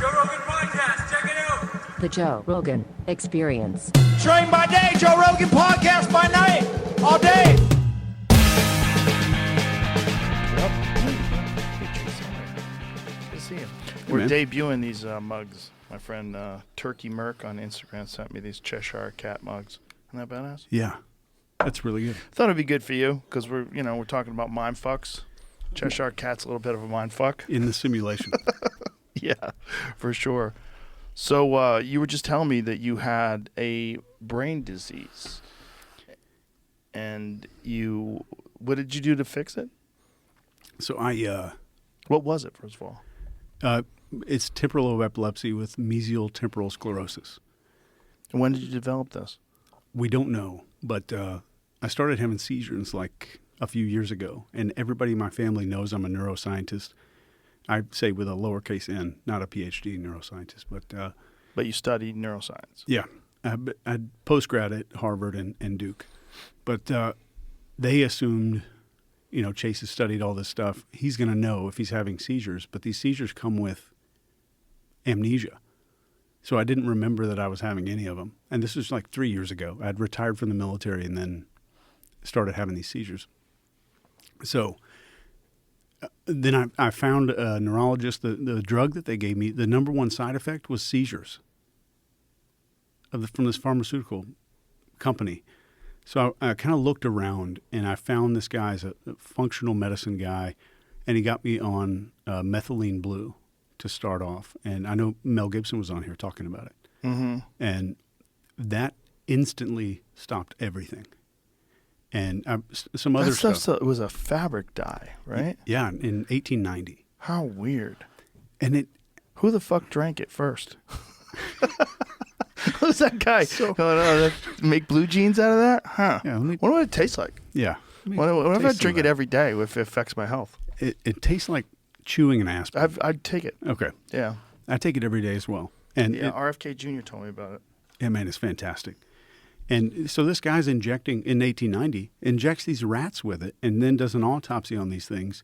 Joe Rogan Podcast. Check it out. The Joe Rogan Experience. Train by day, Joe Rogan Podcast by night, all day. Good to see you. We're debuting these mugs. My friend Turkey Merc on Instagram sent me these Cheshire Cat mugs. Isn't that badass? Yeah, that's really good. Thought it'd be good for you because we're talking about mind fucks. Cheshire Cat's a little bit of a mind fuck in the simulation. Yeah, for sure. So you were just telling me that you had a brain disease, and what did you do to fix it? So what was it, first of all? It's temporal lobe epilepsy with mesial temporal sclerosis. And when did you develop this? We don't know, but I started having seizures like a few years ago, and everybody in my family knows I'm a neuroscientist. I say with a lowercase n, not a PhD neuroscientist, but you studied neuroscience. Yeah, I postgrad at Harvard and Duke, but they assumed, Chase has studied all this stuff. He's going to know if he's having seizures, but these seizures come with amnesia. So I didn't remember that I was having any of them. And this was like 3 years ago. I'd retired from the military and then started having these seizures. So then I found a neurologist. The drug that they gave me, the number one side effect was seizures from this pharmaceutical company. So I kind of looked around, and I found this guy as a functional medicine guy, and he got me on Methylene Blue to start off. And I know Mel Gibson was on here talking about it. Mm-hmm. And that instantly stopped everything. And some other stuff. So it was a fabric dye, right? Yeah, in 1890. How weird. And who the fuck drank it first? Who's that guy? Make blue jeans out of that? Huh. Yeah, wonder what it tastes like. Yeah. What if I drink it every day if it affects my health? It tastes like chewing an aspirin. I'd take it. Okay. Yeah. I take it every day as well. And RFK Jr. told me about it. Yeah, man, it's fantastic. And so this guy's injecting, in 1890, injects these rats with it and then does an autopsy on these things.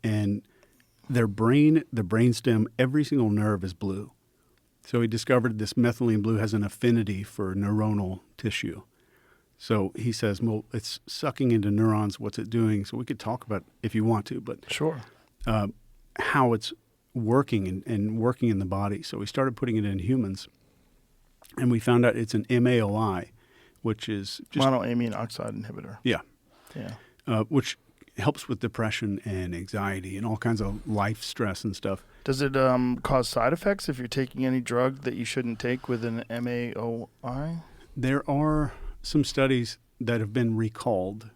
And their brain, the brainstem, every single nerve is blue. So he discovered this methylene blue has an affinity for neuronal tissue. So he says, well, it's sucking into neurons. What's it doing? So we could talk about if you want to, but sure, how it's working and working in the body. So we started putting it in humans. And we found out it's an MAOI, which is just monoamine oxide inhibitor. Yeah. Yeah. Which helps with depression and anxiety and all kinds of life stress and stuff. Does it cause side effects if you're taking any drug that you shouldn't take with an MAOI? There are some studies that have been recalled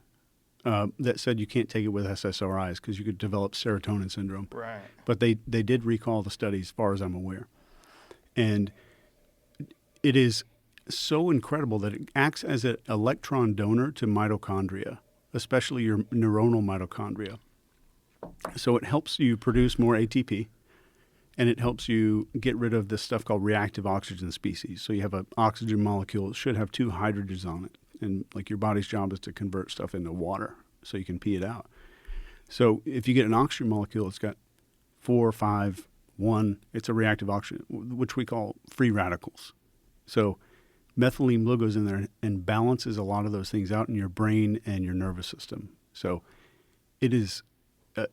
that said you can't take it with SSRIs because you could develop serotonin syndrome. Right. But they did recall the study as far as I'm aware. And it is so incredible that it acts as an electron donor to mitochondria, especially your neuronal mitochondria. So it helps you produce more ATP, and it helps you get rid of this stuff called reactive oxygen species. So you have an oxygen molecule that should have two hydrogens on it, and like your body's job is to convert stuff into water so you can pee it out. So if you get an oxygen molecule, it's got 4, 5, 1. It's a reactive oxygen, which we call free radicals. So methylene blue goes in there and balances a lot of those things out in your brain and your nervous system. So it is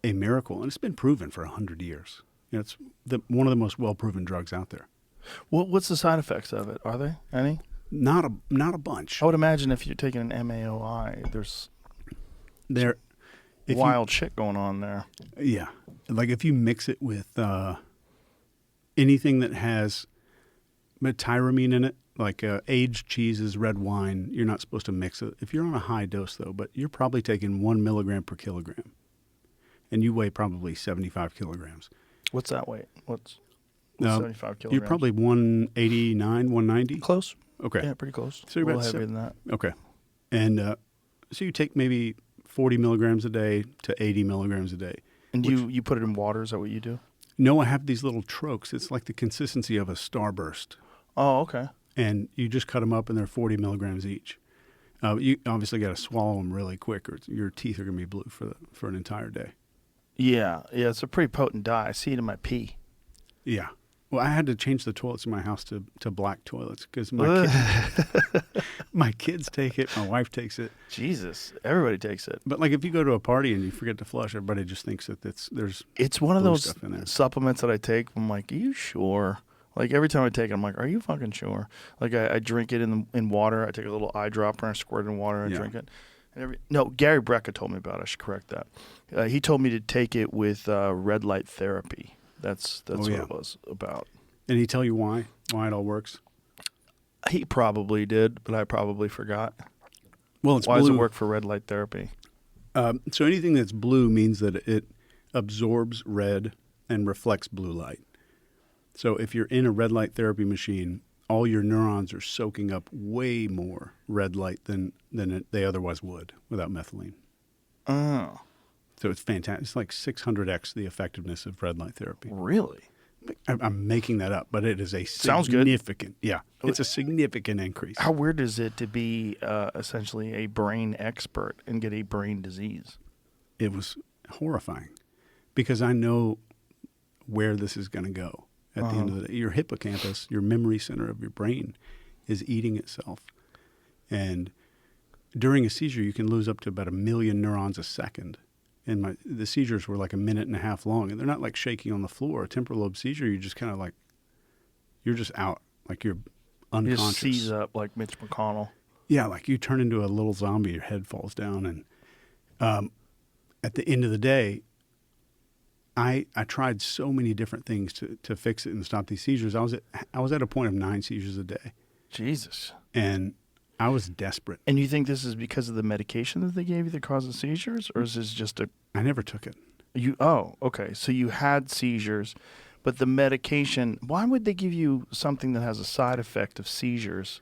a miracle, and it's been proven for 100 years. It's one of the most well-proven drugs out there. What's the side effects of it? Are there any? Not a bunch. I would imagine if you're taking an MAOI, there's wild shit going on there. Yeah. Like if you mix it with anything that has tyramine in it, like aged cheeses, red wine, you're not supposed to mix it. If you're on a high dose, though, but you're probably taking 1 milligram per kilogram, and you weigh probably 75 kilograms. What's that weight? What's 75 kilograms? You're probably 189, 190. Close. Okay. Yeah, pretty close. So you're a about little heavier than that. Okay. And so you take maybe 40 milligrams a day to 80 milligrams a day. And you put it in water? Is that what you do? No, I have these little trokes. It's like the consistency of a starburst. Oh, okay. And you just cut them up, and they're 40 milligrams each. You obviously got to swallow them really quick, or your teeth are going to be blue for an entire day. Yeah, it's a pretty potent dye. I see it in my pee. Yeah. Well, I had to change the toilets in my house to black toilets because my kids take it, my wife takes it. Jesus, everybody takes it. But like if you go to a party and you forget to flush, everybody just thinks that It's one of blue those stuff in there. supplements that I take. I'm like, are you sure? Like every time I take it, I'm like, are you fucking sure? Like I drink it in water. I take a little eyedropper and I squirt it in water and drink it. And no, Gary Brecka told me about it. I should correct that. He told me to take it with red light therapy. That's what it was about. And he tell you why it all works? He probably did, but I probably forgot. Well, it's why blue. does it work for red light therapy? So anything that's blue means that it absorbs red and reflects blue light. So if you're in a red light therapy machine, all your neurons are soaking up way more red light than they otherwise would without methylene. Oh. So it's fantastic. It's like 600x the effectiveness of red light therapy. Really? I'm making that up, but it is a Sounds good. significant. Yeah, it's a significant increase. How weird is it to be essentially a brain expert and get a brain disease? It was horrifying because I know where this is going to go at the end of the day. Your hippocampus, your memory center of your brain, is eating itself. And during a seizure, you can lose up to about 1 million neurons a second. And the seizures were like 1.5 minutes long, and they're not like shaking on the floor. A temporal lobe seizure, you just kind of like, you're just out, like you're unconscious. You just seize up like Mitch McConnell. Yeah, like you turn into a little zombie, your head falls down. And at the end of the day, I tried so many different things to fix it and stop these seizures. I was at a point of 9 seizures a day. Jesus. And I was desperate. And you think this is because of the medication that they gave you that causes seizures, or is this just I never took it. Okay. So you had seizures, but the medication, why would they give you something that has a side effect of seizures?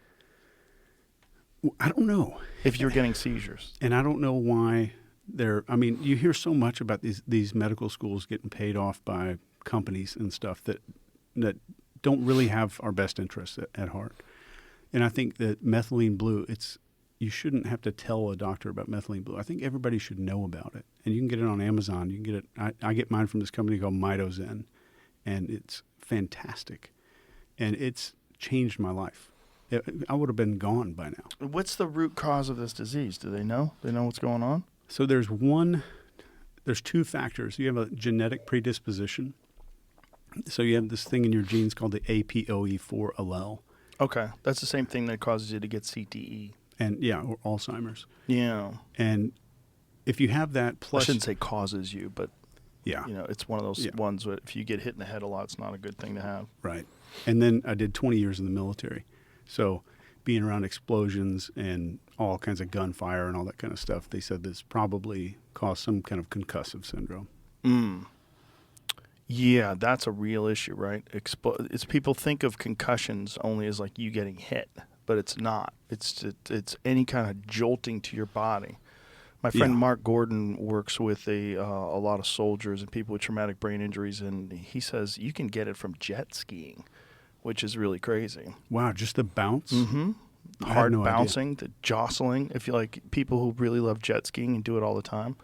Well, I don't know. If you're getting seizures. And I don't know why you hear so much about these medical schools getting paid off by companies and stuff that don't really have our best interests at heart. And I think that methylene blue, you shouldn't have to tell a doctor about methylene blue. I think everybody should know about it. And you can get it on Amazon. You can get it. I get mine from this company called Mitozen, and it's fantastic. And it's changed my life. I would have been gone by now. What's the root cause of this disease? Do they know? They know what's going on? So there's 2 factors. You have a genetic predisposition. So you have this thing in your genes called the APOE4 allele. Okay. That's the same thing that causes you to get CTE. And or Alzheimer's. Yeah. And if you have that plus... I shouldn't say causes you, but yeah, it's one of those ones where if you get hit in the head a lot, it's not a good thing to have. Right. And then I did 20 years in the military. So being around explosions and all kinds of gunfire and all that kind of stuff, they said this probably caused some kind of concussive syndrome. Yeah, that's a real issue, right? It's people think of concussions only as like you getting hit, but it's not. It's any kind of jolting to your body. My friend Mark Gordon works with a lot of soldiers and people with traumatic brain injuries, and he says you can get it from jet skiing, which is really crazy. Wow, just the bounce? Mm-hmm. Hard bouncing, the jostling. If you like people who really love jet skiing and do it all the time,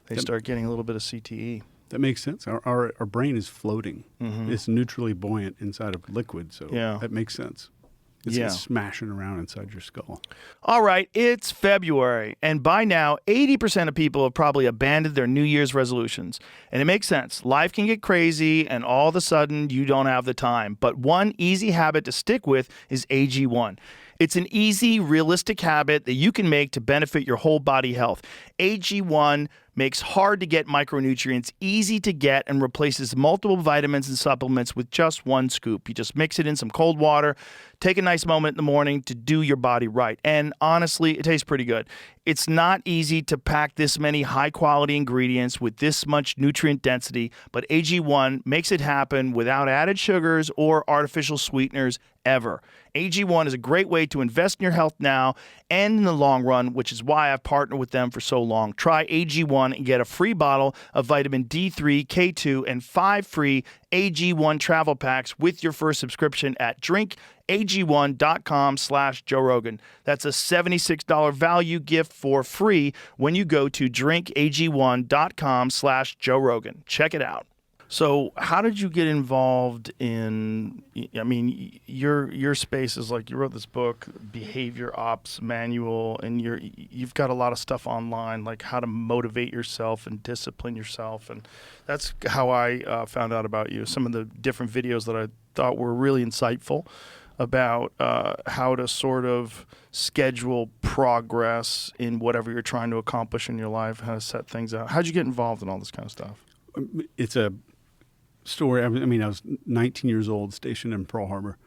they start getting a little bit of CTE. That makes sense. Our brain is floating. Mm-hmm. It's neutrally buoyant inside of liquid, so that makes sense. It's smashing around inside your skull. All right, it's February, and by now, 80% of people have probably abandoned their New Year's resolutions. And it makes sense. Life can get crazy, and all of a sudden, you don't have the time. But one easy habit to stick with is AG1. It's an easy, realistic habit that you can make to benefit your whole body health. AG1 makes hard-to-get micronutrients easy to get and replaces multiple vitamins and supplements with just one scoop. You just mix it in some cold water, take a nice moment in the morning to do your body right. And honestly, it tastes pretty good. It's not easy to pack this many high-quality ingredients with this much nutrient density, but AG1 makes it happen without added sugars or artificial sweeteners ever. AG1 is a great way to invest in your health now and in the long run, which is why I've partnered with them for so long. Try AG1 and get a free bottle of vitamin D3, K2, and 5 free AG1 travel packs with your first subscription at drinkag1.com/Joe Rogan. That's a $76 value gift for free when you go to drinkag1.com/Joe Rogan. Check it out. So how did you get involved in, I mean, your space is like, you wrote this book, Behavior Ops Manual, and you've got a lot of stuff online, like how to motivate yourself and discipline yourself. And that's how I found out about you. Some of the different videos that I thought were really insightful about how to sort of schedule progress in whatever you're trying to accomplish in your life, how to set things out. How'd you get involved in all this kind of stuff? It's a story. I mean, I was 19 years old, stationed in Pearl Harbor.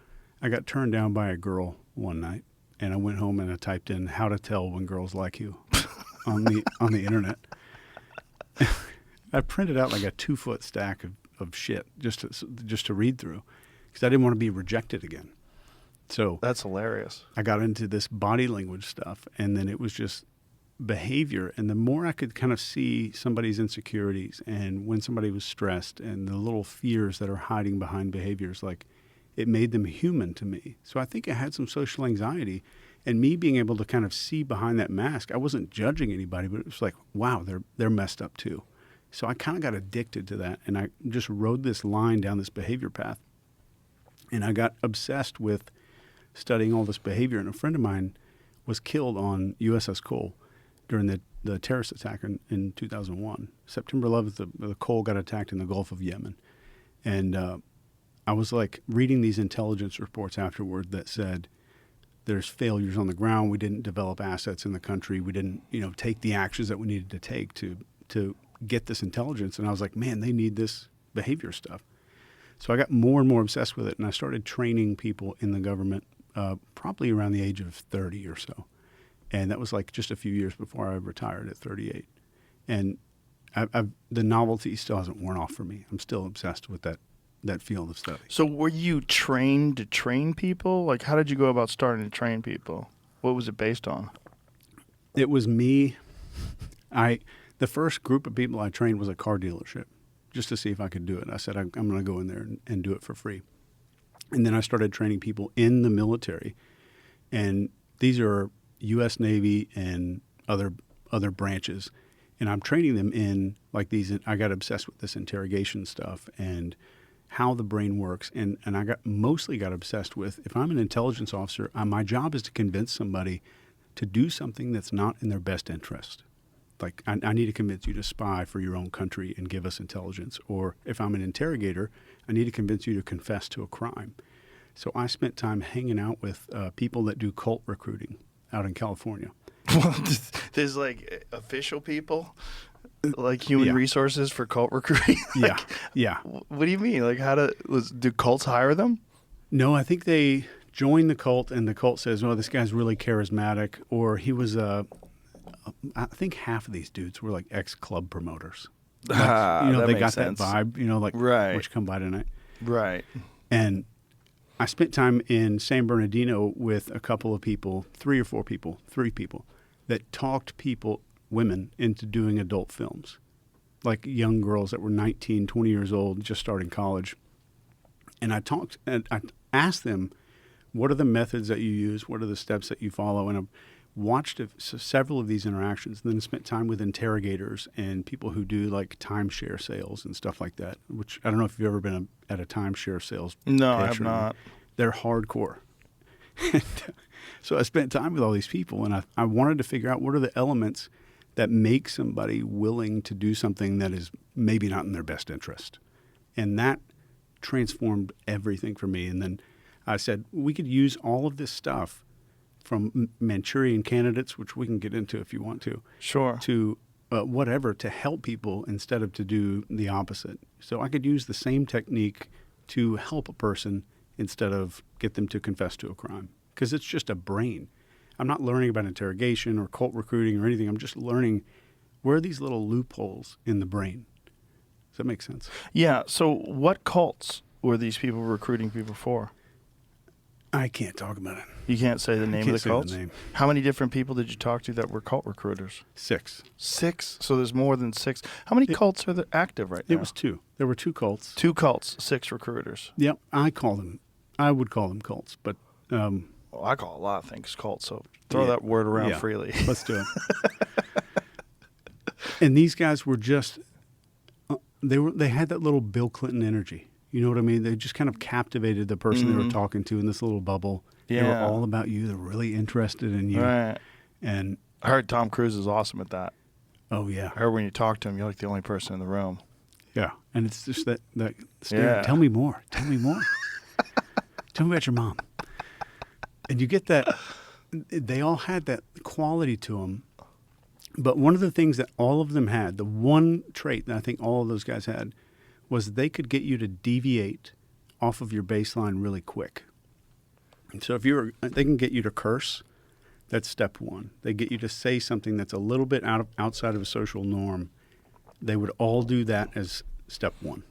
I got turned down by a girl one night, and I went home and I typed in "how to tell when girls like you" on the internet. I printed out like a 2-foot stack of shit just to read through, because I didn't want to be rejected again. So That's hilarious. I got into this body language stuff, and then it was just behavior. And the more I could kind of see somebody's insecurities and when somebody was stressed and the little fears that are hiding behind behaviors, like, it made them human to me. So I think I had some social anxiety, and me being able to kind of see behind that mask, I wasn't judging anybody, but it was like, wow, they're messed up too. So I kind of got addicted to that, and I just rode this line down this behavior path. And I got obsessed with studying all this behavior. And a friend of mine was killed on USS Cole during the terrorist attack in 2001. September 11th, the Cole got attacked in the Gulf of Yemen. And I was like reading these intelligence reports afterward that said there's failures on the ground. We didn't develop assets in the country. We didn't, take the actions that we needed to take to get this intelligence. And I was like, man, they need this behavior stuff. So I got more and more obsessed with it, and I started training people in the government probably around the age of 30 or so. And that was like just a few years before I retired at 38. And the novelty still hasn't worn off for me. I'm still obsessed with that field of study. So were you trained to train people? Like, how did you go about starting to train people? What was it based on? It was me. The first group of people I trained was a car dealership, just to see if I could do it. I said, I'm going to go in there and do it for free. And then I started training people in the military. And these are U.S. Navy and other branches. And I'm training them in like these. I got obsessed with this interrogation stuff and how the brain works. And I mostly got obsessed with, if I'm an intelligence officer, my job is to convince somebody to do something that's not in their best interest. Like, I need to convince you to spy for your own country and give us intelligence. Or if I'm an interrogator, I need to convince you to confess to a crime. So I spent time hanging out with people that do cult recruiting out in California. There's like official people, like human resources for cult recruiting. Yeah. What do you mean? Like, do cults hire them? No, I think they join the cult, and the cult says, "Oh, this guy's really charismatic," or he was I think half of these dudes were like ex-club promoters. Like, they got sense. that vibe, like, right. Which come by tonight. Right. And I spent time in San Bernardino with a couple of people, 3 people, that talked women into doing adult films, like young girls that were 19, 20 years old, just starting college. And I asked them, what are the methods that you use? What are the steps that you follow? And I watched several of these interactions, and then spent time with interrogators and people who do like timeshare sales and stuff like that, which I don't know if you've ever been at a timeshare sales. No, I have not. They're hardcore. So I spent time with all these people, and I wanted to figure out what are the elements that make somebody willing to do something that is maybe not in their best interest. And that transformed everything for me. And then I said, we could use all of this stuff from Manchurian candidates, which we can get into if you want to. Sure. To whatever, to help people instead of to do the opposite. So I could use the same technique to help a person instead of get them to confess to a crime. Because it's just a brain. I'm not learning about interrogation or cult recruiting or anything. I'm just learning where are these little loopholes in the brain. Does that make sense? Yeah. So what cults were these people recruiting people for? I can't talk about it. You can't say the name of the cults? Name. How many different people did you talk to that were cult recruiters? 6. 6? So there's more than 6. How many cults are there active right now? It was 2. There were 2 cults. 2 cults, 6 recruiters. Yep, I would call them cults, but... Well, I call a lot of things cults, so throw that word around freely. Let's do it. And these guys were just... they had that little Bill Clinton energy. You know what I mean? They just kind of captivated the person they were talking to in this little bubble. They were all about you. They're really interested in you. Right. And I heard Tom Cruise is awesome at that. oh yeah, I heard when you talk to him, you're like the only person in the room. yeah. And it's just that stare. Tell me more. Tell me more. Tell me about your mom. And you get that. They all had that quality to them. But one of the things that all of them had, the one trait that I think all of those guys had, was they could get you to deviate off of your baseline really quick. And so they can get you to curse. That's step one. They get you to say something that's a little bit outside of a social norm. They would all do that as step one.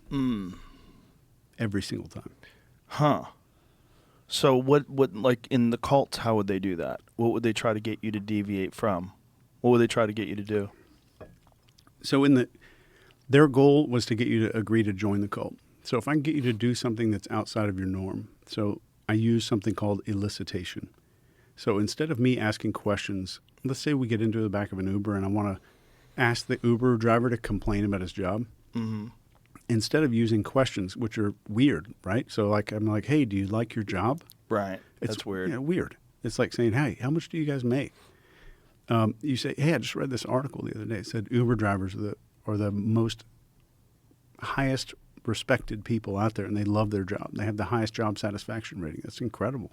Every single time. Huh. So what like in the cults, how would they do that? What would they try to get you to deviate from? What would they try to get you to do? So their goal was to get you to agree to join the cult. So if I can get you to do something that's outside of your norm, so I use something called elicitation. So instead of me asking questions, let's say we get into the back of an Uber and I want to ask the Uber driver to complain about his job. Mm-hmm. Instead of using questions, which are weird, right? So like I'm like, hey, do you like your job? Right. That's weird. Yeah, weird. It's like saying, hey, how much do you guys make? You say, hey, I just read this article the other day. It said Uber drivers are the most highest respected people out there, and they love their job. They have the highest job satisfaction rating. That's incredible.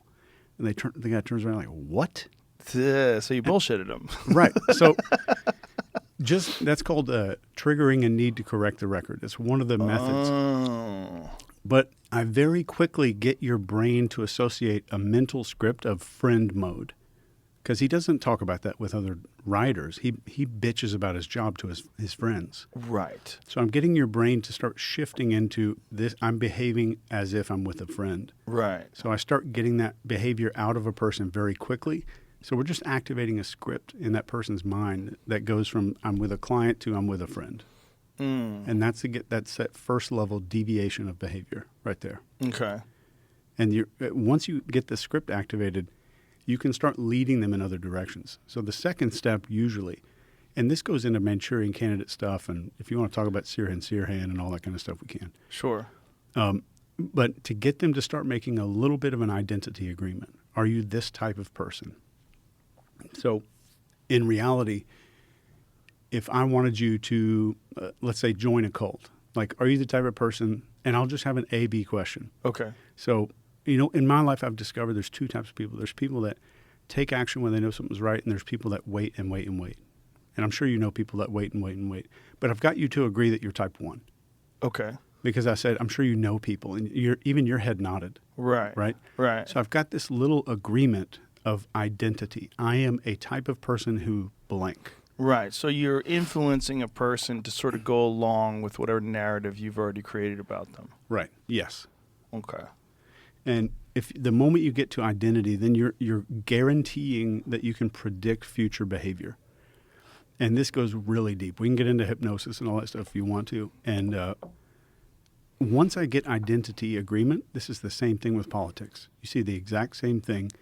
And the guy turns around like, what? So you bullshitted him. Right. So that's called triggering a need to correct the record. It's one of the methods. Oh. But I very quickly get your brain to associate a mental script of friend mode. Because he doesn't talk about that with other riders. He bitches about his job to his friends. Right. So I'm getting your brain to start shifting into this. I'm behaving as if I'm with a friend. Right. So I start getting that behavior out of a person very quickly. So we're just activating a script in that person's mind that goes from I'm with a client to I'm with a friend. And that's that first level deviation of behavior right there. Okay. And once you get the script activated, you can start leading them in other directions. So the second step usually, and this goes into Manchurian Candidate stuff, and if you want to talk about Sirhan and all that kind of stuff, we can. Sure. But to get them to start making a little bit of an identity agreement. Are you this type of person? So in reality, if I wanted you to, let's say, join a cult, like, are you the type of person, and I'll just have an A-B question. Okay. So, in my life, I've discovered there's two types of people. There's people that take action when they know something's right, and there's people that wait and wait and wait. And I'm sure you know people that wait and wait and wait. But I've got you to agree that you're type 1. Okay. Because I said, I'm sure you know people, and even your head nodded. Right. Right? Right. So I've got this little agreement of identity. I am a type of person who blank. Right. So you're influencing a person to sort of go along with whatever narrative you've already created about them. Right. Yes. Okay. And if the moment you get to identity, then you're guaranteeing that you can predict future behavior. And this goes really deep. We can get into hypnosis and all that stuff if you want to. And once I get identity agreement, this is the same thing with politics. You see the exact same thing.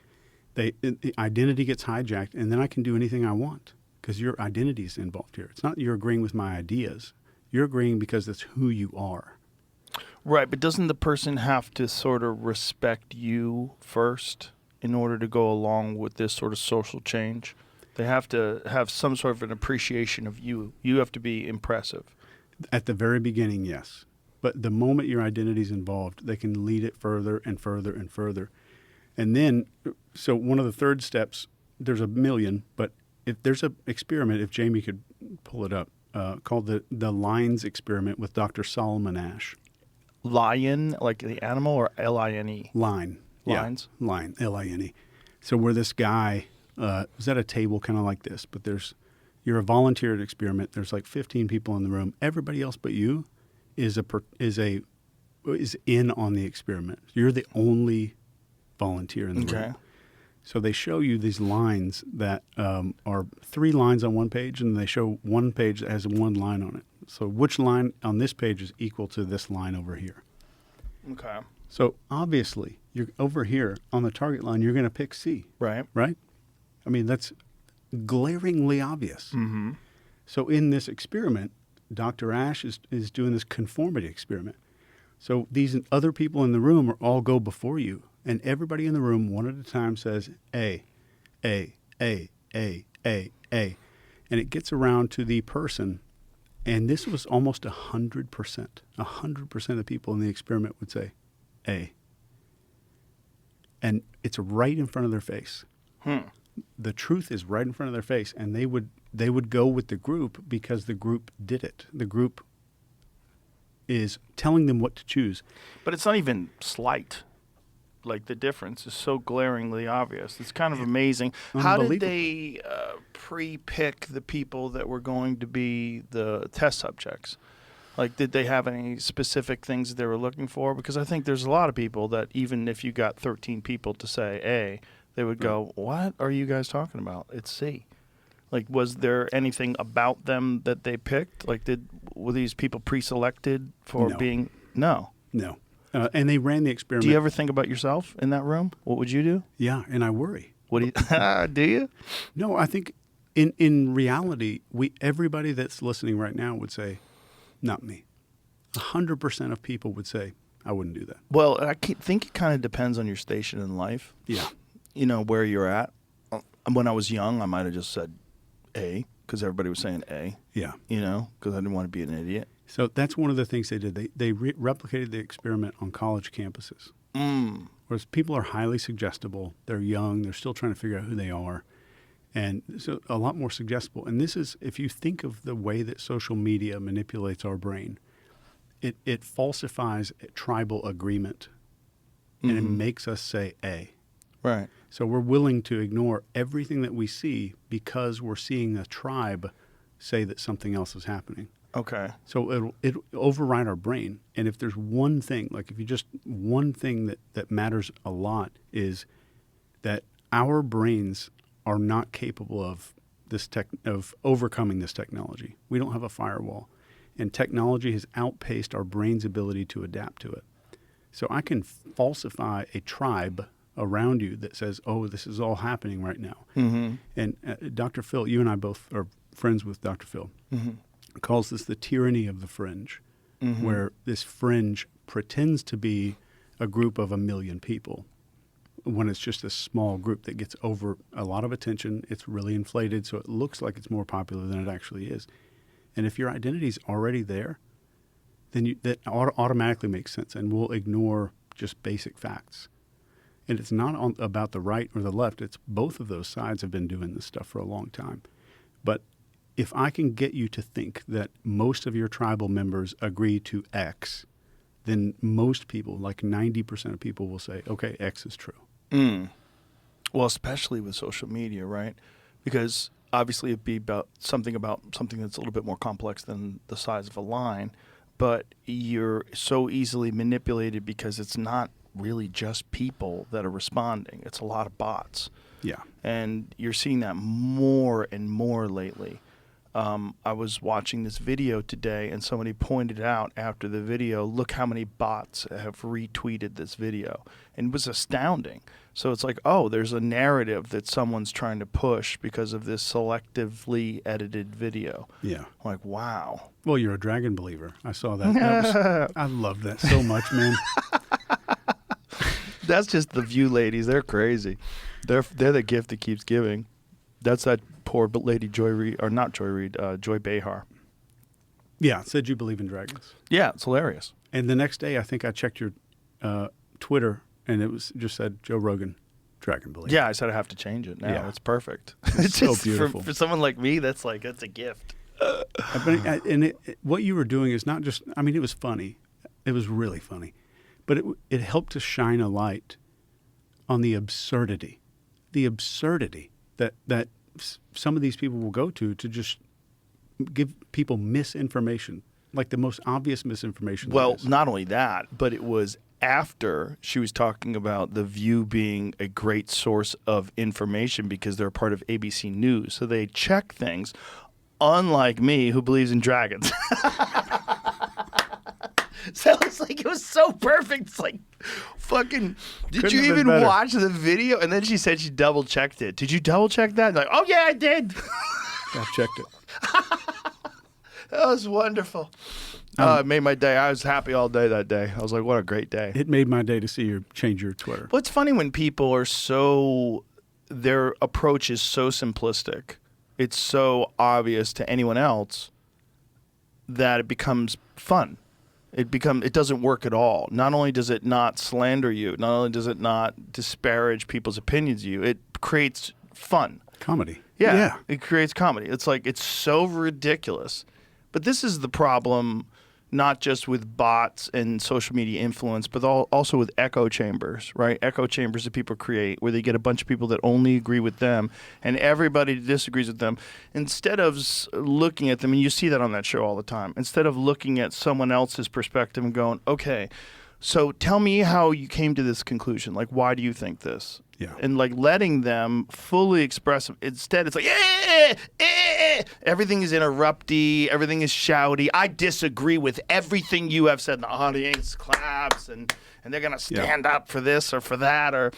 Identity gets hijacked, and then I can do anything I want because your identity is involved here. It's not you're agreeing with my ideas. You're agreeing because that's who you are. Right, but doesn't the person have to sort of respect you first in order to go along with this sort of social change? They have to have some sort of an appreciation of you. You have to be impressive. At the very beginning, yes. But the moment your identity is involved, they can lead it further and further and further. And then, so one of the third steps, there's a million, but if there's an experiment, if Jamie could pull it up, called the Lines experiment with Dr. Solomon Asch. Lion, like the animal, or L-I-N-E? Line. Lines? Yeah, line, L-I-N-E. So where this guy was at a table kind of like this, but you're a volunteer at an experiment. There's like 15 people in the room. Everybody else but you is in on the experiment. You're the only volunteer in the room. So they show you these lines that are 3 lines on one page, and they show one page that has 1 line on it. So which line on this page is equal to this line over here? Okay. So obviously, you're over here on the target line, you're going to pick C. Right. Right? I mean, that's glaringly obvious. Mm-hmm. So in this experiment, Dr. Ash is doing this conformity experiment. So these other people in the room all go before you, and everybody in the room one at a time says A, A, A, A, A, A. And it gets around to the person, and this was almost 100%. 100% of people in the experiment would say A. And it's right in front of their face. The truth is right in front of their face, and they would go with the group because the group did it. The group is telling them what to choose. But it's not even slight. Like, the difference is so glaringly obvious. It's kind of amazing. How did they pre-pick the people that were going to be the test subjects? Like, did they have any specific things that they were looking for? Because I think there's a lot of people that even if you got 13 people to say A, they would go, what are you guys talking about? It's C. Like, was there anything about them that they picked? Like, were these people pre-selected for being? No. No. And they ran the experiment. Do you ever think about yourself in that room? What would you do? Yeah, and I worry. What do you do you? No, I think in reality, everybody that's listening right now would say, not me. 100% of people would say, I wouldn't do that. Well, I think it kind of depends on your station in life. Yeah. You know, where you're at. When I was young, I might have just said A because everybody was saying A. Yeah. You know, because I didn't want to be an idiot. So that's one of the things they did. They replicated the experiment on college campuses. Whereas people are highly suggestible. They're young. They're still trying to figure out who they are. And so a lot more suggestible. And this is, if you think of the way that social media manipulates our brain, it falsifies a tribal agreement, and it makes us say A. Right. So we're willing to ignore everything that we see because we're seeing a tribe say that something else is happening. Okay. So it'll override our brain. And if there's one thing, like if you just, one thing that matters a lot is that our brains are not capable of of overcoming this technology. We don't have a firewall. And technology has outpaced our brain's ability to adapt to it. So I can falsify a tribe around you that says, oh, this is all happening right now. Mm-hmm. And Dr. Phil, you and I both are friends with Dr. Phil, calls this the tyranny of the fringe, where this fringe pretends to be a group of 1 million people when it's just a small group that gets over a lot of attention. It's really inflated, so it looks like it's more popular than it actually is. And if your identity is already there, then that automatically makes sense, and we'll ignore just basic facts. And it's not about the right or the left. It's both of those sides have been doing this stuff for a long time. But if I can get you to think that most of your tribal members agree to X, then most people, like 90% of people, will say, okay, X is true. Well, especially with social media, right? Because obviously it'd be about something that's a little bit more complex than the size of a line, but you're so easily manipulated because it's not really just people that are responding. It's a lot of bots. Yeah. And you're seeing that more and more lately. I was watching this video today, and somebody pointed out after the video, look how many bots have retweeted this video. And it was astounding. So it's like, oh, there's a narrative that someone's trying to push because of this selectively edited video. Yeah. I'm like, wow. Well, you're a dragon believer. I saw that. I love that so much, man. That's just the View ladies. They're crazy. They're the gift that keeps giving. That's that poor lady Joy Behar. Yeah, said you believe in dragons. Yeah, it's hilarious. And the next day, I think I checked your Twitter, and it was just said Joe Rogan, dragon believer. Yeah, I said I have to change it now. Yeah. It's perfect. It's so beautiful. For someone like me, that's a gift. What you were doing is not just, I mean, it was funny. It was really funny. But it helped to shine a light on the absurdity that some of these people will go to just give people misinformation, like the most obvious misinformation. Well, not only that, but it was after she was talking about The View being a great source of information because they're part of ABC News. So they check things, unlike me, who believes in dragons. So it's like, it was so perfect. It's like, fucking, did you even watch the video? And then she said she double checked it. Did you double check that? Like, oh yeah, I did. I checked it. That was wonderful. It made my day. I was happy all day that day. I was like, what a great day. It made my day to see you change your Twitter. Well, it's funny when people are their approach is so simplistic. It's so obvious to anyone else that it becomes fun. It doesn't work at all. Not only does it not slander you, not only does it not disparage people's opinions of you, it creates fun. Comedy. Yeah. It creates comedy. It's like, it's so ridiculous. But this is the problem, not just with bots and social media influence, but also with echo chambers, right? Echo chambers that people create where they get a bunch of people that only agree with them and everybody disagrees with them. Instead of looking at them, and you see that on that show all the time, instead of looking at someone else's perspective and going, okay, so tell me how you came to this conclusion. Like, why do you think this? Yeah. And like letting them fully express. Instead, it's like, everything is interrupty, everything is shouty. I disagree with everything you have said. And the audience claps, and they're going to stand up for this or for that. Or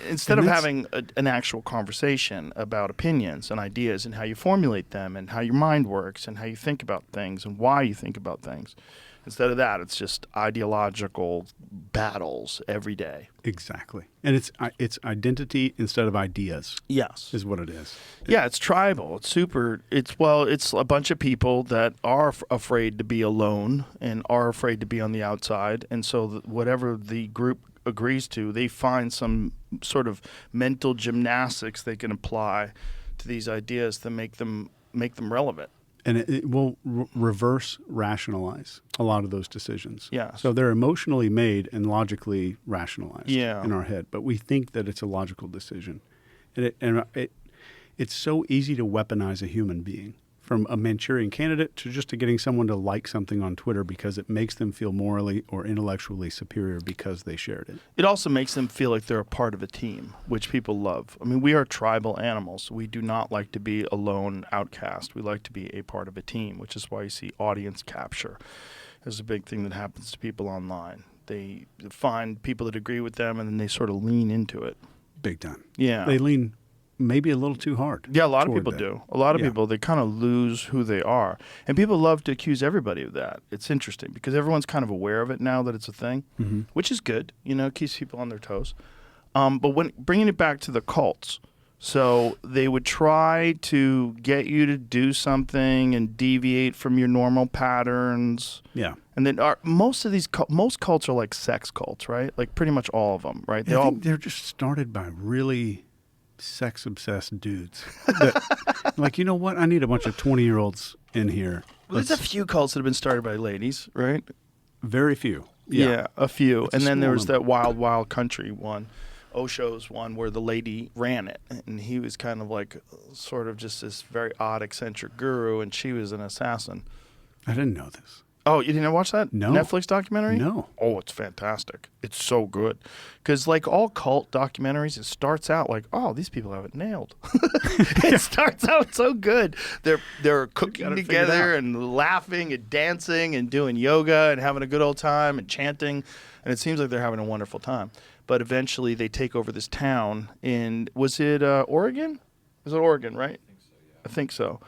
instead of having an actual conversation about opinions and ideas and how you formulate them and how your mind works and how you think about things and why you think about things. Instead of that, it's just ideological battles every day. Exactly. And it's identity instead of ideas. Yes. Is what it is. Yeah, it's tribal. It's it's a bunch of people that are afraid to be alone and are afraid to be on the outside. And so whatever the group agrees to, they find some sort of mental gymnastics they can apply to these ideas to make them relevant. And it will reverse rationalize a lot of those decisions. Yeah. So they're emotionally made and logically rationalized in our head, but we think that it's a logical decision. And it's so easy to weaponize a human being, from a Manchurian candidate to just to getting someone to like something on Twitter because it makes them feel morally or intellectually superior because they shared it. It also makes them feel like they're a part of a team, which people love. I mean, we are tribal animals. We do not like to be a lone outcast. We like to be a part of a team, which is why you see audience capture. There's a big thing that happens to people online. They find people that agree with them, and then they sort of lean into it. Big time. Yeah. They lean maybe a little too hard. Yeah, a lot of people do. A lot of people, they kind of lose who they are. And people love to accuse everybody of that. It's interesting because everyone's kind of aware of it now that it's a thing, which is good. It keeps people on their toes. But when bringing it back to the cults, so they would try to get you to do something and deviate from your normal patterns. Yeah. And then most cults are like sex cults, right? Like pretty much all of them, right? I think they're just started by really sex-obsessed dudes. Like, you know what? I need a bunch of 20-year-olds in here. Well, there's a few cults that have been started by ladies, right? Very few. Yeah, a few. It's and then there was number. that Wild Wild Country one, Osho's one, where the lady ran it. And he was kind of like sort of just this very odd, eccentric guru, and she was an assassin. I didn't know this. Oh, you didn't watch that No. Netflix documentary? No. Oh, it's fantastic. It's so good. Because like all cult documentaries, it starts out like, oh, these people have it nailed. It starts out so good. They're cooking together and laughing and dancing and doing yoga and having a good old time and chanting. And it seems like they're having a wonderful time. But eventually they take over this town in, was it Oregon? Was it Oregon, right? I think so.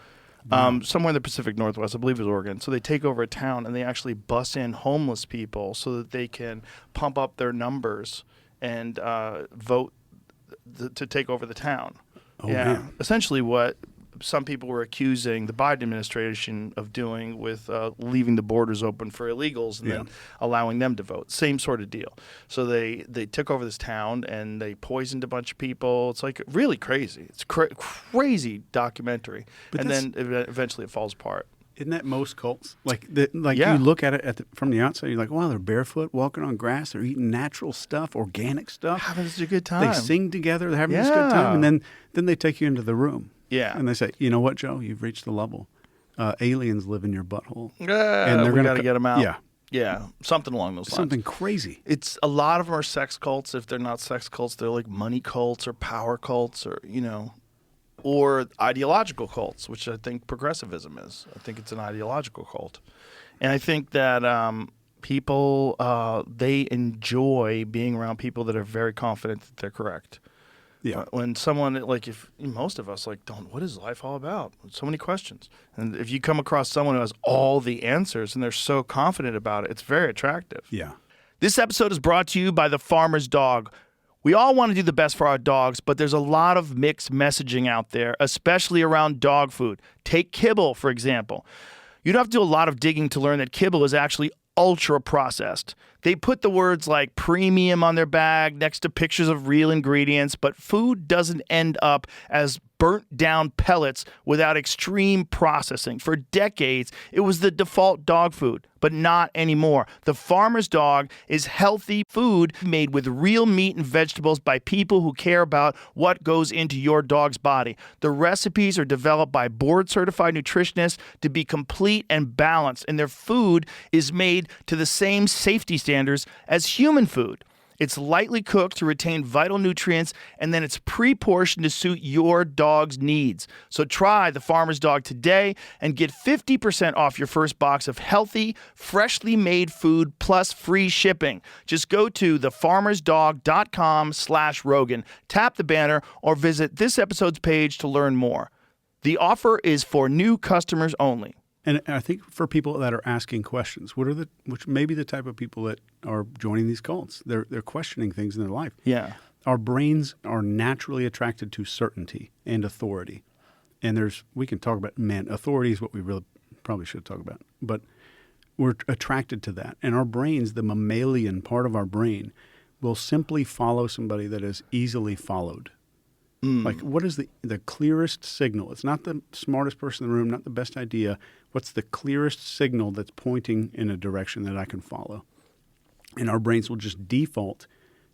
Somewhere in the Pacific Northwest, I believe it was Oregon. So they take over a town and they actually bus in homeless people so that they can pump up their numbers and vote to take over the town. Oh, man. Essentially what some people were accusing the Biden administration of doing with leaving the borders open for illegals and then allowing them to vote. Same sort of deal. So they took over this town and they poisoned a bunch of people. It's like really crazy. It's crazy documentary. But and then eventually it falls apart. Isn't that most cults? You look at it from the outside, you're like, wow, they're barefoot, walking on grass, they're eating natural stuff, organic stuff. Having such a good time. They sing together, they're having this good time, and then they take you into the room. Yeah. And they say, you know what, Joe, you've reached the level. Aliens live in your butthole. And they're going to get them out. Yeah. Yeah, something along those lines. Something crazy. It's a lot of them are sex cults. If they're not sex cults, they're like money cults or power cults or, or ideological cults, which I think progressivism is. I think it's an ideological cult. And I think that people, they enjoy being around people that are very confident that they're correct. Yeah. When someone, like, if most of us, like, don't, what is life all about? So many questions. And if you come across someone who has all the answers and they're so confident about it, it's very attractive. Yeah. This episode is brought to you by The Farmer's Dog. We all want to do the best for our dogs, but there's a lot of mixed messaging out there, especially around dog food. Take kibble, for example. You don't have to do a lot of digging to learn that kibble is actually ultra processed. They put the words like premium on their bag next to pictures of real ingredients, but food doesn't end up as burnt down pellets without extreme processing. For decades, it was the default dog food, but not anymore. The Farmer's Dog is healthy food made with real meat and vegetables by people who care about what goes into your dog's body. The recipes are developed by board-certified nutritionists to be complete and balanced, and their food is made to the same safety standards as human food. It's lightly cooked to retain vital nutrients, and then it's pre-portioned to suit your dog's needs. So try The Farmer's Dog today and get 50% off your first box of healthy, freshly made food plus free shipping. Just go to thefarmersdog.com/Rogan, tap the banner, or visit this episode's page to learn more. The offer is for new customers only. And I think for people that are asking questions, which may be the type of people that are joining these cults, they're questioning things in their life. Yeah. Our brains are naturally attracted to certainty and authority. And we can talk about, authority is what we really probably should talk about. But we're attracted to that. And our brains, the mammalian part of our brain, will simply follow somebody that is easily followed. Like, what is the clearest signal? It's not the smartest person in the room, not the best idea. What's the clearest signal that's pointing in a direction that I can follow? And our brains will just default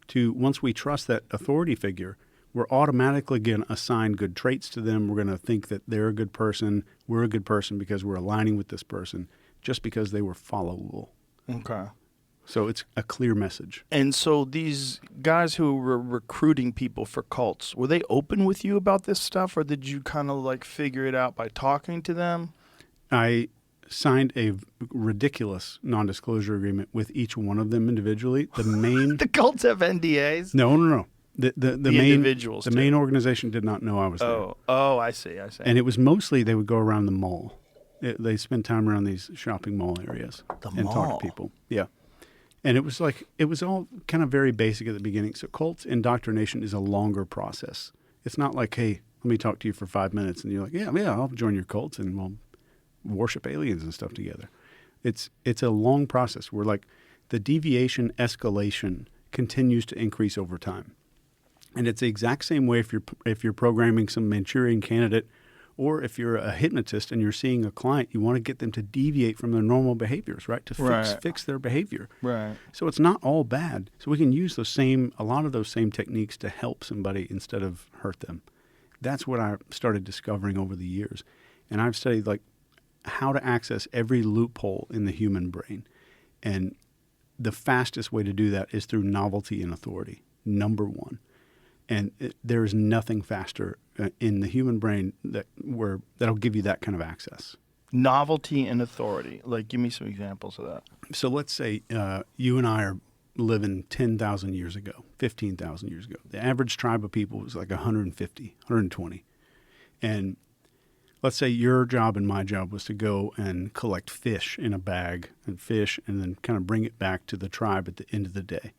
to, once we trust that authority figure, we're automatically going to assign good traits to them. We're going to think that they're a good person. We're a good person because we're aligning with this person, just because they were followable. Okay. So it's a clear message. And so these guys who were recruiting people for cults, were they open with you about this stuff, or did you kind of like figure it out by talking to them? I signed a ridiculous non-disclosure agreement with each one of them individually. The main The cults have NDAs? No. The main individuals. The main organization did not know I was there. Oh, I see. And it was mostly they would go around the mall. They spend time around these shopping mall areas and talk to people. Yeah. And it was all kind of very basic at the beginning. So cults indoctrination is a longer process. It's not like, hey, let me talk to you for 5 minutes. And you're like, yeah, I'll join your cult and we'll worship aliens and stuff together. It's a long process where like the deviation escalation continues to increase over time. And it's the exact same way if you're programming some Manchurian candidate, or if you're a hypnotist and you're seeing a client, you want to get them to deviate from their normal behaviors, right? To fix their behavior. Right. So it's not all bad. So we can use a lot of those same techniques to help somebody instead of hurt them. That's what I started discovering over the years. And I've studied like how to access every loophole in the human brain. And the fastest way to do that is through novelty and authority, number one. And there is nothing faster in the human brain that'll give you that kind of access. Novelty and authority. Like, give me some examples of that. So let's say you and I are living 10,000 years ago, 15,000 years ago. The average tribe of people was like 150, 120. And let's say your job and my job was to go and collect fish in a bag and then kind of bring it back to the tribe at the end of the day.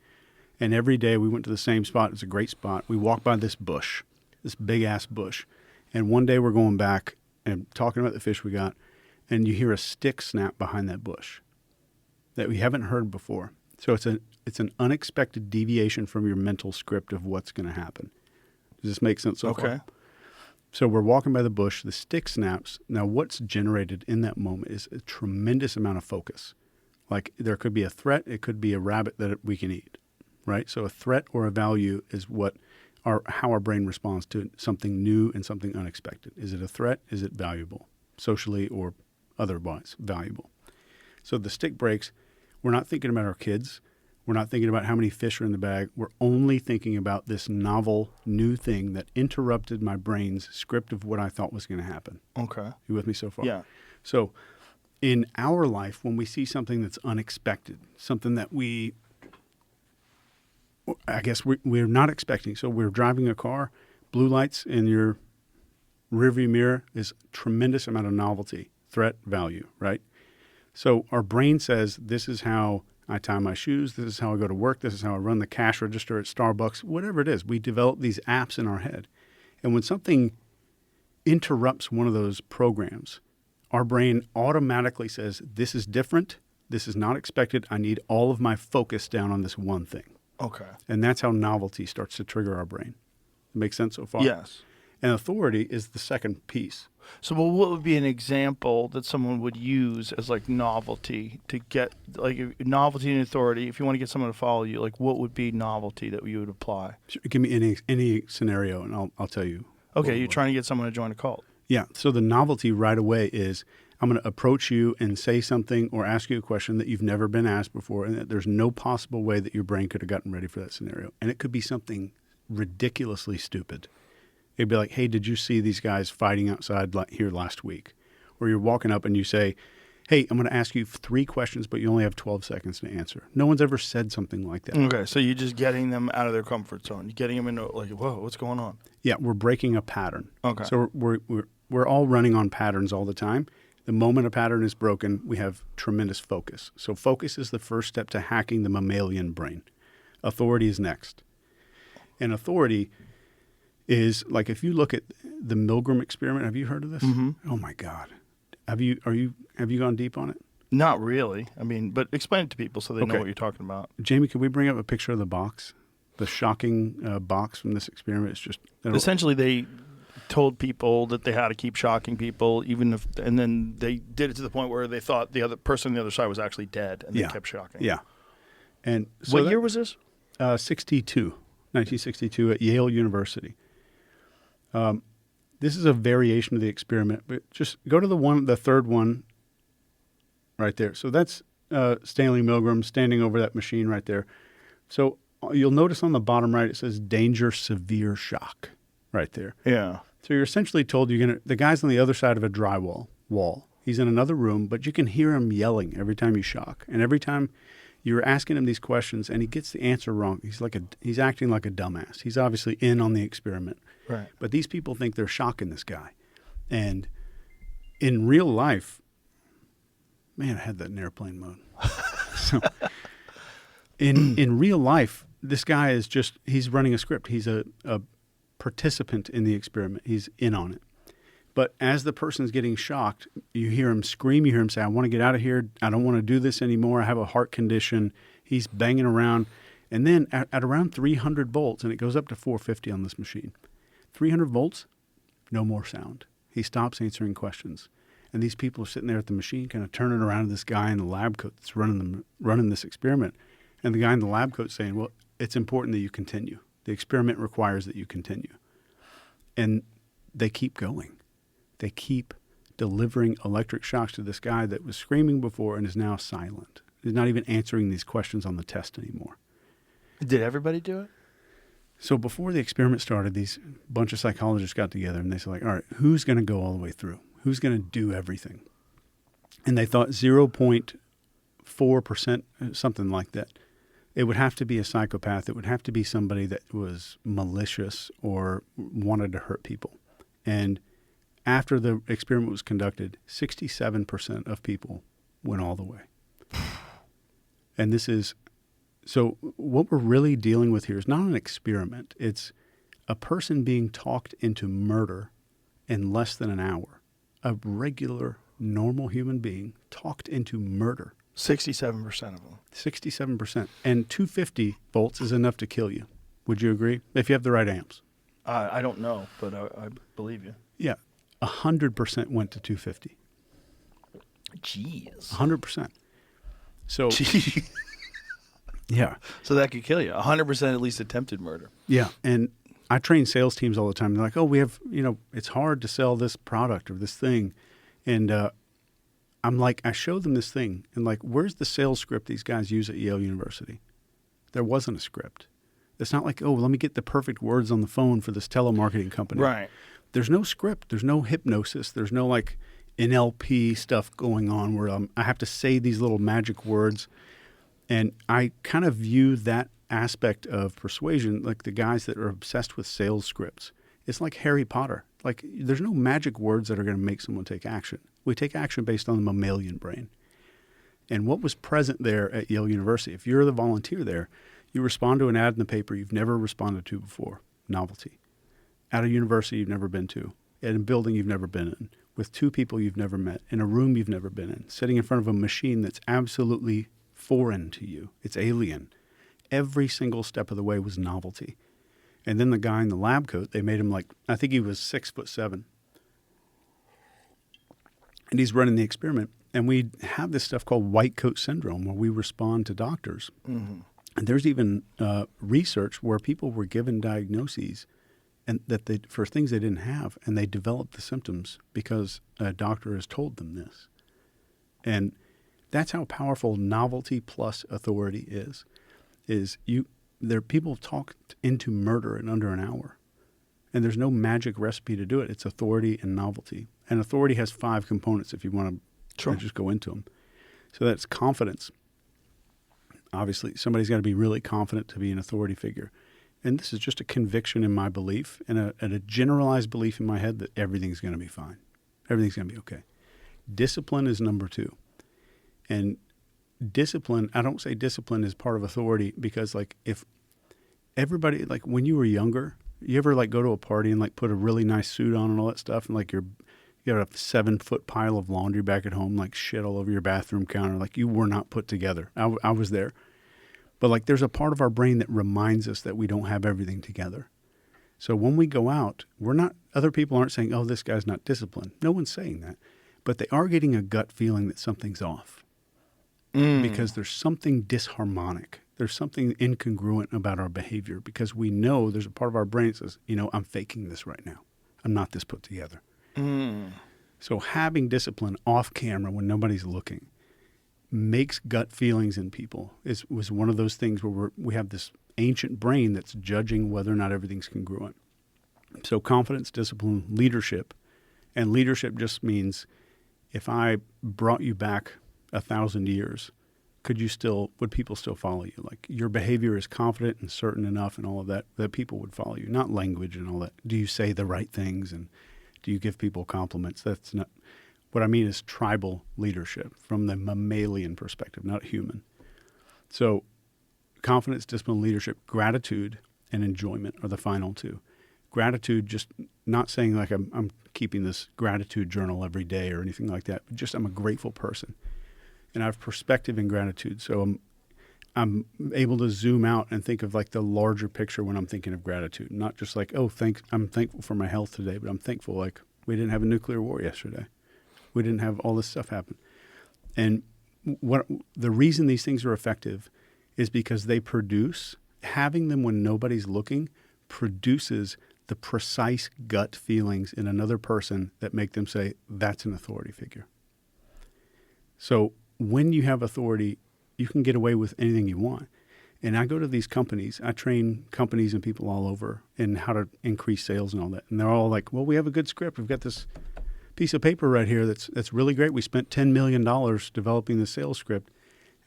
And every day we went to the same spot. It was a great spot. We walked by this bush, this big-ass bush. And one day we're going back and talking about the fish we got, and you hear a stick snap behind that bush that we haven't heard before. So it's an unexpected deviation from your mental script of what's going to happen. Does this make sense so far? Okay. So we're walking by the bush. The stick snaps. Now what's generated in that moment is a tremendous amount of focus. Like there could be a threat. It could be a rabbit that we can eat. Right? So a threat or a value is how our brain responds to something new and something unexpected. Is it a threat? Is it valuable? Socially or otherwise valuable. So the stick breaks. We're not thinking about our kids. We're not thinking about how many fish are in the bag. We're only thinking about this novel new thing that interrupted my brain's script of what I thought was going to happen. Okay. You with me so far? Yeah. So in our life, when we see something that's unexpected, something that I guess we're not expecting. So we're driving a car, blue lights in your rearview mirror is tremendous amount of novelty, threat, value, right? So our brain says, this is how I tie my shoes, this is how I go to work, this is how I run the cash register at Starbucks, whatever it is. We develop these apps in our head. And when something interrupts one of those programs, our brain automatically says, this is different, this is not expected, I need all of my focus down on this one thing. Okay. And that's how novelty starts to trigger our brain. Makes sense so far? Yes. And authority is the second piece. So, well, what would be an example that someone would use as like novelty to get like novelty and authority? If you want to get someone to follow you, like what would be novelty that you would apply? Give me any scenario, and I'll tell you. Okay, you're trying to get someone to join a cult. Yeah. So the novelty right away is I'm going to approach you and say something or ask you a question that you've never been asked before, and that there's no possible way that your brain could have gotten ready for that scenario. And it could be something ridiculously stupid. It'd be like, hey, did you see these guys fighting outside here last week? Or you're walking up and you say, hey, I'm going to ask you 3 questions, but you only have 12 seconds to answer. No one's ever said something like that. Okay, so you're just getting them out of their comfort zone. You're getting them into like, whoa, what's going on? Yeah, we're breaking a pattern. Okay. So we're all running on patterns all the time. The moment a pattern is broken, we have tremendous focus. So focus is the first step to hacking the mammalian brain. Authority is next. And authority is like, if you look at the Milgram experiment, have you heard of this? Mm-hmm. Oh my God. Have you gone deep on it? Not really. I mean, but explain it to people so they know Okay. what you're talking about. Jamie, can we bring up a picture of the box? The shocking box from this experiment is just... Essentially, they told people that they had to keep shocking people, even if, and then they did it to the point where they thought the other person on the other side was actually dead, and they kept shocking. Yeah. And so what year was this? 1962 at Yale University. This is a variation of the experiment, but just go to the third one right there. So that's Stanley Milgram standing over that machine right there. So you'll notice on the bottom right, it says danger, severe shock right there. Yeah. So you're essentially told the guy's on the other side of a drywall wall. He's in another room, but you can hear him yelling every time you shock. And every time you're asking him these questions and he gets the answer wrong, he's acting like a dumbass. He's obviously in on the experiment. Right. But these people think they're shocking this guy. And in real life, man, I had that in airplane mode. So in real life, this guy is he's running a script. He's a participant in the experiment. He's in on it. But as the person's getting shocked, you hear him scream, you hear him say, I want to get out of here. I don't want to do this anymore. I have a heart condition. He's banging around. And then at around 300 volts, and it goes up to 450 on this machine, 300 volts, no more sound. He stops answering questions. And these people are sitting there at the machine kind of turning around to this guy in the lab coat that's running this experiment. And the guy in the lab coat saying, well, it's important that you continue. The experiment requires that you continue. And they keep going. They keep delivering electric shocks to this guy that was screaming before and is now silent. He's not even answering these questions on the test anymore. Did everybody do it? So before the experiment started, these bunch of psychologists got together and they said, like, all right, who's going to go all the way through? Who's going to do everything? And they thought 0.4%, something like that. It would have to be a psychopath. It would have to be somebody that was malicious or wanted to hurt people. And after the experiment was conducted, 67% of people went all the way. And this is... So what we're really dealing with here is not an experiment. It's a person being talked into murder in less than an hour. A regular, normal human being talked into murder. 67% of them. 67%. And 250 volts is enough to kill you. Would you agree? If you have the right amps. I don't know, but I believe you. Yeah. 100% went to 250. Jeez. 100%. So... Jeez. Yeah. So that could kill you. 100% at least attempted murder. Yeah. And I train sales teams all the time. They're like, oh, we have, it's hard to sell this product or this thing. And I'm like, I show them this thing. And like, where's the sales script these guys use at Yale University? There wasn't a script. It's not like, oh, let me get the perfect words on the phone for this telemarketing company. Right. There's no script. There's no hypnosis. There's no like NLP stuff going on where I have to say these little magic words. And I kind of view that aspect of persuasion, like the guys that are obsessed with sales scripts. It's like Harry Potter. Like, there's no magic words that are going to make someone take action. We take action based on the mammalian brain. And what was present there at Yale University, if you're the volunteer there, you respond to an ad in the paper you've never responded to before, novelty. At a university you've never been to, in a building you've never been in, with two people you've never met, in a room you've never been in, sitting in front of a machine that's absolutely foreign to you. It's alien. Every single step of the way was novelty. And then the guy in the lab coat, they made him like, I think he was 6'7". And he's running the experiment. And we have this stuff called white coat syndrome, where we respond to doctors. Mm-hmm. And there's even research where people were given diagnoses and that for things they didn't have, and they developed the symptoms because a doctor has told them this. And that's how powerful novelty plus authority is. People talked into murder in under an hour. And there's no magic recipe to do it. It's authority and novelty. And authority has 5 components if you want to just go into them. So that's confidence. Obviously, somebody's got to be really confident to be an authority figure. And this is just a conviction in my belief and a generalized belief in my head that everything's going to be fine. Everything's going to be okay. Discipline is number 2. And discipline, I don't say discipline is part of authority because, like, if everybody, like, when you were younger, you ever, like, go to a party and, like, put a really nice suit on and all that stuff, and, like, you got a 7-foot pile of laundry back at home, like shit all over your bathroom counter, like you were not put together. I was there. But, like, there's a part of our brain that reminds us that we don't have everything together. So when we go out, other people aren't saying, oh, this guy's not disciplined. No one's saying that. But they are getting a gut feeling that something's off. Because there's something disharmonic. There's something incongruent about our behavior because we know there's a part of our brain that says, I'm faking this right now. I'm not this put together. So having discipline off camera when nobody's looking makes gut feelings in people. Was one of those things where we have this ancient brain that's judging whether or not everything's congruent. So confidence, discipline, leadership. And leadership just means if I brought you back 1,000 years, would people still follow you? Like, your behavior is confident and certain enough and all of that people would follow you, not language and all that. Do you say the right things and do you give people compliments? That's not, what I mean is tribal leadership from the mammalian perspective, not human. So confidence, discipline, leadership, gratitude, and enjoyment are the final 2. Gratitude, just not saying like I'm keeping this gratitude journal every day or anything like that, but just I'm a grateful person. And I have perspective in gratitude. So I'm able to zoom out and think of like the larger picture when I'm thinking of gratitude. Not just like, I'm thankful for my health today, but I'm thankful like we didn't have a nuclear war yesterday. We didn't have all this stuff happen. And what the reason these things are effective is because they produce, having them when nobody's looking produces the precise gut feelings in another person that make them say, that's an authority figure. So when you have authority, you can get away with anything you want. And I go to these companies, I train companies and people all over in how to increase sales and all that. And they're all like, well, we have a good script. We've got this piece of paper right here that's really great. We spent $10 million developing the sales script.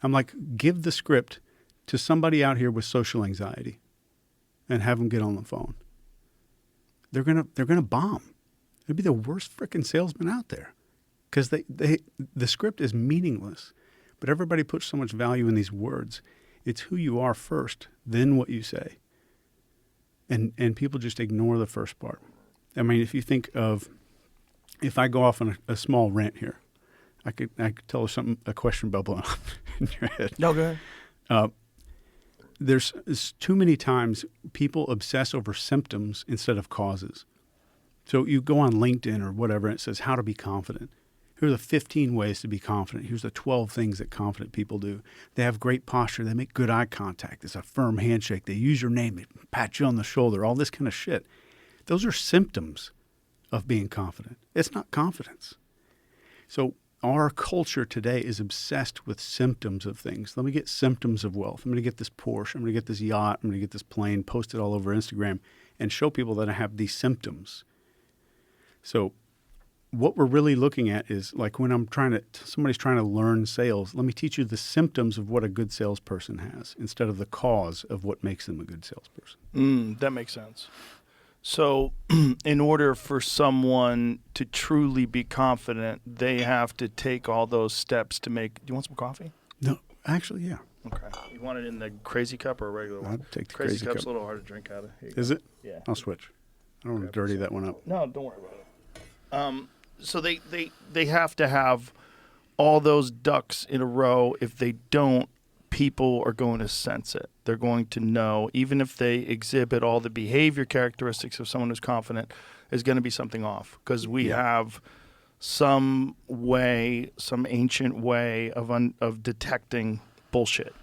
I'm like, give the script to somebody out here with social anxiety and have them get on the phone. They're gonna bomb. They'd be the worst frickin' salesman out there. Because the script is meaningless, but everybody puts so much value in these words. It's who you are first, then what you say. And people just ignore the first part. I mean, if you think of, if I go off on a small rant here, I could tell a question bubbling up in your head. No, go ahead. There's too many times people obsess over symptoms instead of causes. So you go on LinkedIn or whatever, and it says how to be confident. Here are the 15 ways to be confident. Here's the 12 things that confident people do. They have great posture. They make good eye contact. There's a firm handshake. They use your name. They pat you on the shoulder, all this kind of shit. Those are symptoms of being confident. It's not confidence. So our culture today is obsessed with symptoms of things. Let me get symptoms of wealth. I'm going to get this Porsche. I'm going to get this yacht. I'm going to get this plane, post it all over Instagram, and show people that I have these symptoms. So what we're really looking at is like when somebody's trying to learn sales, let me teach you the symptoms of what a good salesperson has instead of the cause of what makes them a good salesperson. That makes sense. So in order for someone to truly be confident, they have to take all those steps to make. Do you want some coffee? No, actually, yeah. Okay. You want it in the crazy cup or a regular one? I'll take the crazy crazy cup's cup. a little hard to drink out of. Here you go. Is it? Yeah. I'll switch. I don't want to dirty that one up. No, don't worry about it. So they have to have all those ducks in a row. If they don't, people are going to sense it. They're going to know, even if they exhibit all the behavior characteristics of someone who's confident, there's going to be something off because we have some ancient way of detecting bullshit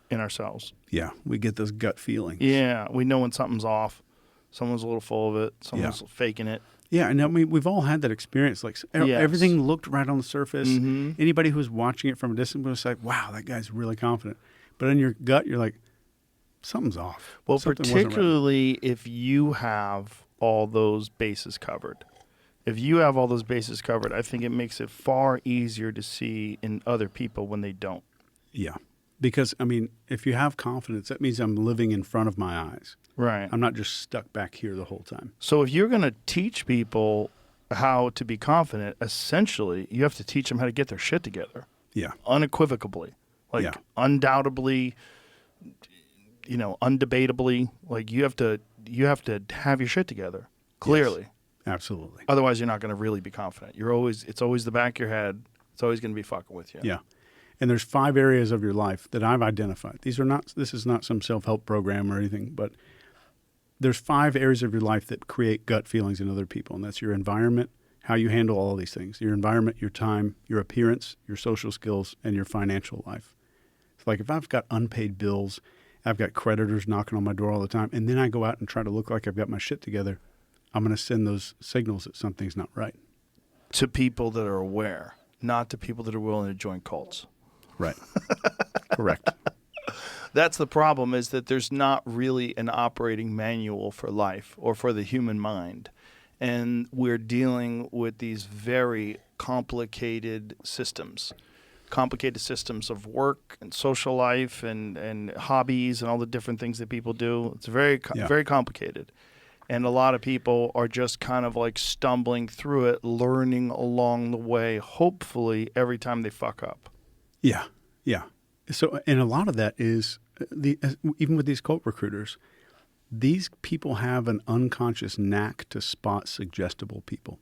in ourselves. Yeah, we get those gut feelings. Yeah, we know when something's off. Someone's a little full of it. Someone's faking it. Yeah, and I mean, we've all had that experience. Like everything looked right on the surface. Mm-hmm. Anybody who's watching it from a distance was like, "Wow, that guy's really confident." But in your gut, you're like, "Something's off." Well, Something wasn't right. particularly if you have all those bases covered. If you have all those bases covered, I think it makes it far easier to see in other people when they don't. Yeah, because I mean, if you have confidence, that means I'm living in front of my eyes. Right. I'm not just stuck back here the whole time. So if you're going to teach people how to be confident, essentially, you have to teach them how to get their shit together. Yeah. Unequivocally. Like, undoubtedly, undebatably, like you have to have your shit together. Clearly. Yes, absolutely. Otherwise, you're not going to really be confident. It's always the back of your head. It's always going to be fucking with you. Yeah. And there's 5 areas of your life that I've identified. This is not some self-help program or anything, but there's 5 areas of your life that create gut feelings in other people, and that's your environment, how you handle all these things, your environment, your time, your appearance, your social skills, and your financial life. It's like if I've got unpaid bills, I've got creditors knocking on my door all the time, and then I go out and try to look like I've got my shit together, I'm going to send those signals that something's not right. To people that are aware, not to people that are willing to join cults. Right. Correct. That's the problem, is that there's not really an operating manual for life or for the human mind. And we're dealing with these very complicated systems of work and social life and hobbies and all the different things that people do. It's very complicated. And a lot of people are just kind of like stumbling through it, learning along the way, hopefully every time they fuck up. Yeah, yeah. So, and a lot of that is, even with these cult recruiters, these people have an unconscious knack to spot suggestible people.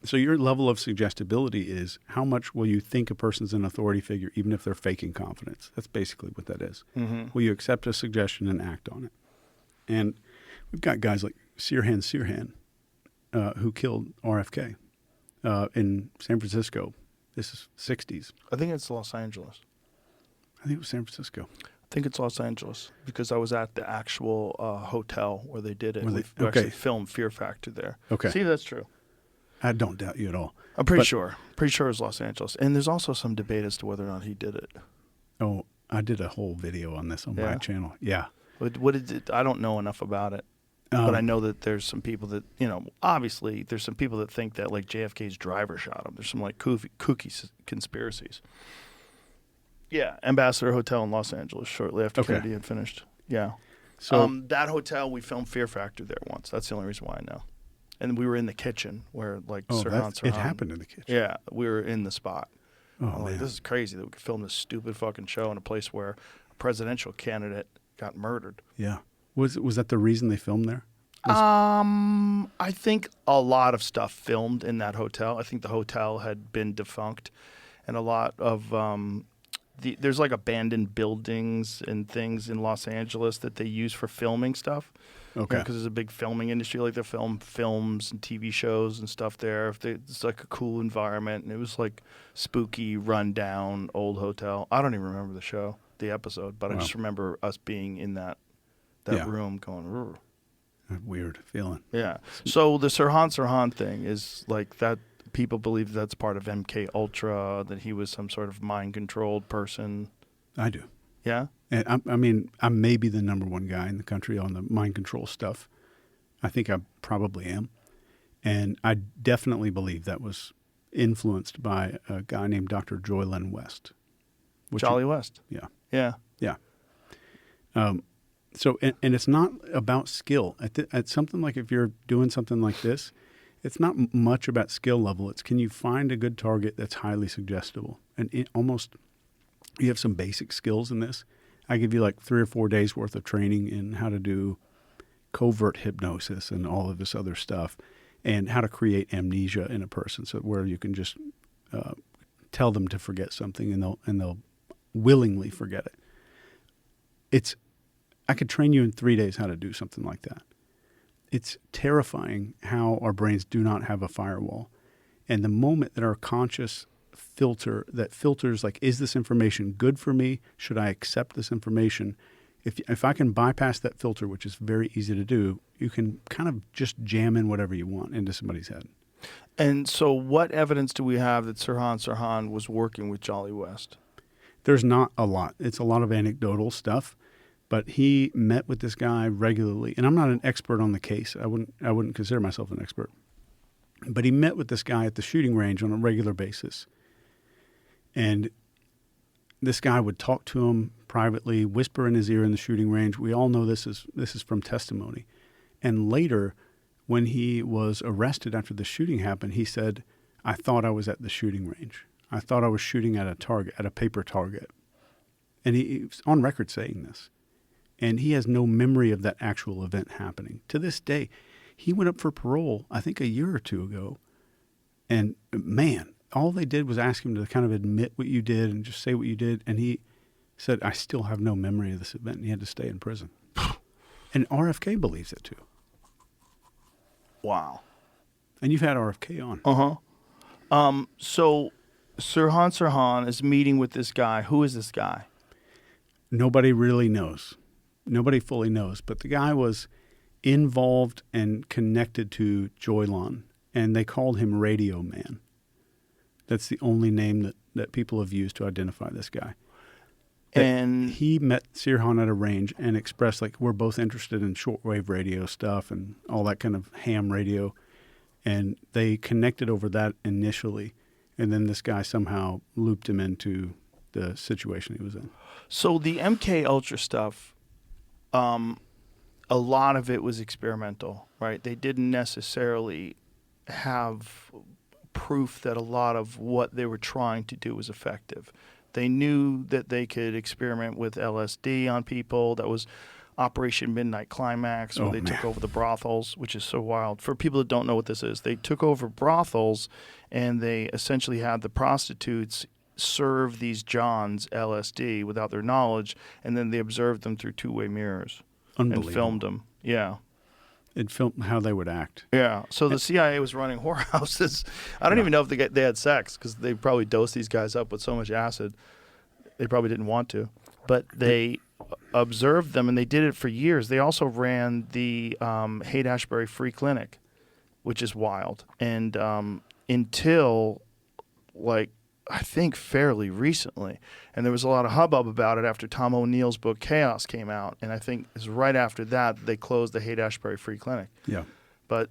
So your level of suggestibility is how much will you think a person's an authority figure, even if they're faking confidence. That's basically what that is. Mm-hmm. Will you accept a suggestion and act on it? And we've got guys like Sirhan, who killed RFK in San Francisco. This is 60s. I think it's Los Angeles. I think it was San Francisco. I think it's Los Angeles because I was at the actual hotel where they did it. Where We they- actually okay. filmed Fear Factor there. Okay. See, that's true. I don't doubt you at all. I'm pretty sure. Pretty sure it's Los Angeles. And there's also some debate as to whether or not he did it. Oh, I did a whole video on this on my channel. Yeah. What is it? I don't know enough about it. But I know that there's some people that, obviously there's some people that think that like JFK's driver shot him. There's some like kooky conspiracies. Yeah, Ambassador Hotel in Los Angeles shortly after Kennedy had finished. Yeah. So that hotel, we filmed Fear Factor there once. That's the only reason why I know. And we were in the kitchen where like Sirhan. it happened in the kitchen. Yeah, we were in the spot. Oh, I'm like, man. this is crazy that we could film this stupid fucking show in a place where a presidential candidate got murdered. Yeah. Was that the reason they filmed there? I think a lot of stuff filmed in that hotel. I think the hotel had been defunct, and a lot of there's like abandoned buildings and things in Los Angeles that they use for filming stuff. Okay. Because there's a big filming industry, like they film films and TV shows and stuff there. It's like a cool environment, and it was like spooky, rundown, old hotel. I don't even remember the episode, but I just remember us being in that room going, "Rrr." That weird feeling. Yeah. So the Sirhan thing is like that. People believe that's part of MK Ultra, that he was some sort of mind-controlled person. I do. Yeah? And I mean, I may be the number one guy in the country on the mind control stuff. I think I probably am. And I definitely believe that was influenced by a guy named Dr. Joylyn West. Jolly West. Yeah. Yeah. Yeah. So, and it's not about skill. At something like if you're doing something like this, it's not much about skill level. It's can you find a good target that's highly suggestible? And you have some basic skills in this. I give you like 3 or 4 days worth of training in how to do covert hypnosis and all of this other stuff, and how to create amnesia in a person, so where you can just tell them to forget something and they'll willingly forget it. I could train you in 3 days how to do something like that. It's terrifying how our brains do not have a firewall. And the moment that our conscious filter that filters like, is this information good for me? Should I accept this information? If I can bypass that filter, which is very easy to do, you can kind of just jam in whatever you want into somebody's head. And so what evidence do we have that Sirhan Sirhan was working with Jolly West? There's not a lot. It's a lot of anecdotal stuff. But he met with this guy regularly, and I'm not an expert on the case. I wouldn't consider myself an expert. But he met with this guy at the shooting range on a regular basis. And this guy would talk to him privately, whisper in his ear in the shooting range. We all know this is from testimony. And later, when he was arrested after the shooting happened, he said, I thought I was at the shooting range. I thought I was shooting at a target, at a paper target. And he was on record saying this. And he has no memory of that actual event happening. To this day, he went up for parole, I think a year or two ago. And man, all they did was ask him to kind of admit what you did and just say what you did. And he said, I still have no memory of this event. And he had to stay in prison. And RFK believes it too. Wow. And you've had RFK on. So Sirhan Sirhan is meeting with this guy. Who is this guy? Nobody really knows. Nobody fully knows. But the guy was involved and connected to Joylon, and they called him Radio Man. That's the only name that people have used to identify this guy. And he met Sirhan at a range and expressed, like, we're both interested in shortwave radio stuff and all that kind of ham radio. And they connected over that initially. And then this guy somehow looped him into the situation he was in. So the MK Ultra stuff, a lot of it was experimental, right? They didn't necessarily have proof that a lot of what they were trying to do was effective. They knew that they could experiment with LSD on people. That was Operation Midnight Climax, where they took over the brothels, which is so wild. For people that don't know what this is, they took over brothels, and they essentially had the prostitutes serve these Johns LSD without their knowledge, and then they observed them through two-way mirrors and filmed them. Yeah. It filmed how they would act. Yeah. So the CIA was running whorehouses. I don't even know if they had sex, because they probably dosed these guys up with so much acid. They probably didn't want to. But they observed them, and they did it for years. They also ran the Haight-Ashbury Free Clinic, which is wild. And until, like, I think fairly recently. And there was a lot of hubbub about it after Tom O'Neill's book Chaos came out. And I think it's right after that they closed the Haight-Ashbury Free Clinic. Yeah. But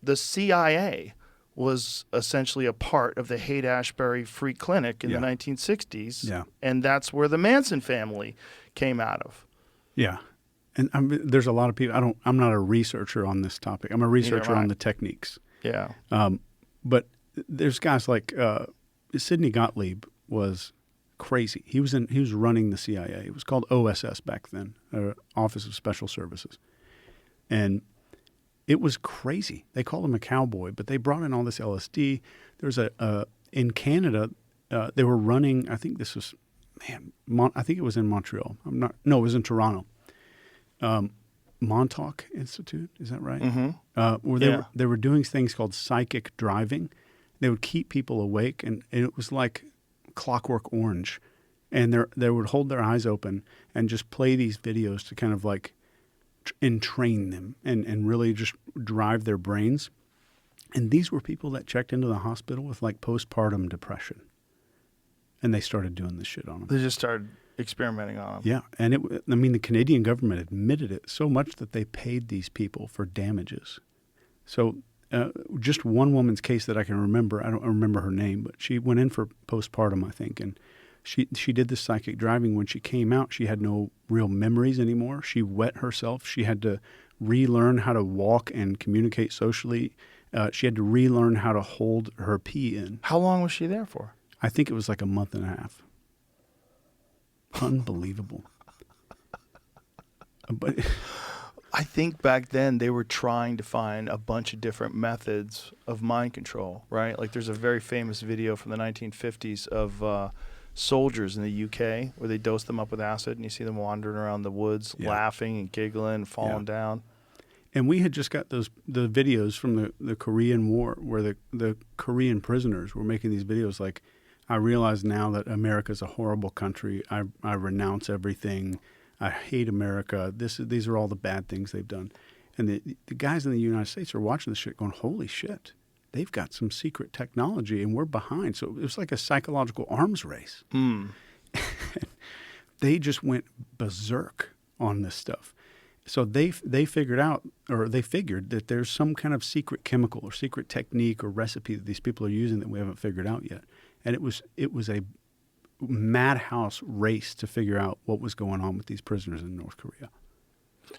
the CIA was essentially a part of the Haight-Ashbury Free Clinic in the 1960s. Yeah. And that's where the Manson family came out of. Yeah. And there's a lot of people. I'm not a researcher on this topic. I'm a researcher on the techniques. Yeah. But there's guys like Sidney Gottlieb was crazy. He was running the CIA. It was called OSS back then, Office of Special Services, and it was crazy. They called him a cowboy, but they brought in all this LSD. There's in Canada, they were running. I think this was, I think it was in Montreal. No, it was in Toronto. Montauk Institute, is that right? Mm-hmm. Where they were doing things called psychic driving. They would keep people awake, and it was like Clockwork Orange. And they would hold their eyes open and just play these videos to kind of like entrain them and really just drive their brains. And these were people that checked into the hospital with like postpartum depression. And they started doing this shit on them. They just started experimenting on them. Yeah. And the Canadian government admitted it so much that they paid these people for damages. So just one woman's case that I can remember. I don't remember her name, but she went in for postpartum, I think, and she did this psychic driving. When she came out, she had no real memories anymore. She wet herself. She had to relearn how to walk and communicate socially. She had to relearn how to hold her pee in. How long was she there for? I think it was like a month and a half. Unbelievable. But I think back then they were trying to find a bunch of different methods of mind control, right? Like there's a very famous video from the 1950s of soldiers in the UK where they dose them up with acid and you see them wandering around the woods laughing and giggling and falling down. And we had just got the videos from the Korean War where the Korean prisoners were making these videos like, I realize now that America's a horrible country. I renounce everything. I hate America. These are all the bad things they've done. And the guys in the United States are watching this shit going, holy shit, they've got some secret technology and we're behind. So it was like a psychological arms race. They just went berserk on this stuff. So they figured out, or they figured that there's some kind of secret chemical or secret technique or recipe that these people are using that we haven't figured out yet. And it was a madhouse race to figure out what was going on with these prisoners in North Korea.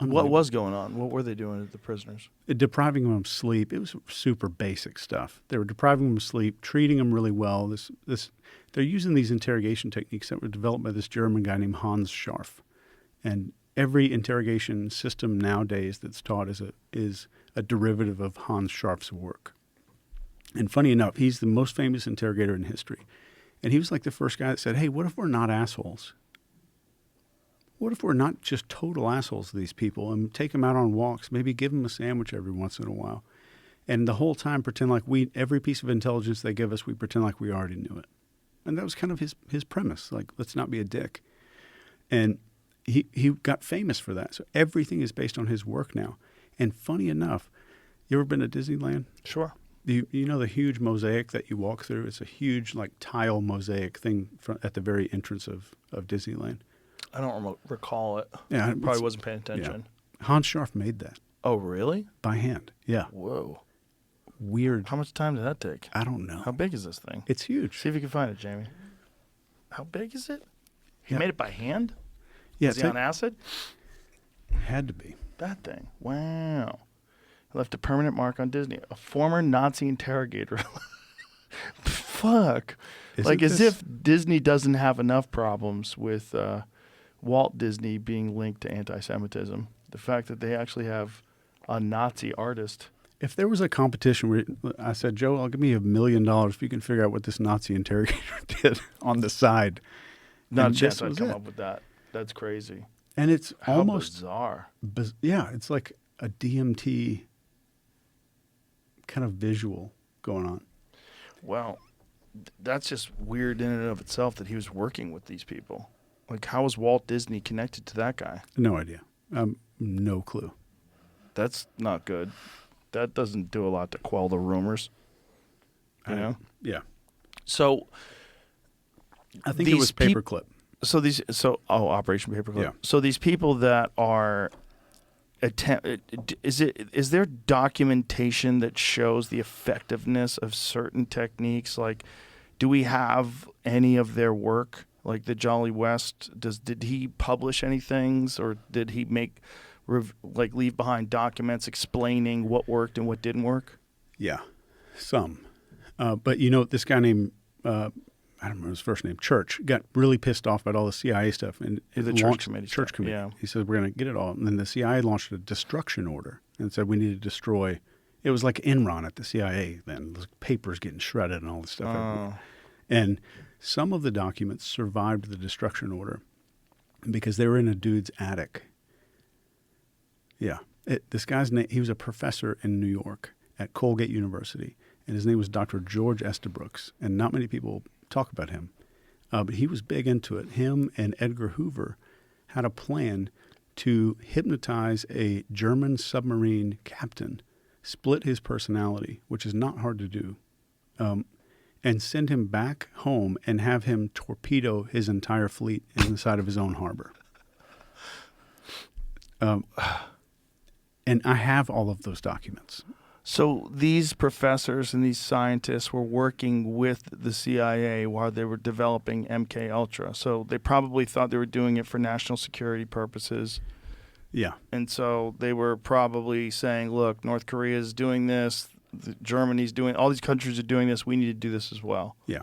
What was going on? What were they doing to the prisoners? Depriving them of sleep. It was super basic stuff. They were depriving them of sleep, treating them really well. They're using these interrogation techniques that were developed by this German guy named Hans Scharf. And every interrogation system nowadays that's taught is a derivative of Hans Scharf's work. And funny enough, he's the most famous interrogator in history. And he was like the first guy that said, hey, what if we're not assholes? What if we're not just total assholes to these people and take them out on walks, maybe give them a sandwich every once in a while, and the whole time pretend like every piece of intelligence they give us, we pretend like we already knew it. And that was kind of his premise, like, let's not be a dick. And he got famous for that. So everything is based on his work now. And funny enough, you ever been to Disneyland? Sure. You know the huge mosaic that you walk through? It's a huge like tile mosaic thing at the very entrance of Disneyland. I don't recall it. Yeah, I probably wasn't paying attention. Yeah. Hans Scharf made that. Oh, really? By hand. Yeah. Whoa. Weird. How much time did that take? I don't know. How big is this thing? It's huge. See if you can find it, Jamie. How big is it? He Yeah. made it by hand? Yeah, Is he on acid? Had to be. That thing. Wow. Left a permanent mark on Disney. A former Nazi interrogator. Fuck. As if Disney doesn't have enough problems with Walt Disney being linked to anti-Semitism. The fact that they actually have a Nazi artist. If there was a competition where I said, Joe, I'll give me $1 million if you can figure out what this Nazi interrogator did on the side. Not And a chance this I'd was come it. up with that. That's crazy. And it's How almost bizarre. Yeah, it's like a DMT kind of visual going on. Well, that's just weird in and of itself that he was working with these people. Like, how was Walt Disney connected to that guy? No idea. No clue. That's not good. That doesn't do a lot to quell the rumors. You know? Yeah. So I think it was Paperclip. Operation Paperclip. Yeah. So these people that are is there documentation that shows the effectiveness of certain techniques? Like, do we have any of their work? Like the Jolly West, did he publish any things, or did he leave behind documents explaining what worked and what didn't work? Yeah, some. But this guy named I don't remember his first name, Church, got really pissed off about all the CIA stuff. And The Church Committee. Yeah. He said, we're going to get it all. And then the CIA launched a destruction order and said we need to destroy. It was like Enron at the CIA then. The papers getting shredded and all this stuff. Oh. And some of the documents survived the destruction order because they were in a dude's attic. Yeah. This guy's name, he was a professor in New York at Colgate University. And his name was Dr. George Estabrooks. And not many people talk about him. But he was big into it. Him and Edgar Hoover had a plan to hypnotize a German submarine captain, split his personality, which is not hard to do, and send him back home and have him torpedo his entire fleet in the side of his own harbor. And I have all of those documents. So these professors and these scientists were working with the CIA while they were developing MK Ultra. So they probably thought they were doing it for national security purposes. Yeah. And so they were probably saying, look, North Korea is doing this, Germany's doing, all these countries are doing this, we need to do this as well. Yeah.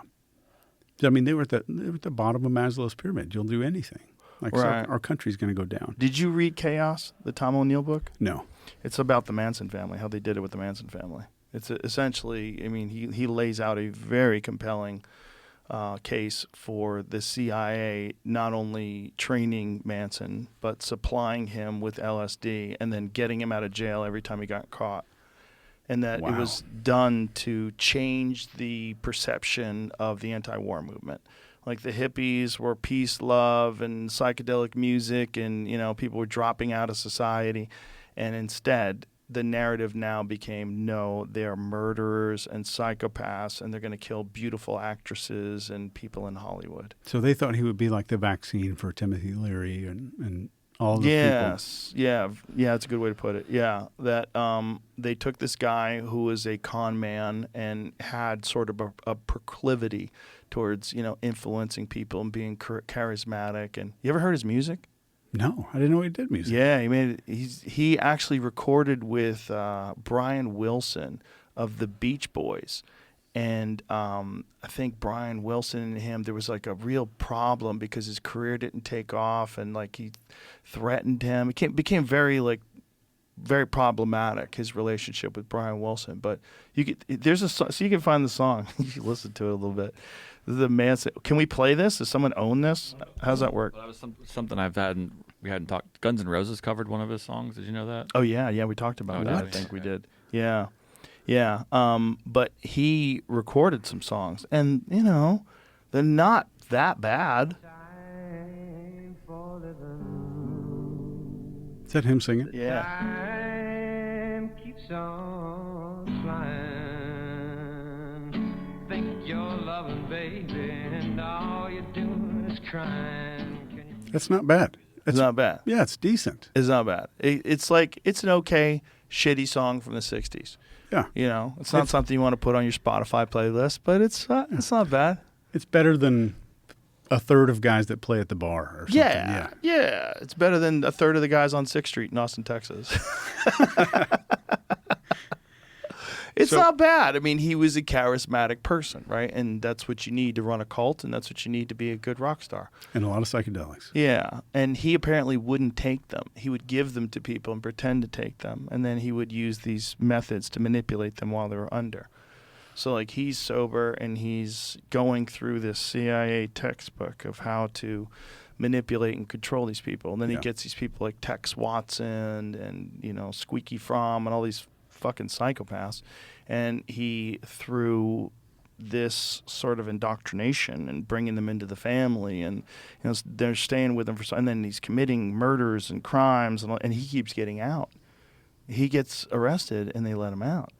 I mean, they were at the bottom of Maslow's pyramid. You'll do anything. Like, Right. so our country's going to go down. Did you read Chaos, the Tom O'Neill book? No. It's about the Manson family, how they did it with the Manson family. It's essentially, I mean, he lays out a very compelling case for the CIA not only training Manson, but supplying him with LSD and then getting him out of jail every time he got caught. And that it was done to change the perception of the anti-war movement. Like the hippies were peace, love, and psychedelic music, and people were dropping out of society. And instead, the narrative now became, no, they're murderers and psychopaths, and they're going to kill beautiful actresses and people in Hollywood. So they thought he would be like the vaccine for Timothy Leary and all the people. Yes, yeah, that's a good way to put it. Yeah, that they took this guy who was a con man and had sort of a proclivity towards, influencing people and being charismatic. And you ever heard his music? No, I didn't know he did music. Yeah, he actually recorded with Brian Wilson of the Beach Boys. And I think Brian Wilson and him, there was like a real problem because his career didn't take off, and like he threatened him. It became very problematic, his relationship with Brian Wilson. But you can find the song. You should listen to it a little bit. The Manson. Can we play this? Does someone own this? How's that work? Well, that was something we hadn't talked. Guns N' Roses covered one of his songs. Did you know that? Oh yeah, we talked about that. I think we did. Yeah. But he recorded some songs, and they're not that bad. Is that him singing? Yeah. Time keeps on flying. Think you're loving, baby, and all you're doing is crying. That's not bad. It's not bad. Yeah, it's decent. It's not bad. It's an okay, shitty song from the 60s. Yeah. It's not something you want to put on your Spotify playlist, but it's not bad. It's better than a third of guys that play at the bar or something. Yeah. It's better than a third of the guys on 6th Street in Austin, Texas. It's not bad. I mean, he was a charismatic person, right? And that's what you need to run a cult, and that's what you need to be a good rock star. And a lot of psychedelics. Yeah, and he apparently wouldn't take them. He would give them to people and pretend to take them, and then he would use these methods to manipulate them while they were under. So, like, he's sober, and he's going through this CIA textbook of how to manipulate and control these people. And then he gets these people like Tex Watson and, Squeaky Fromm and all these fucking psychopaths. And he, through this sort of indoctrination and bringing them into the family, and they're staying with him and then he's committing murders and crimes, and he keeps getting out. He gets arrested and they let him out.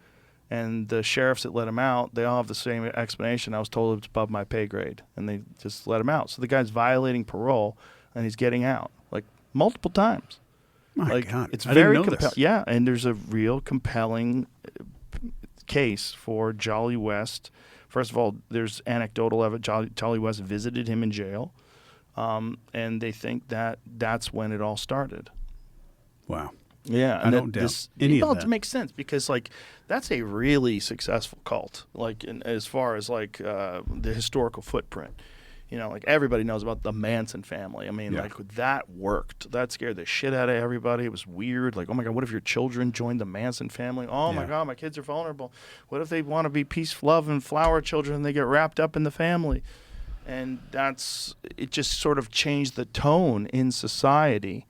And the sheriffs that let him out, they all have the same explanation. I was told it's above my pay grade, and they just let him out. So the guy's violating parole, and he's getting out like multiple times. My God, it's I very didn't know this. Yeah, and there's a real compelling case for Jolly West. First of all, there's anecdotal evidence. Jolly West visited him in jail, and they think that that's when it all started. Wow. Yeah, I don't doubt any of that. It makes sense because that's a really successful cult. As far as the historical footprint, everybody knows about the Manson family. I mean, that worked. That scared the shit out of everybody. It was weird. Like, oh my God, what if your children joined the Manson family? Oh my God, my kids are vulnerable. What if they want to be peace, love, and flower children and they get wrapped up in the family? And it just sort of changed the tone in society.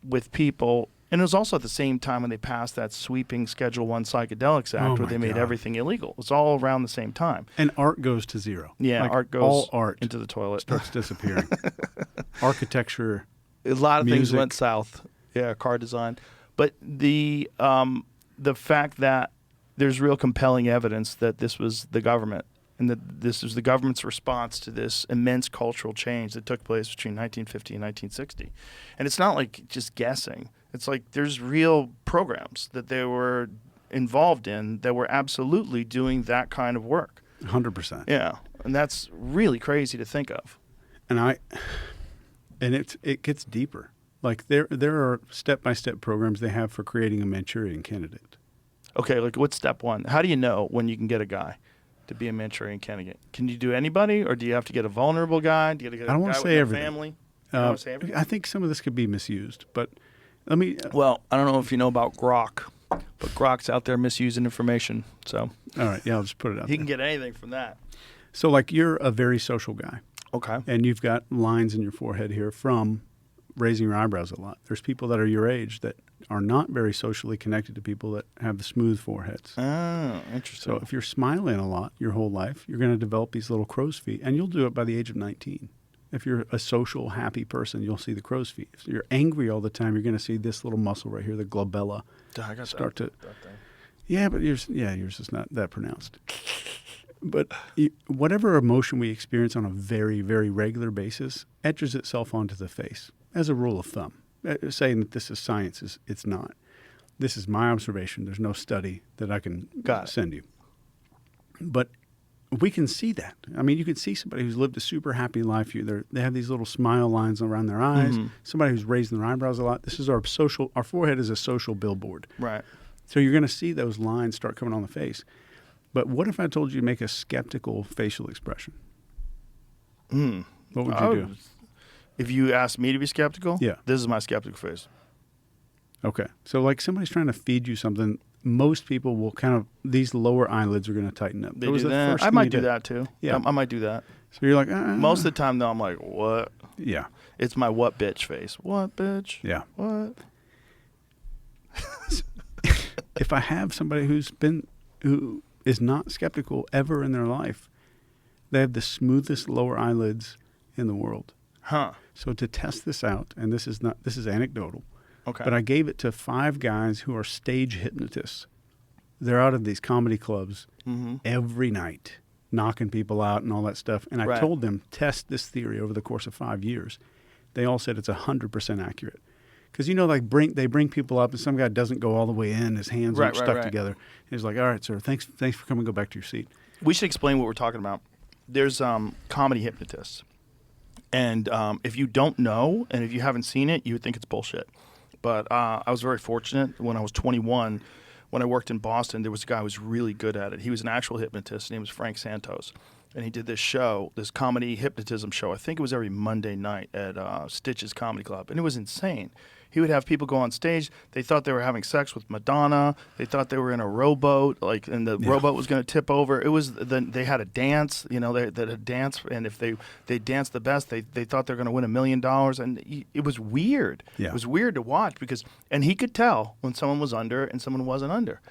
With people, and it was also at the same time when they passed that sweeping Schedule 1 Psychedelics Act where they made everything illegal. It's all around the same time. And art goes to zero. Yeah, art goes all art into the toilet. starts disappearing. Architecture, a lot of things music. went south. Yeah, car design. But the fact that there's real compelling evidence that this was the government, and that this is the government's response to this immense cultural change that took place between 1950 and 1960. And it's not like just guessing. It's like there's real programs that they were involved in that were absolutely doing that kind of work. 100%. Yeah, and that's really crazy to think of. And it gets deeper. Like there are step-by-step programs they have for creating a Manchurian candidate. Okay, like what's step one? How do you know when you can get a guy to be a Manchurian candidate? Can you do anybody, or do you have to get a vulnerable guy? Do you have to get a I don't guy want to with say no everything. family? You don't want to say everything? I think some of this could be misused, but let me. Well, I don't know if you know about Grok, but Grok's out there misusing information, so All right, yeah, I'll just put it out he there. can get anything from that. So, like, you're a very social guy, Okay. and you've got lines in your forehead here from raising your eyebrows a lot. There's people that are your age that are not very socially connected to people that have the smooth foreheads. Oh, interesting. So if you're smiling a lot your whole life, you're going to develop these little crow's feet, and you'll do it by the age of 19. If you're a social, happy person, you'll see the crow's feet. If you're angry all the time, you're going to see this little muscle right here, the glabella, I got start to. that thing. Yeah, but yours is not that pronounced. But whatever emotion we experience on a very, very regular basis etches itself onto the face as a rule of thumb. Saying that this is science it's not. This is my observation. There's no study that I can send you. But we can see that. I mean, you can see somebody who's lived a super happy life. They have these little smile lines around their eyes. Mm-hmm. Somebody who's raising their eyebrows a lot. This is our forehead is a social billboard. Right. So you're going to see those lines start coming on the face. But what if I told you to make a skeptical facial expression? What would you do? If you asked me to be skeptical, Yeah. this is my skeptical face. Okay. So like somebody's trying to feed you something, most people will these lower eyelids are going to tighten up. They That was do the that. first I thing might you do did. that too. Yeah. I might do that. So you're like, Most of the time, though, I'm like, what? Yeah. It's my what bitch face. What bitch? Yeah. What? If I have somebody who is not skeptical ever in their life, they have the smoothest lower eyelids in the world. Huh. So to test this out, and this is anecdotal, Okay. but I gave it to 5 guys who are stage hypnotists. They're out of these comedy clubs every night, knocking people out and all that stuff. And I Right. told them, test this theory over the course of 5 years. They all said it's 100% accurate. Because, they bring people up, and some guy doesn't go all the way in. His hands aren't stuck right. together. He's like, all right, sir, thanks for coming. Go back to your seat. We should explain what we're talking about. There's comedy hypnotists. And if you don't know, and if you haven't seen it, you would think it's bullshit. But I was very fortunate when I was 21, when I worked in Boston, there was a guy who was really good at it. He was an actual hypnotist. His name was Frank Santos. And he did this show, this comedy hypnotism show. I think it was every Monday night at Stitch's Comedy Club. And it was insane. He would have people go on stage. They thought they were having sex with Madonna. They thought they were in a rowboat, and the rowboat was going to tip over. It was they had a dance, they had a dance, and if they danced the best, they thought they were going to win $1 million. And it was weird. Yeah. It was weird to watch and he could tell when someone was under and someone wasn't under,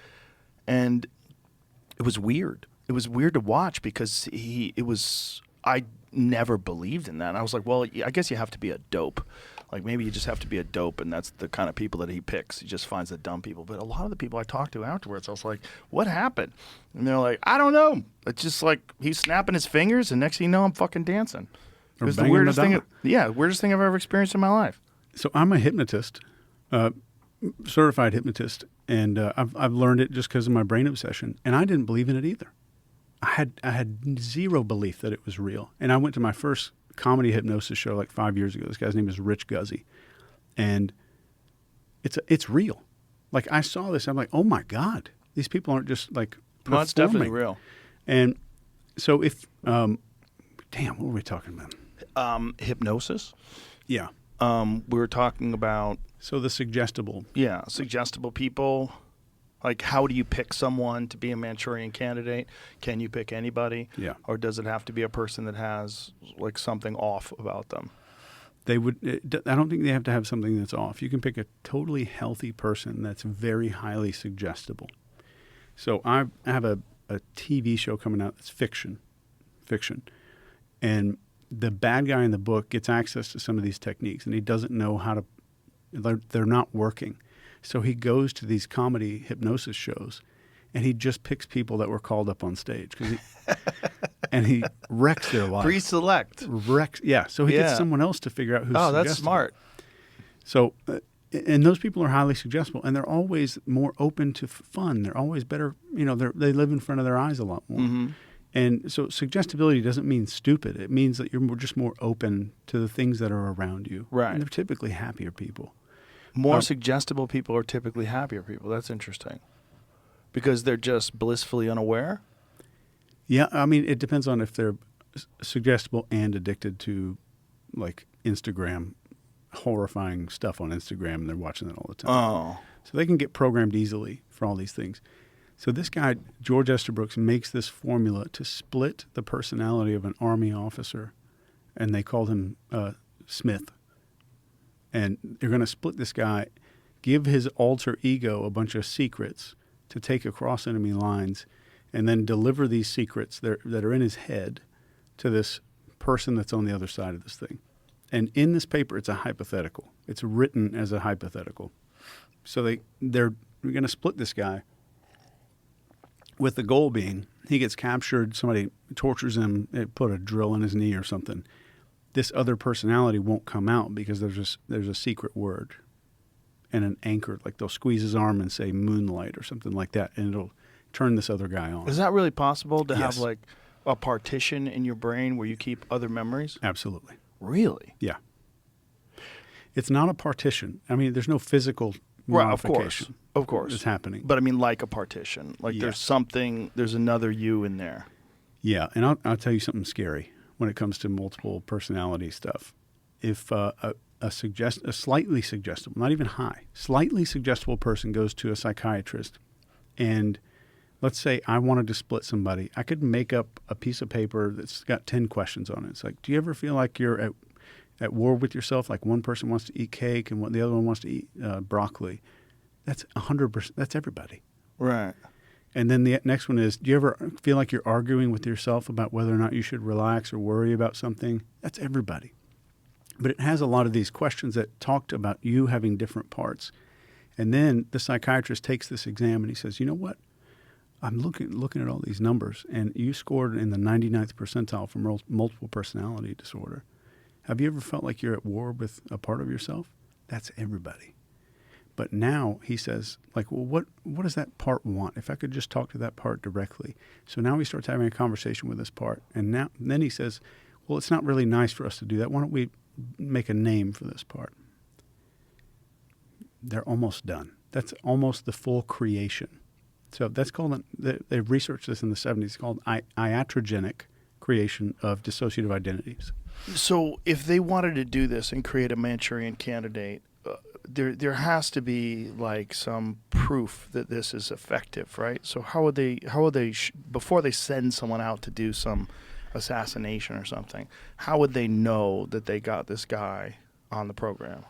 and it was weird. It was weird to watch because I never believed in that. And I was like, well, I guess you have to be a dope. Like maybe you just have to be a dope, and that's the kind of people that he picks. He just finds the dumb people. But a lot of the people I talked to afterwards, I was like, what happened? And they're like, I don't know. It's just like he's snapping his fingers, and next thing you know, I'm fucking dancing. It Or was the banging weirdest thing. Madonna. Weirdest thing I've ever experienced in my life. So I'm a hypnotist, certified hypnotist, and I've learned it just because of my brain obsession. And I didn't believe in it either. I had zero belief that it was real. And I went to my first comedy hypnosis show like 5 years ago. This guy's name is Rich Guzzi, and it's real. Like I saw this, I'm like, oh my God, these people aren't just like performing. No, it's definitely real. And so if, what were we talking about? Hypnosis. Yeah. We were talking about So the suggestible. suggestible people. Like, how do you pick someone to be a Manchurian candidate? Can you pick anybody? Yeah. Or does it have to be a person that has, like, something off about them? I don't think they have to have something that's off. You can pick a totally healthy person that's very highly suggestible. So I have a TV show coming out that's fiction. And the bad guy in the book gets access to some of these techniques, and he doesn't know how to, they're not working. So he goes to these comedy hypnosis shows, and he just picks people that were called up on stage, and he wrecks their life. Pre-select. So he gets someone else to figure out who's Oh, that's suggestible. smart. So And those people are highly suggestible, and they're always more open to fun. They're always better, they live in front of their eyes a lot more. Mm-hmm. And so suggestibility doesn't mean stupid. It means that you're just more open to the things that are around you. Right. And they're typically happier people. More suggestible people are typically happier people. That's interesting. Because they're just blissfully unaware? Yeah, I mean, it depends on if they're suggestible and addicted to, like, Instagram, horrifying stuff on Instagram, and they're watching that all the time. Oh. So they can get programmed easily for all these things. So this guy, George Estabrooks, makes this formula to split the personality of an Army officer, and they called him Smith. And they're going to split this guy, give his alter ego a bunch of secrets to take across enemy lines, and then deliver these secrets that are in his head to this person that's on the other side of this thing. And in this paper, it's a hypothetical. It's written as a hypothetical. So they're going to split this guy with the goal being he gets captured, somebody tortures him, they put a drill in his knee or something. This other personality won't come out because there's a secret word and an anchor. Like they'll squeeze his arm and say moonlight or something like that, and it'll turn this other guy on. Is that really possible to Yes. have like a partition in your brain where you keep other memories? Absolutely. Really? Yeah. It's not a partition. I mean, there's no physical modification. Of course. It's happening. But I mean like a partition. Like there's another you in there. Yeah, and I'll tell you something scary when it comes to multiple personality stuff. If a slightly suggestible, not even high, slightly suggestible person goes to a psychiatrist, and let's say I wanted to split somebody, I could make up a piece of paper that's got 10 questions on it. It's like, do you ever feel like you're at war with yourself? Like one person wants to eat cake and the other one wants to eat broccoli. That's 100%. That's everybody. Right. And then the next one is, do you ever feel like you're arguing with yourself about whether or not you should relax or worry about something? That's everybody. But it has a lot of these questions that talked about you having different parts. And then the psychiatrist takes this exam and he says, you know what? I'm looking at all these numbers, and you scored in the 99th percentile for multiple personality disorder. Have you ever felt like you're at war with a part of yourself? That's everybody. But now he says, like, well, what does that part want? If I could just talk to that part directly. So now he starts having a conversation with this part. And then he says, well, it's not really nice for us to do that. Why don't we make a name for this part? They're almost done. That's almost the full creation. So that's called, they've researched this in the 70s. It's called iatrogenic creation of dissociative identities. So if they wanted to do this and create a Manchurian candidate, there has to be like some proof that this is effective, right? So how would they before they send someone out to do some assassination or something, how would they know that they got this guy on the program?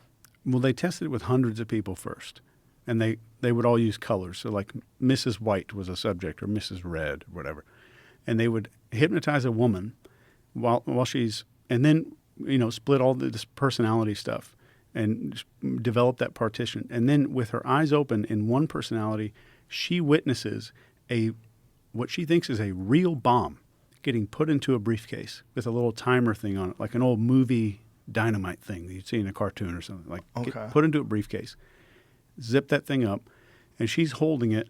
Well, they tested it with hundreds of people first, and they would all use colors. So like Mrs. White was a subject, or Mrs. Red, or whatever, and they would hypnotize a woman while she's, and then split all this personality stuff and develop that partition. And then with her eyes open in one personality, she witnesses what she thinks is a real bomb getting put into a briefcase with a little timer thing on it, like an old movie dynamite thing that you'd see in a cartoon or something. Like get put into a briefcase, zip that thing up, and she's holding it,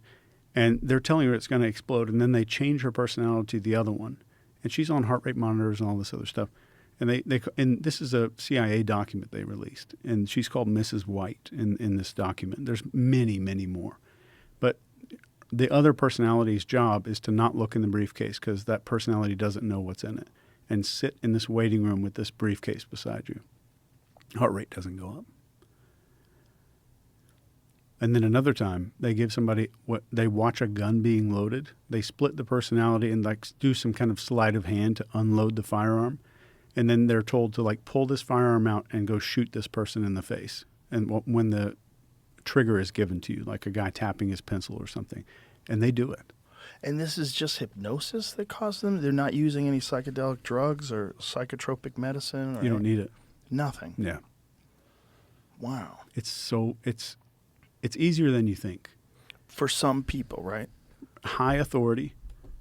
and they're telling her it's going to explode, and then they change her personality to the other one. And she's on heart rate monitors and all this other stuff. And this is a CIA document they released, and she's called Mrs. White in this document. There's many, many more. But the other personality's job is to not look in the briefcase because that personality doesn't know what's in it, and sit in this waiting room with this briefcase beside you. Heart rate doesn't go up. And then another time, they give somebody they watch a gun being loaded. They split the personality and like do some kind of sleight of hand to unload the firearm. And then they're told to like pull this firearm out and go shoot this person in the face. And when the trigger is given to you, like a guy tapping his pencil or something, and they do it. And this is just hypnosis that caused them? They're not using any psychedelic drugs or psychotropic medicine? Or You don't need it. Nothing? Yeah. Wow. It's easier than you think. For some people, right? High authority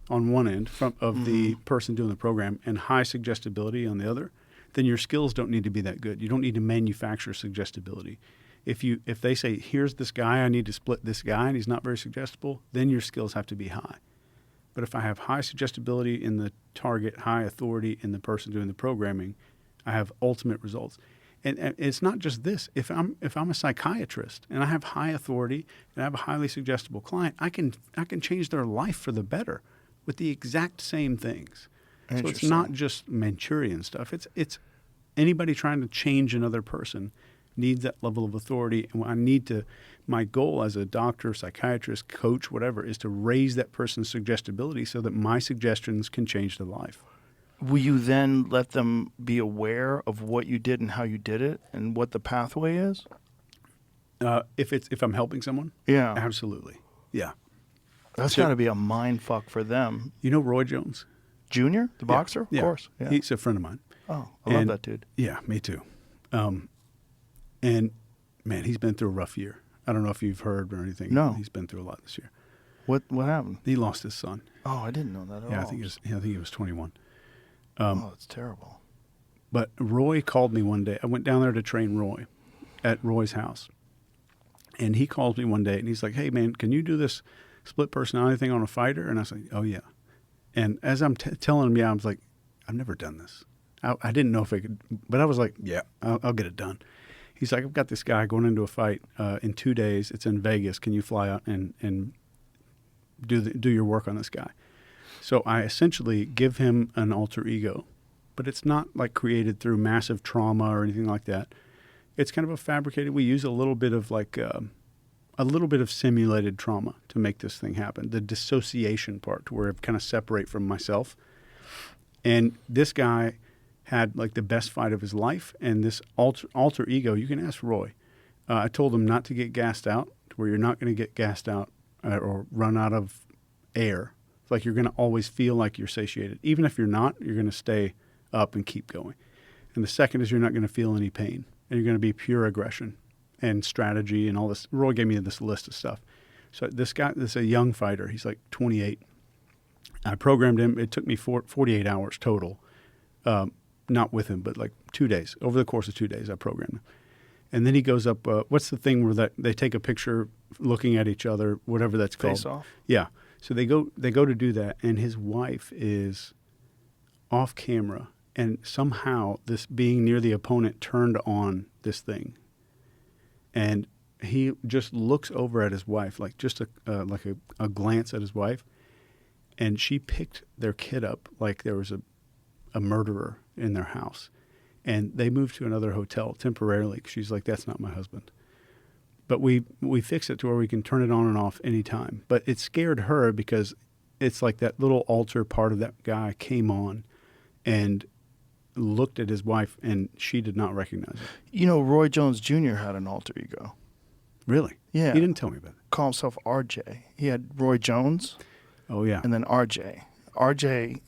on one end of the person doing the program and high suggestibility on the other, then your skills don't need to be that good. You don't need to manufacture suggestibility. If they say, here's this guy, I need to split this guy, and he's not very suggestible, then your skills have to be high. But if I have high suggestibility in the target, high authority in the person doing the programming, I have ultimate results. And it's not just this. If I'm a psychiatrist and I have high authority and I have a highly suggestible client, I can change their life for the better with the exact same things. So it's not just Manchurian stuff. It's anybody trying to change another person needs that level of authority. And my goal as a doctor, psychiatrist, coach, whatever, is to raise that person's suggestibility so that my suggestions can change their life. Will you then let them be aware of what you did and how you did it and what the pathway is? If I'm helping someone? Yeah. Absolutely. Yeah. That's got to be a mind fuck for them. You know Roy Jones? Junior, the boxer? Yeah. Of course. Yeah. He's a friend of mine. Oh, I love that dude. Yeah, me too. And, man, he's been through a rough year. I don't know if you've heard or anything. No. He's been through a lot this year. What happened? He lost his son. Oh, I didn't know that at all. I think he was 21. Oh, it's terrible. But Roy called me one day. I went down there to train Roy at Roy's house. And he called me one day, and he's like, hey, man, can you do this split personality thing on a fighter? And I was like, oh, yeah. And as I'm telling him, I was like, I've never done this. I didn't know if I could, but I was like, yeah, I'll get it done. He's like, I've got this guy going into a fight in 2 days. It's in Vegas. Can you fly out and do your work on this guy? So I essentially give him an alter ego, but it's not like created through massive trauma or anything like that. It's kind of a fabricated. We use a little bit of simulated trauma to make this thing happen. The dissociation part, to where I kind of separate from myself. And this guy had like the best fight of his life, and this alter ego. You can ask Roy. I told him not to get gassed out, to where you're not going to get gassed out or run out of air. It's like you're going to always feel like you're satiated. Even if you're not, you're going to stay up and keep going. And the second is you're not going to feel any pain, and you're going to be pure aggression and strategy and all this. Roy gave me this list of stuff. So this is a young fighter. He's like 28. I programmed him. It took me 48 hours total. Not with him, but like 2 days. Over the course of 2 days, I programmed him. And then he goes up, what's the thing where they take a picture looking at each other, whatever that's called. Face off? Yeah. So they go to do that, and his wife is off camera, and somehow this being near the opponent turned on this thing. And he just looks over at his wife, like just a glance at his wife, and she picked their kid up like there was a murderer in their house. And they moved to another hotel temporarily. She's like, that's not my husband. But we fix it to where we can turn it on and off anytime. But it scared her because it's like that little alter part of that guy came on and looked at his wife, and she did not recognize it. You know, Roy Jones Jr. had an alter ego. Really? Yeah. He didn't tell me about it. Call himself RJ. He had Roy Jones. Oh, yeah. And then RJ. RJ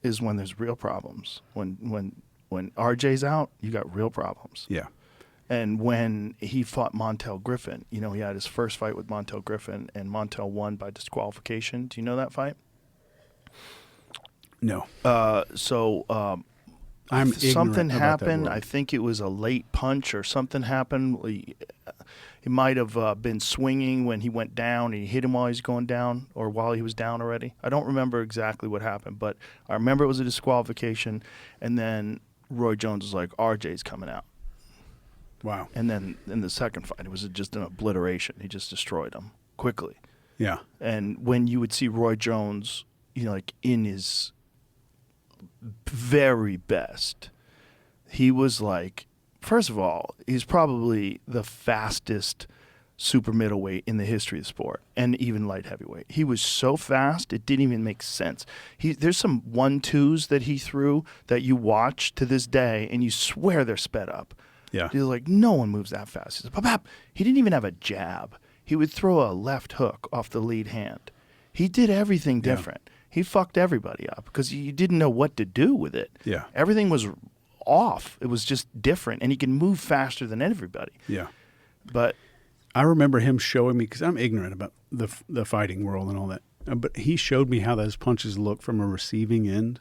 is when there's real problems. When RJ's out, you got real problems. Yeah. And when he fought Montel Griffin, you know, he had his first fight with Montel Griffin, and Montel won by disqualification. Do you know that fight? No. I'm ignorant something about happened. that world. I think it was a late punch or something happened. He might have been swinging when he went down, and he hit him while he was going down or while he was down already. I don't remember exactly what happened, but I remember it was a disqualification, and then Roy Jones was like, RJ's coming out. Wow. And then in the second fight, it was just an obliteration. He just destroyed him quickly. Yeah. And when you would see Roy Jones, you know, like in his very best, he was like, first of all, he's probably the fastest super middleweight in the history of the sport, and even light heavyweight. He was so fast, it didn't even make sense. There's some 1-2s that he threw that you watch to this day, and you swear they're sped up. Yeah. He's like, no one moves that fast. He's like, pop, pop. He didn't even have a jab. He would throw a left hook off the lead hand. He did everything different. Yeah. He fucked everybody up because you didn't know what to do with it. Yeah. Everything was off. It was just different, and he can move faster than everybody. Yeah. But I remember him showing me, because I'm ignorant about the fighting world and all that, but he showed me how those punches look from a receiving end.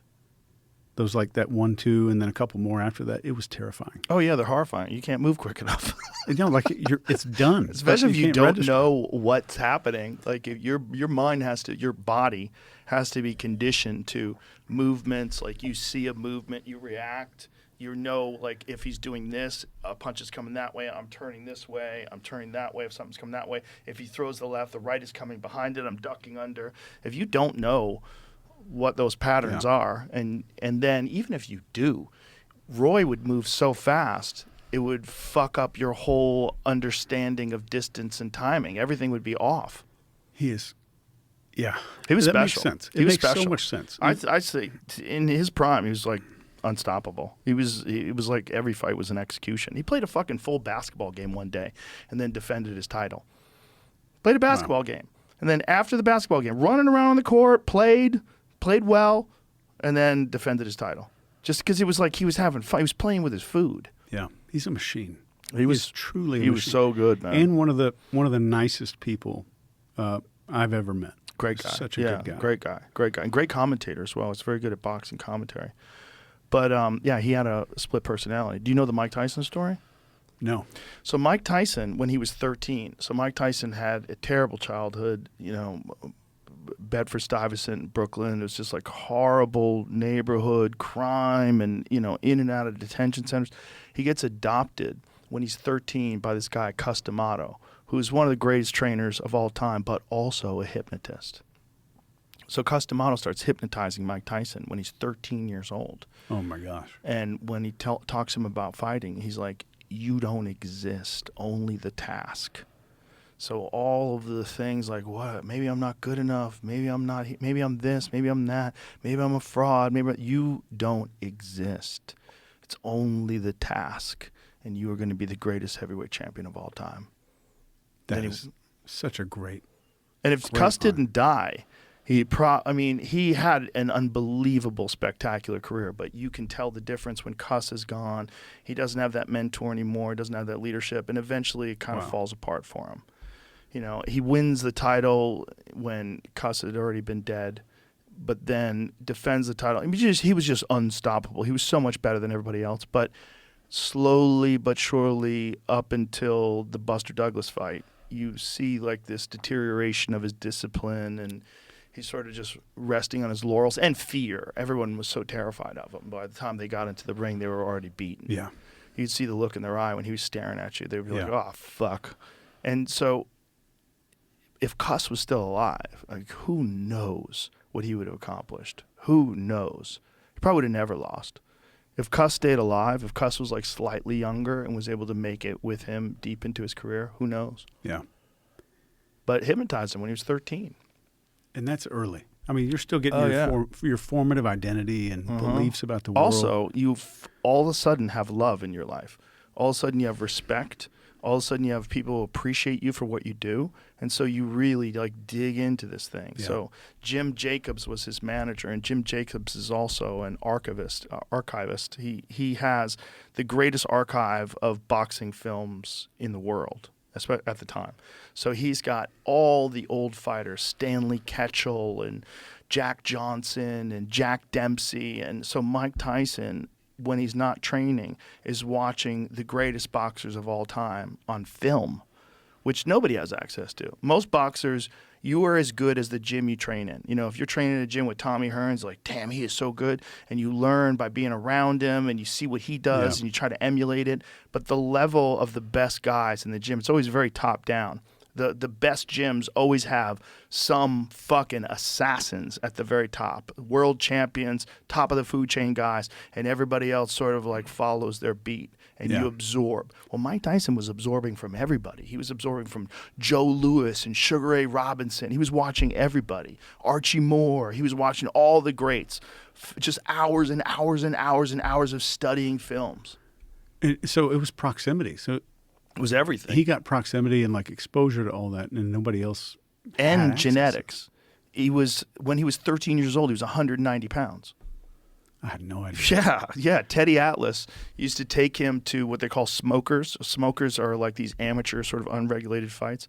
those like that 1, 2, and then a couple more after that, it was terrifying. Oh yeah, they're horrifying. You can't move quick enough. It's done. Especially if you can't don't register. know what's happening. Like if your mind your body has to be conditioned to movements. Like you see a movement, you react. You know, like if he's doing this, a punch is coming that way. I'm turning this way. I'm turning that way. If something's coming that way, if he throws the left, the right is coming behind it. I'm ducking under. If you don't know what those patterns are, and then even if you do, Roy would move so fast it would fuck up your whole understanding of distance and timing. Everything would be off. He is, yeah. He was that special. Makes sense. He was makes special. so much sense. I say in his prime, he was like unstoppable. It was like every fight was an execution. He played a fucking full basketball game one day, and then defended his title. Played a basketball game, and then after the basketball game, running around on the court, played well, and then defended his title. Just because it was like he was having fun. He was playing with his food. Yeah, he's a machine. He was truly. He was so good, man. And one of the nicest people I've ever met. Great guy. Such a good guy. Great guy, and great commentator as well. He's very good at boxing commentary. But he had a split personality. Do you know the Mike Tyson story? No. So Mike Tyson, when he was 13, Mike Tyson had a terrible childhood. You know, Bedford-Stuyvesant, Brooklyn. It was just like horrible neighborhood crime, and in and out of detention centers. He gets adopted when he's 13 by this guy Cus D'Amato, who's one of the greatest trainers of all time, but also a hypnotist. So Cus D'Amato starts hypnotizing Mike Tyson when he's 13 years old. Oh my gosh. And when he talks to him about fighting, he's like, "You don't exist, only the task." So all of the things like, what? Maybe I'm not good enough. Maybe I'm not. Maybe I'm this. Maybe I'm that. Maybe I'm a fraud. You don't exist. It's only the task, and you are going to be the greatest heavyweight champion of all time. That is such a great. And if Cus didn't die, he had an unbelievable, spectacular career. But you can tell the difference when Cus is gone. He doesn't have that mentor anymore. He doesn't have that leadership, and eventually it kind of falls apart for him. He wins the title when Cus had already been dead, but then defends the title. He was just unstoppable. He was so much better than everybody else. But slowly but surely, up until the Buster Douglas fight, you see like this deterioration of his discipline, and he's sort of just resting on his laurels and fear. Everyone was so terrified of him. By the time they got into the ring, they were already beaten. Yeah. You'd see the look in their eye when he was staring at you. They would be like, "Oh, fuck." And so if Cus was still alive, like, who knows what he would have accomplished? Who knows? He probably would have never lost. If Cus stayed alive, if Cus was like slightly younger and was able to make it with him deep into his career, who knows? Yeah. But hypnotized him when he was 13. And that's early. I mean, you're still getting your formative identity and beliefs about the world. Also, you all of a sudden have love in your life. All of a sudden you have respect. All of a sudden you have people who appreciate you for what you do. And so you really like dig into this thing. Yeah. So Jim Jacobs was his manager, and Jim Jacobs is also an archivist. He has the greatest archive of boxing films in the world at the time. So he's got all the old fighters, Stanley Ketchel and Jack Johnson and Jack Dempsey. And so Mike Tyson, when he's not training, is watching the greatest boxers of all time on film, which nobody has access to. Most boxers, you are as good as the gym you train in. If you're training in a gym with Tommy Hearns, like, damn, he is so good, and you learn by being around him, and you see what he does, and you try to emulate it. But the level of the best guys in the gym, it's always very top down. The best gyms always have some fucking assassins at the very top, world champions, top of the food chain guys, and everybody else sort of like follows their beat, and you absorb. Well, Mike Tyson was absorbing from everybody. He was absorbing from Joe Louis and Sugar Ray Robinson. He was watching everybody. Archie Moore. He was watching all the greats. Just hours and hours and hours and hours of studying films. So it was proximity. So it was everything. He got proximity and like exposure to all that, and nobody else. And genetics. When he was 13 years old, he was 190 pounds. I had no idea. Yeah. Teddy Atlas used to take him to what they call smokers. Smokers are like these amateur sort of unregulated fights.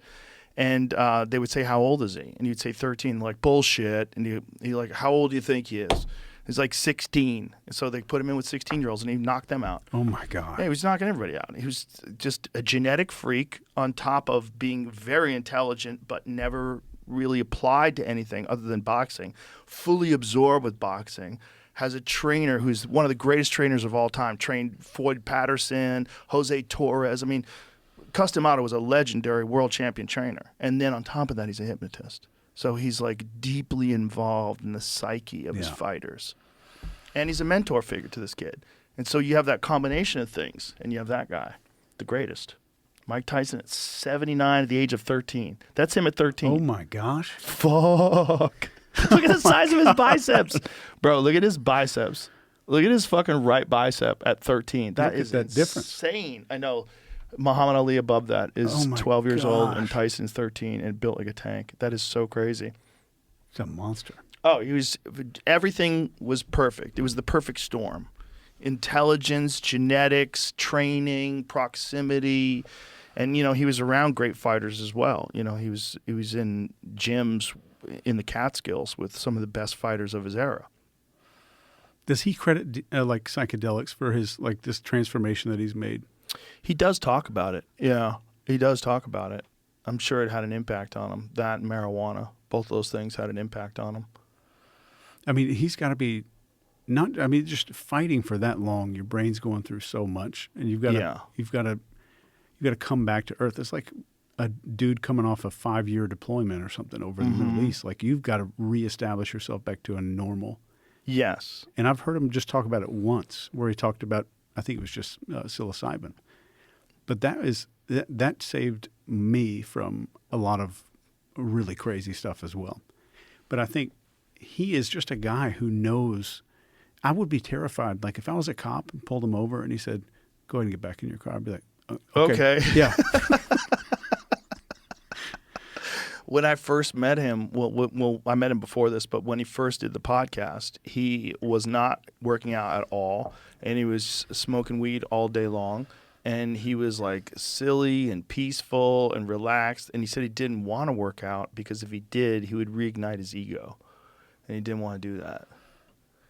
And they would say, "How old is he?" And you'd say 13, like, "Bullshit." And he like, "How old do you think he is?" He's like 16. And so they put him in with 16-year-olds, and he knocked them out. Oh, my God. Yeah, he was knocking everybody out. He was just a genetic freak on top of being very intelligent, but never really applied to anything other than boxing, fully absorbed with boxing. Has a trainer who's one of the greatest trainers of all time, trained Floyd Patterson, Jose Torres. I mean, Customato was a legendary world champion trainer. And then on top of that, he's a hypnotist. So he's like deeply involved in the psyche of his fighters. And he's a mentor figure to this kid. And so you have that combination of things, and you have that guy, the greatest. Mike Tyson at 79 at the age of 13. That's him at 13. Oh, my gosh. Fuck. Look at the size of his biceps. Bro, look at his biceps. Look at his fucking right bicep at 13. That is that difference. insane. I know. Muhammad Ali above that is 12 years old, and Tyson's 13 and built like a tank. That is so crazy. He's a monster. Oh, everything was perfect. It was the perfect storm. Intelligence, genetics, training, proximity. And, he was around great fighters as well. He was in gyms in the Catskills with some of the best fighters of his era. Does he credit like psychedelics for his this transformation that he's made? He does talk about it. Yeah, he does talk about it. I'm sure it had an impact on him. That and marijuana, both of those things had an impact on him. I mean, he's got to be just fighting for that long. Your brain's going through so much, and you've got to come back to earth. It's like a dude coming off a 5-year deployment or something over in the Middle East. Like, you've got to reestablish yourself back to a normal. Yes. And I've heard him just talk about it once, where he talked about, I think it was just psilocybin. But that saved me from a lot of really crazy stuff as well. But I think he is just a guy who knows. I would be terrified. Like, if I was a cop and pulled him over and he said, "Go ahead and get back in your car," I'd be like, okay. Yeah. When I first met him, well, I met him before this, but when he first did the podcast, he was not working out at all, and he was smoking weed all day long, and he was like silly and peaceful and relaxed, and he said he didn't want to work out because if he did, he would reignite his ego, and he didn't want to do that.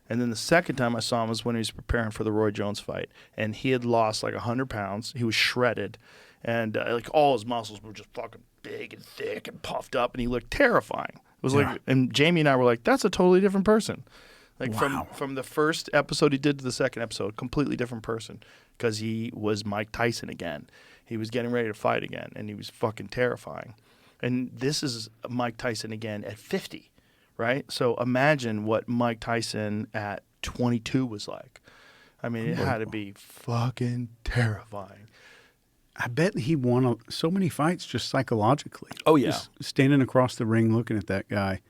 And then the second time I saw him was when he was preparing for the Roy Jones fight, and he had lost like 100 pounds. He was shredded, and like all his muscles were just fucking big and thick and puffed up, and he looked terrifying. It was like, and Jamie and I were like, that's a totally different person. Like from the first episode he did to the second episode, completely different person, because he was Mike Tyson again. He was getting ready to fight again, and he was fucking terrifying. And this is Mike Tyson again at 50. Right? So imagine what Mike Tyson at 22 was like. I mean, it had to be fucking terrifying. I bet he won so many fights just psychologically. Oh, yeah. Just standing across the ring looking at that guy,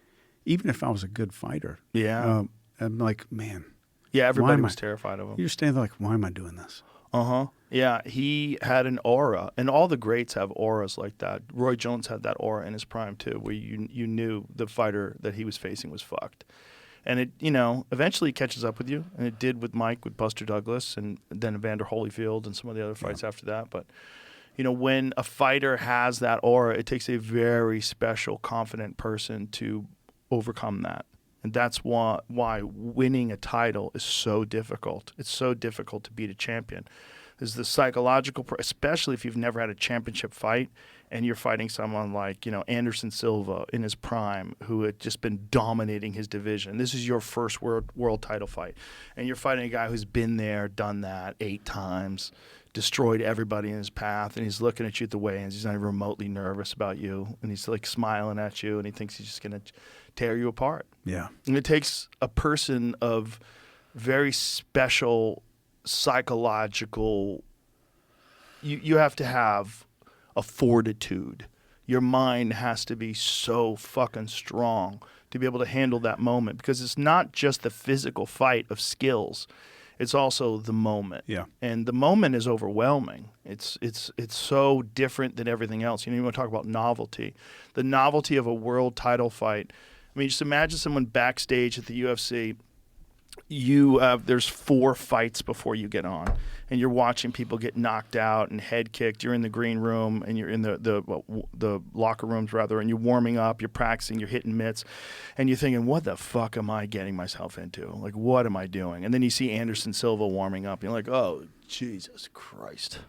even if I was a good fighter. Yeah. I'm like, man. Yeah, everybody was terrified of him. You're standing there like, why am I doing this? Uh-huh. Yeah, he had an aura, and all the greats have auras like that. Roy Jones had that aura in his prime too, where you knew the fighter that he was facing was fucked. And it, eventually catches up with you, and it did with Mike, with Buster Douglas, and then Evander Holyfield and some of the other fights after that. But, when a fighter has that aura, it takes a very special, confident person to overcome that. And that's why winning a title is so difficult. It's so difficult to beat a champion. Is the psychological, especially if you've never had a championship fight and you're fighting someone like, Anderson Silva in his prime, who had just been dominating his division. This is your first world title fight. And you're fighting a guy who's been there, done that 8 times, destroyed everybody in his path, and he's looking at you at the weigh-ins. He's not even remotely nervous about you, and he's like smiling at you, and he thinks he's just going to tear you apart. Yeah. And it takes a person of very special psychological, you have to have a fortitude. Your mind has to be so fucking strong to be able to handle that moment, because it's not just the physical fight of skills, it's also the moment. Yeah. And the moment is overwhelming. It's so different than everything else. You want to talk about novelty. The novelty of a world title fight. I mean, just imagine someone backstage at the UFC there's 4 fights before you get on, and you're watching people get knocked out and head kicked. You're in the green room, and you're in the locker rooms rather, and you're warming up, you're practicing, you're hitting mitts, and you're thinking, what the fuck am I getting myself into? Like, what am I doing? And then you see Anderson Silva warming up, and you're like, oh, Jesus Christ,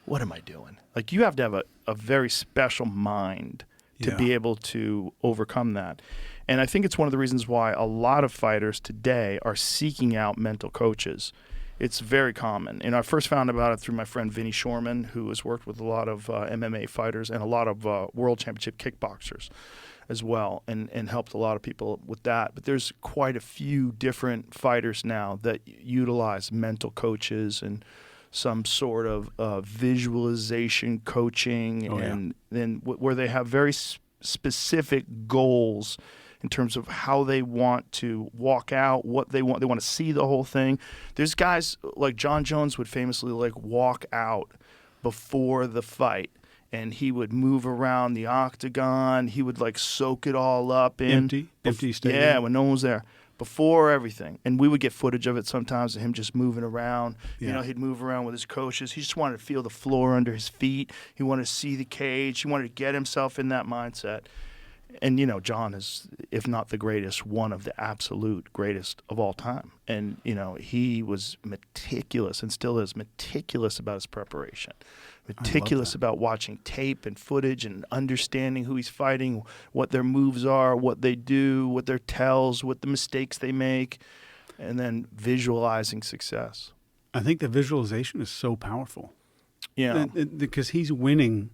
what am I doing? Like, you have to have a very special mind to be able to overcome that. And I think it's one of the reasons why a lot of fighters today are seeking out mental coaches. It's very common. And I first found about it through my friend Vinny Shorman, who has worked with a lot of MMA fighters and a lot of world championship kickboxers as well, and helped a lot of people with that. But there's quite a few different fighters now that utilize mental coaches and some sort of visualization coaching, and then where they have very specific goals in terms of how they want to walk out, what they want. They want to see the whole thing. There's guys like John Jones would famously like walk out before the fight, and he would move around the octagon. He would like soak it all up in empty stadium. Yeah, when no one was there. Before everything. And we would get footage of it sometimes of him just moving around. Yeah. You know, he'd move around with his coaches. He just wanted to feel the floor under his feet. He wanted to see the cage. He wanted to get himself in that mindset. And, you know, John is, if not the greatest, one of the absolute greatest of all time. And, you know, he was meticulous and still is meticulous about his preparation. Meticulous about watching tape and footage and understanding who he's fighting, what their moves are, what they do, what their tells, what the mistakes they make, and then visualizing success. I think the visualization is so powerful. Yeah. Because he's winning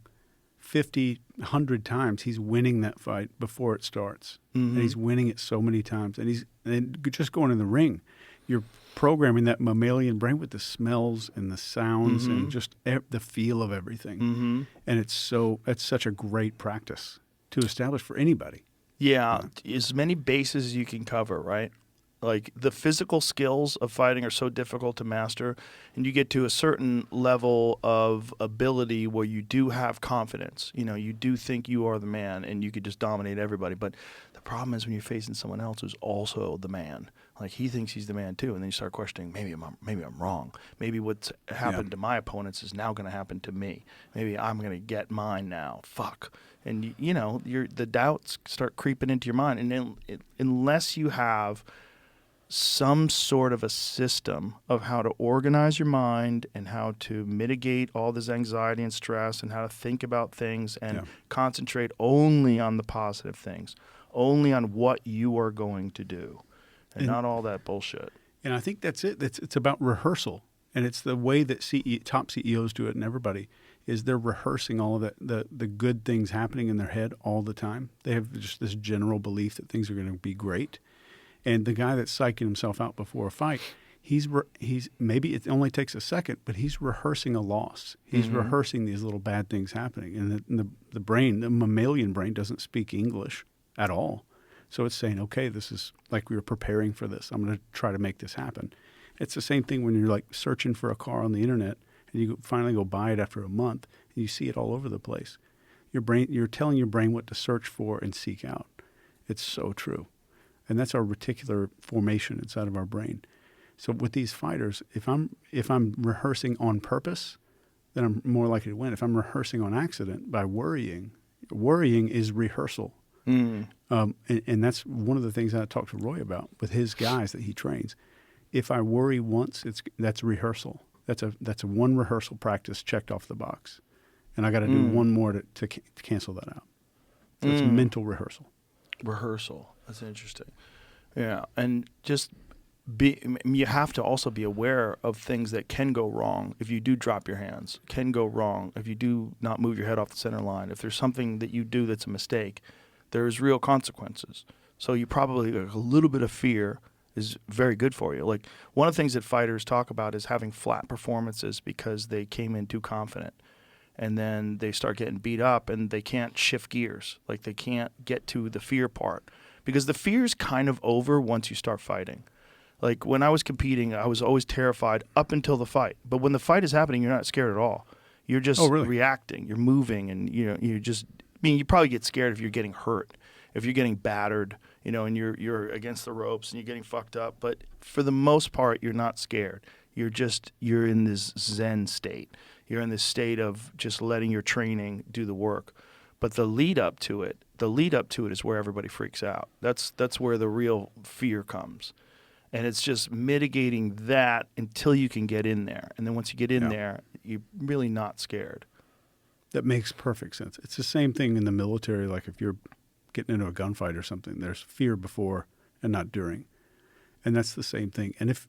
50, 100 times. He's winning that fight before it starts. Mm-hmm. And he's winning it so many times. And just going in the ring, you're programming that mammalian brain with the smells and the sounds and just the feel of everything. Mm-hmm. And it's such a great practice to establish for anybody. Yeah. As many bases as you can cover, right? Like, the physical skills of fighting are so difficult to master, and you get to a certain level of ability where you do have confidence. You know, you do think you are the man and you could just dominate everybody. But the problem is when you're facing someone else who's also the man. Like, he thinks he's the man too, and then you start questioning, maybe I'm wrong. Maybe what's happened to my opponents is now going to happen to me. Maybe I'm going to get mine now. Fuck. And, you know, the doubts start creeping into your mind. And then unless you have some sort of a system of how to organize your mind and how to mitigate all this anxiety and stress and how to think about things and concentrate only on the positive things, only on what you are going to do, and not all that bullshit. And I think that's it. It's about rehearsal. And it's the way that top CEOs do it, and everybody, is they're rehearsing all of that, the good things happening in their head all the time. They have just this general belief that things are going to be great. And the guy that's psyching himself out before a fight, he's maybe it only takes a second, but he's rehearsing a loss. He's rehearsing these little bad things happening. And the brain, the mammalian brain, doesn't speak English at all. So it's saying, okay, this is like we were preparing for this. I'm going to try to make this happen. It's the same thing when you're like searching for a car on the internet and you finally go buy it after a month and you see it all over the place. You're telling your brain what to search for and seek out. It's so true. And that's our reticular formation inside of our brain. So with these fighters, if I'm rehearsing on purpose, then I'm more likely to win. If I'm rehearsing on accident by worrying is rehearsal. And that's one of the things I talked to Roy about with his guys that he trains. If I worry once, that's rehearsal. That's a one rehearsal practice checked off the box, and I got to do one more to cancel that out. So it's mental rehearsal. Rehearsal. That's interesting. Yeah, and just you have to also be aware of things that can go wrong if you do drop your hands, can go wrong if you do not move your head off the center line. If there's something that you do that's a mistake, there's real consequences. So you probably, a little bit of fear is very good for you. Like, one of the things that fighters talk about is having flat performances because they came in too confident. And then they start getting beat up and they can't shift gears. Like, they can't get to the fear part. Because the fear's kind of over once you start fighting. Like, when I was competing, I was always terrified up until the fight. But when the fight is happening, you're not scared at all. You're just reacting. You're moving, and you probably get scared if you're getting hurt. if you're getting battered, and you're against the ropes and you're getting fucked up. But for the most part, you're not scared. You're in this Zen state. You're in this state of just letting your training do the work. But the lead up to it is where everybody freaks out. That's where the real fear comes. And it's just mitigating that until you can get in there. And then once you get in there, you're really not scared. That makes perfect sense. It's the same thing in the military. Like if you're getting into a gunfight or something, there's fear before and not during. And that's the same thing. And if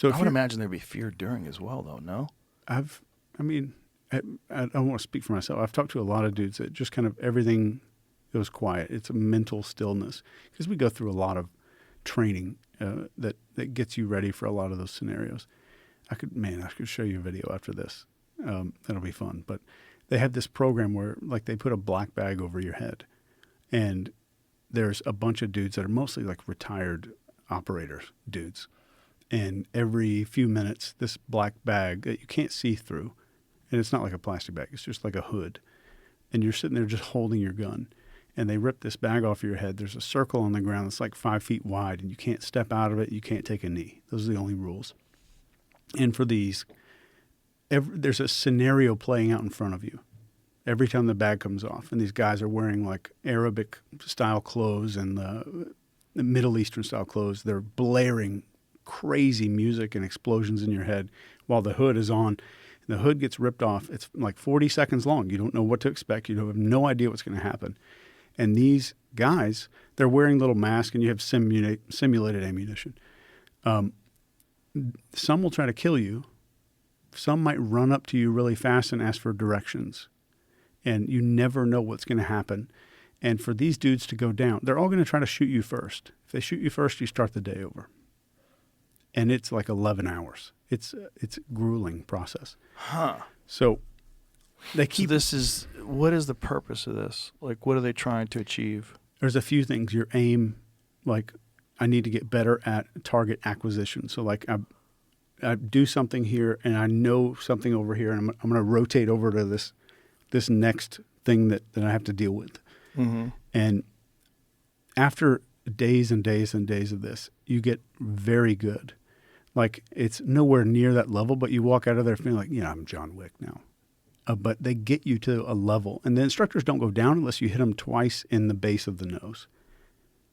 I would imagine there'd be fear during as well, though, no? I don't want to speak for myself. I've talked to a lot of dudes that just kind of everything goes quiet. It's a mental stillness because we go through a lot of training that gets you ready for a lot of those scenarios. I could show you a video after this. That'll be fun. But they have this program where like they put a black bag over your head, and there's a bunch of dudes that are mostly like retired operators dudes. And every few minutes, this black bag that you can't see through, and it's not like a plastic bag, it's just like a hood. And you're sitting there just holding your gun. And they rip this bag off your head. There's a circle on the ground that's like 5 feet wide, and you can't step out of it. You can't take a knee. Those are the only rules. And for these, there's a scenario playing out in front of you every time the bag comes off. And these guys are wearing like Arabic-style clothes and the Middle Eastern-style clothes. They're blaring crazy music and explosions in your head while the hood is on. And the hood gets ripped off. It's like 40 seconds long. You don't know what to expect. You have no idea what's going to happen. And these guys, they're wearing little masks, and you have simulated ammunition. Some will try to kill you. Some might run up to you really fast and ask for directions. And you never know what's going to happen. And for these dudes to go down, they're all going to try to shoot you first. If they shoot you first, you start the day over. And it's like 11 hours. It's a grueling process. Huh. So they keep... What is the purpose of this? Like, what are they trying to achieve? There's a few things. Your aim, like, I need to get better at target acquisition. So, like, I do something here, and I know something over here, and I'm going to rotate over to this next thing that I have to deal with. Mm-hmm. And after days and days and days of this, you get very good. Like, it's nowhere near that level, but you walk out of there feeling like, I'm John Wick now. But they get you to a level. And the instructors don't go down unless you hit them twice in the base of the nose.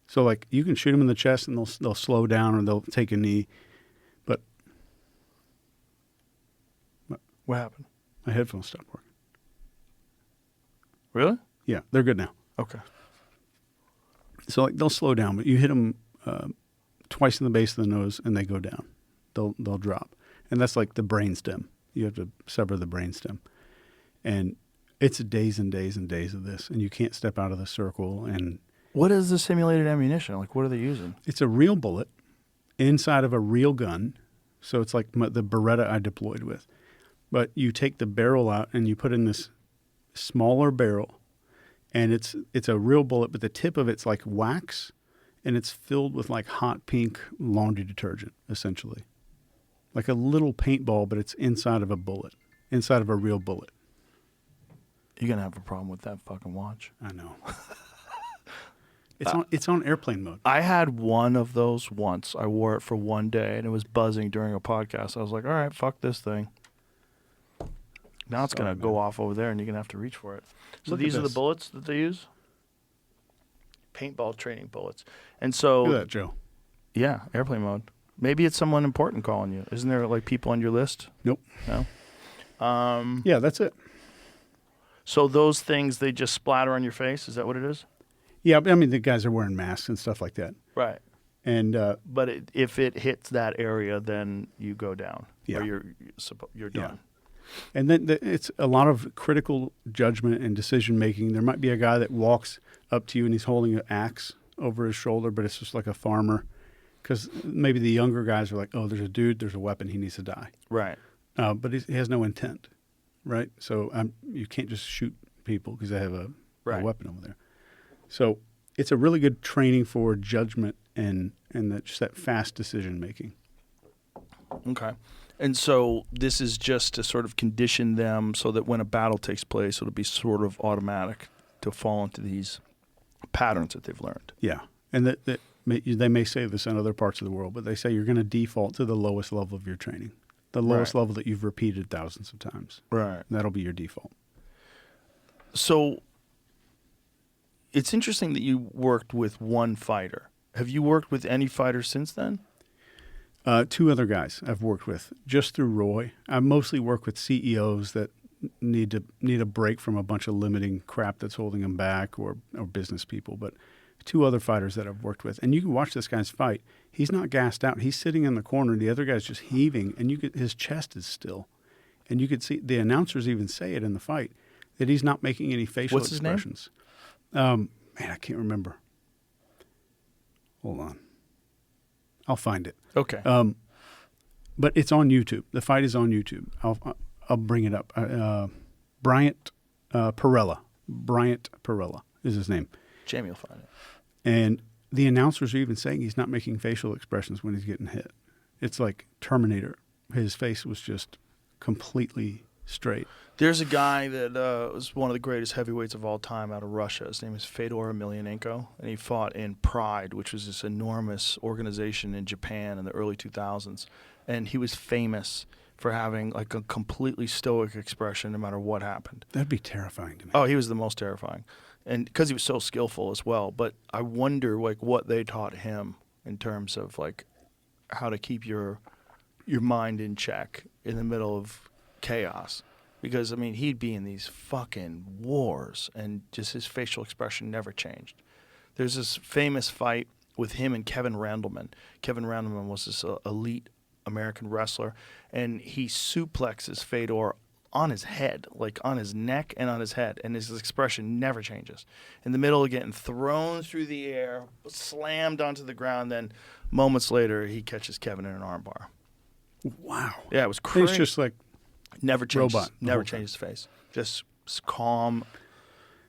So, like, you can shoot them in the chest, and they'll slow down, or they'll take a knee. But what happened? My headphones stopped working. Really? Yeah, they're good now. Okay. So, like, they'll slow down, but you hit them twice in the base of the nose, and they go down. They'll drop. And that's like the brainstem. You have to sever the brainstem. And it's days and days and days of this, and you can't step out of the circle. And what is the simulated ammunition? Like, what are they using? It's a real bullet inside of a real gun. So it's like the Beretta I deployed with. But you take the barrel out, and you put in this smaller barrel, and it's a real bullet, but the tip of it's like wax, and it's filled with like hot pink laundry detergent, essentially. Like a little paintball, but it's inside of a bullet, inside of a real bullet. You're going to have a problem with that fucking watch. I know. It's on airplane mode. I had one of those once. I wore it for one day, and it was buzzing during a podcast. I was like, all right, fuck this thing. Now it's going to go off over there, and you're going to have to reach for it. So these are the bullets that they use? Paintball training bullets. And so... Look at that, Joe. Yeah, airplane mode. Maybe it's someone important calling you. Isn't there, like, people on your list? Nope. No? Yeah, that's it. So those things, they just splatter on your face? Is that what it is? Yeah, I mean, the guys are wearing masks and stuff like that. Right. And but if it hits that area, then you go down. Yeah. Or you're done. Yeah. And then it's a lot of critical judgment and decision making. There might be a guy that walks up to you and he's holding an axe over his shoulder, but it's just like a farmer. Because maybe the younger guys are like, oh, there's a dude, there's a weapon, he needs to die. Right. But he has no intent, right? So you can't just shoot people because they have a weapon over there. So it's a really good training for judgment and just that fast decision making. Okay. And so this is just to sort of condition them so that when a battle takes place, it'll be sort of automatic to fall into these patterns that they've learned. Yeah, and they may say this in other parts of the world, but they say you're going to default to the lowest level of your training, the lowest Right. level that you've repeated thousands of times. Right. That'll be your default. So it's interesting that you worked with one fighter. Have you worked with any fighters since then? 2 other guys I've worked with just through Roy. I mostly work with CEOs that need a break from a bunch of limiting crap that's holding them back, or business people. But 2 other fighters that I've worked with, and you can watch this guy's fight. He's not gassed out. He's sitting in the corner. The other guy's just heaving, and his chest is still, and you could see the announcers even say it in the fight that he's not making any facial What's his name? expressions. Man, I can't remember. Hold on. I'll find it. Okay. But it's on YouTube. The fight is on YouTube. I'll bring it up. Bryant Perella. Bryant Perella is his name. Jamie will find it. And the announcers are even saying he's not making facial expressions when he's getting hit. It's like Terminator. His face was just completely straight. There's a guy that was one of the greatest heavyweights of all time out of Russia. His name is Fedor Emelianenko, and he fought in Pride, which was this enormous organization in Japan in the early 2000s. And he was famous for having like a completely stoic expression no matter what happened. That'd be terrifying to me. Oh, he was the most terrifying. And because he was so skillful as well. But I wonder like what they taught him in terms of like how to keep your mind in check in the middle of chaos. Because, I mean, he'd be in these fucking wars, and just his facial expression never changed. There's this famous fight with him and Kevin Randleman. Kevin Randleman was this elite American wrestler, and he suplexes Fedor on his head, like on his neck and on his head, and his expression never changes. In the middle of getting thrown through the air, slammed onto the ground, then moments later, he catches Kevin in an armbar. Wow. Yeah, it was crazy. It's just like Never changes. Robot the Never whole time. changes his face. Just calm.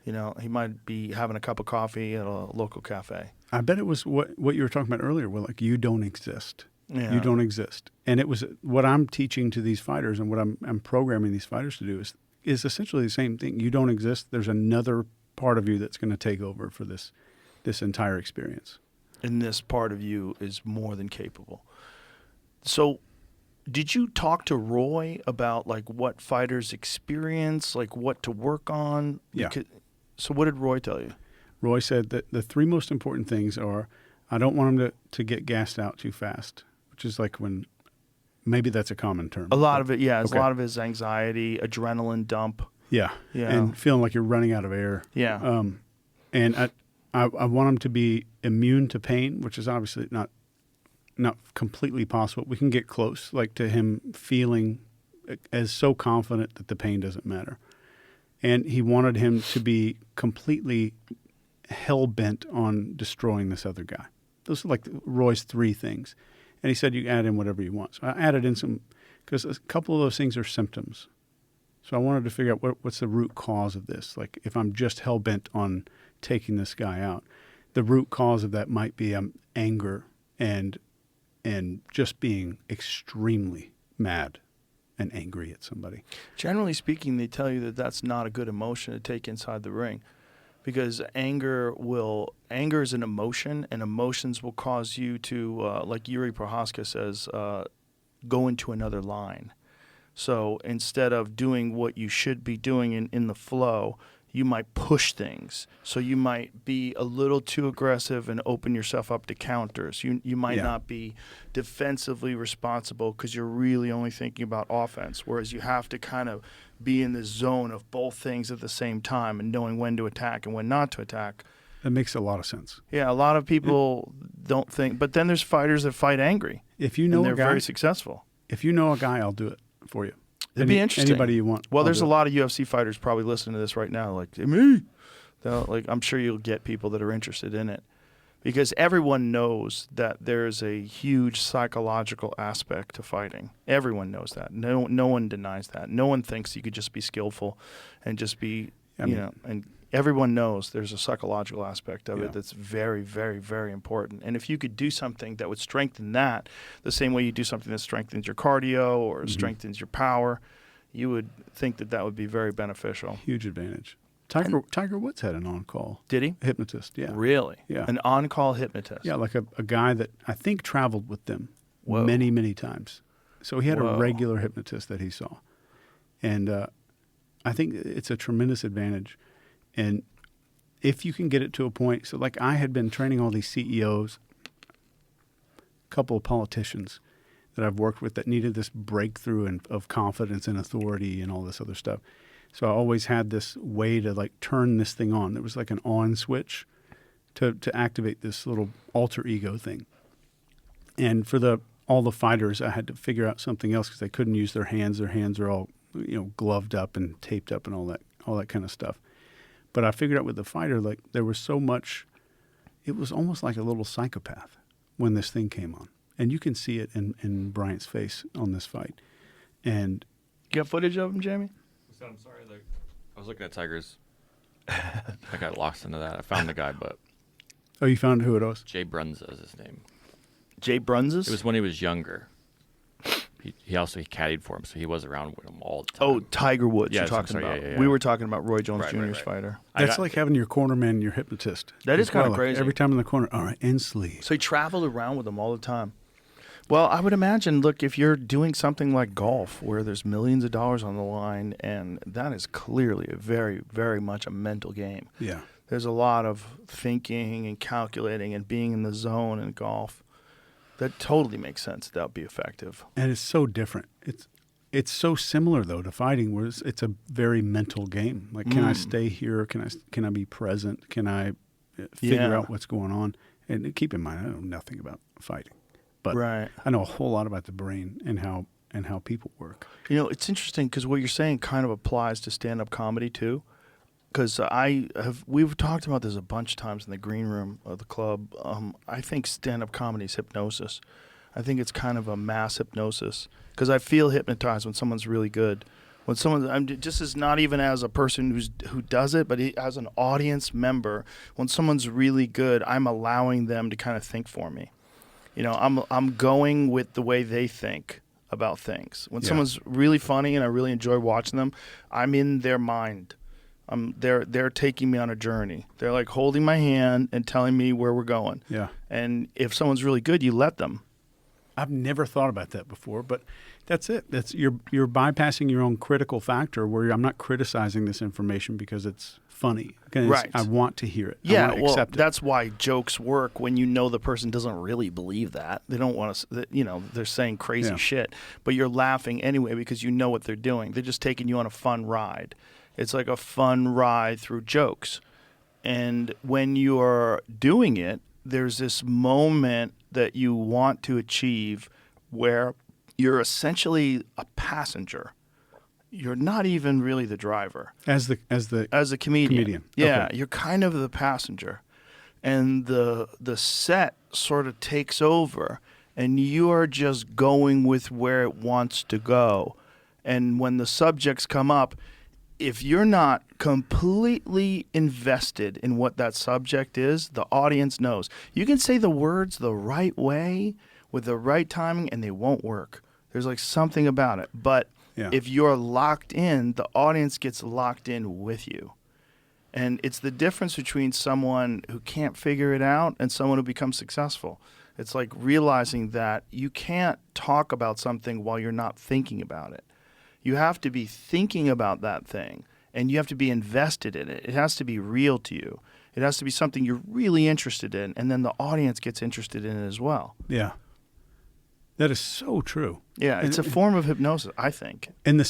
You know, he might be having a cup of coffee at a local cafe. I bet it was what you were talking about earlier. Where like you don't exist. Yeah. You don't exist. And it was what I'm teaching to these fighters, and what I'm programming these fighters to do is essentially the same thing. You don't exist. There's another part of you that's going to take over for this entire experience. And this part of you is more than capable. So, did you talk to Roy about like what fighters experience, like what to work on? Yeah. So what did Roy tell you? Roy said that the 3 most important things are, I don't want him to get gassed out too fast, which is like when, maybe that's a common term. A lot of it, yeah. Okay. A lot of his anxiety, adrenaline dump. Yeah. Yeah. And feeling like you're running out of air. Yeah. And I want him to be immune to pain, which is obviously not completely possible. We can get close, like to him feeling as so confident that the pain doesn't matter. And he wanted him to be completely hell-bent on destroying this other guy. Those are like Roy's 3 things. And he said you add in whatever you want. So I added in some, because a couple of those things are symptoms. So I wanted to figure out what's the root cause of this. Like if I'm just hell-bent on taking this guy out, the root cause of that might be anger and just being extremely mad and angry at somebody. Generally speaking, they tell you that that's not a good emotion to take inside the ring, because anger is an emotion, and emotions will cause you to, like Yuri Prohaska says, go into another line. So instead of doing what you should be doing in the flow, you might push things. So you might be a little too aggressive and open yourself up to counters. You might not be defensively responsible because you're really only thinking about offense, whereas you have to kind of be in the zone of both things at the same time and knowing when to attack and when not to attack. That makes a lot of sense. Yeah, a lot of people don't think. But then there's fighters that fight angry. If you know and they're a guy, very successful. If you know a guy, I'll do it for you. It'd be interesting. Anybody you want. Well, I'll there's do a it. lot of UFC fighters probably listening to this right now, like me. Like I'm sure you'll get people that are interested in it, because everyone knows that there's a huge psychological aspect to fighting. Everyone knows that. No one denies that. No one thinks you could just be skillful and just be, and everyone knows there's a psychological aspect of it that's very, very, very important. And if you could do something that would strengthen that, the same way you do something that strengthens your cardio or strengthens your power, you would think that would be very beneficial. Huge advantage. Tiger Woods had an on-call Did he? hypnotist. Yeah, Really? Yeah. An on-call hypnotist. yeah, like a guy that I think traveled with them Whoa. many times. So he had Whoa. a regular hypnotist that he saw, and I think it's a tremendous advantage. And if you can get it to a point, so like I had been training all these CEOs, a couple of politicians that I've worked with that needed this breakthrough of confidence and authority and all this other stuff. So I always had this way to like turn this thing on. There was like an on switch to activate this little alter ego thing. And for all the fighters, I had to figure out something else because they couldn't use their hands. Their hands are all, gloved up and taped up and all that kind of stuff. But I figured out with the fighter, like there was so much, it was almost like a little psychopath when this thing came on. And you can see it in Bryant's face on this fight. And You got footage of him, Jamie? I'm sorry. I was looking at Tigers. I got lost into that. I found the guy, but oh, you found who it was? Jay Brunza is his name. Jay Brunzes? It was when he was younger. He also caddied for him, so he was around with him all the time. Oh, Tiger Woods Yeah, you're I'm talking sorry, about. yeah. We were talking about Roy Jones Right, Jr.'s right. fighter. That's like having your corner man and your hypnotist. That is as well. kinda Like crazy. every time in the corner, all right, and sleep. So he traveled around with them all the time. Well, I would imagine, look, if you're doing something like golf where there's millions of dollars on the line, and that is clearly a very, very much a mental game. Yeah. There's a lot of thinking and calculating and being in the zone in golf. That totally makes sense. That would be effective. And it's so different. It's so similar though to fighting, where it's a very mental game. Like, can I stay here? Can I be present? Can I figure Yeah. out what's going on? And keep in mind, I know nothing about fighting, but Right. I know a whole lot about the brain and how people work. It's interesting because what you're saying kind of applies to stand-up comedy too. Because we've talked about this a bunch of times in the green room of the club. I think stand-up comedy is hypnosis. I think it's kind of a mass hypnosis because I feel hypnotized when someone's really good. When just as not even as a person who does it, but as an audience member, when someone's really good, I'm allowing them to kind of think for me. I'm going with the way they think about things. When someone's really funny and I really enjoy watching them, I'm in their mind. They're taking me on a journey. They're like holding my hand and telling me where we're going. Yeah. And if someone's really good, you let them. I've never thought about that before, but that's it. You're bypassing your own critical factor where I'm not criticizing this information because it's funny. Right. I want to hear it. I Yeah, want to well, accept it. that's why jokes work when you know the person doesn't really believe that. They don't want to, they're saying crazy Yeah. shit, but you're laughing anyway because you know what they're doing. They're just taking you on a fun ride. It's like a fun ride through jokes. And when you're doing it, there's this moment that you want to achieve where you're essentially a passenger. You're not even really the driver. As a comedian. Yeah, Okay. you're kind of the passenger. And the set sort of takes over and you are just going with where it wants to go. And when the subjects come up, if you're not completely invested in what that subject is, the audience knows. You can say the words the right way with the right timing and they won't work. There's like something about it. But Yeah. if you're locked in, the audience gets locked in with you. And it's the difference between someone who can't figure it out and someone who becomes successful. It's like realizing that you can't talk about something while you're not thinking about it. You have to be thinking about that thing, and you have to be invested in it. It has to be real to you. It has to be something you're really interested in, and then the audience gets interested in it as well. Yeah. That is so true. Yeah, it's a form of hypnosis, I think. And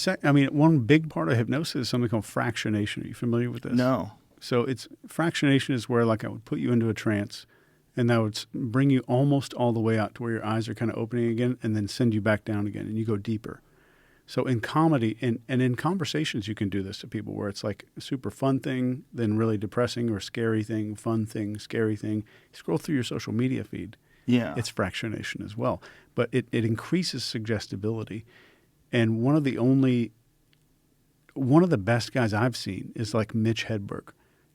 one big part of hypnosis is something called fractionation. Are you familiar with this? No. So fractionation is where like I would put you into a trance and that would bring you almost all the way out to where your eyes are kind of opening again and then send you back down again and you go deeper. So in comedy and in conversations, you can do this to people where it's like a super fun thing, then really depressing or scary thing, fun thing, scary thing. You scroll through your social media feed. Yeah. It's fractionation as well. But it increases suggestibility. And one of the best guys I've seen is like Mitch Hedberg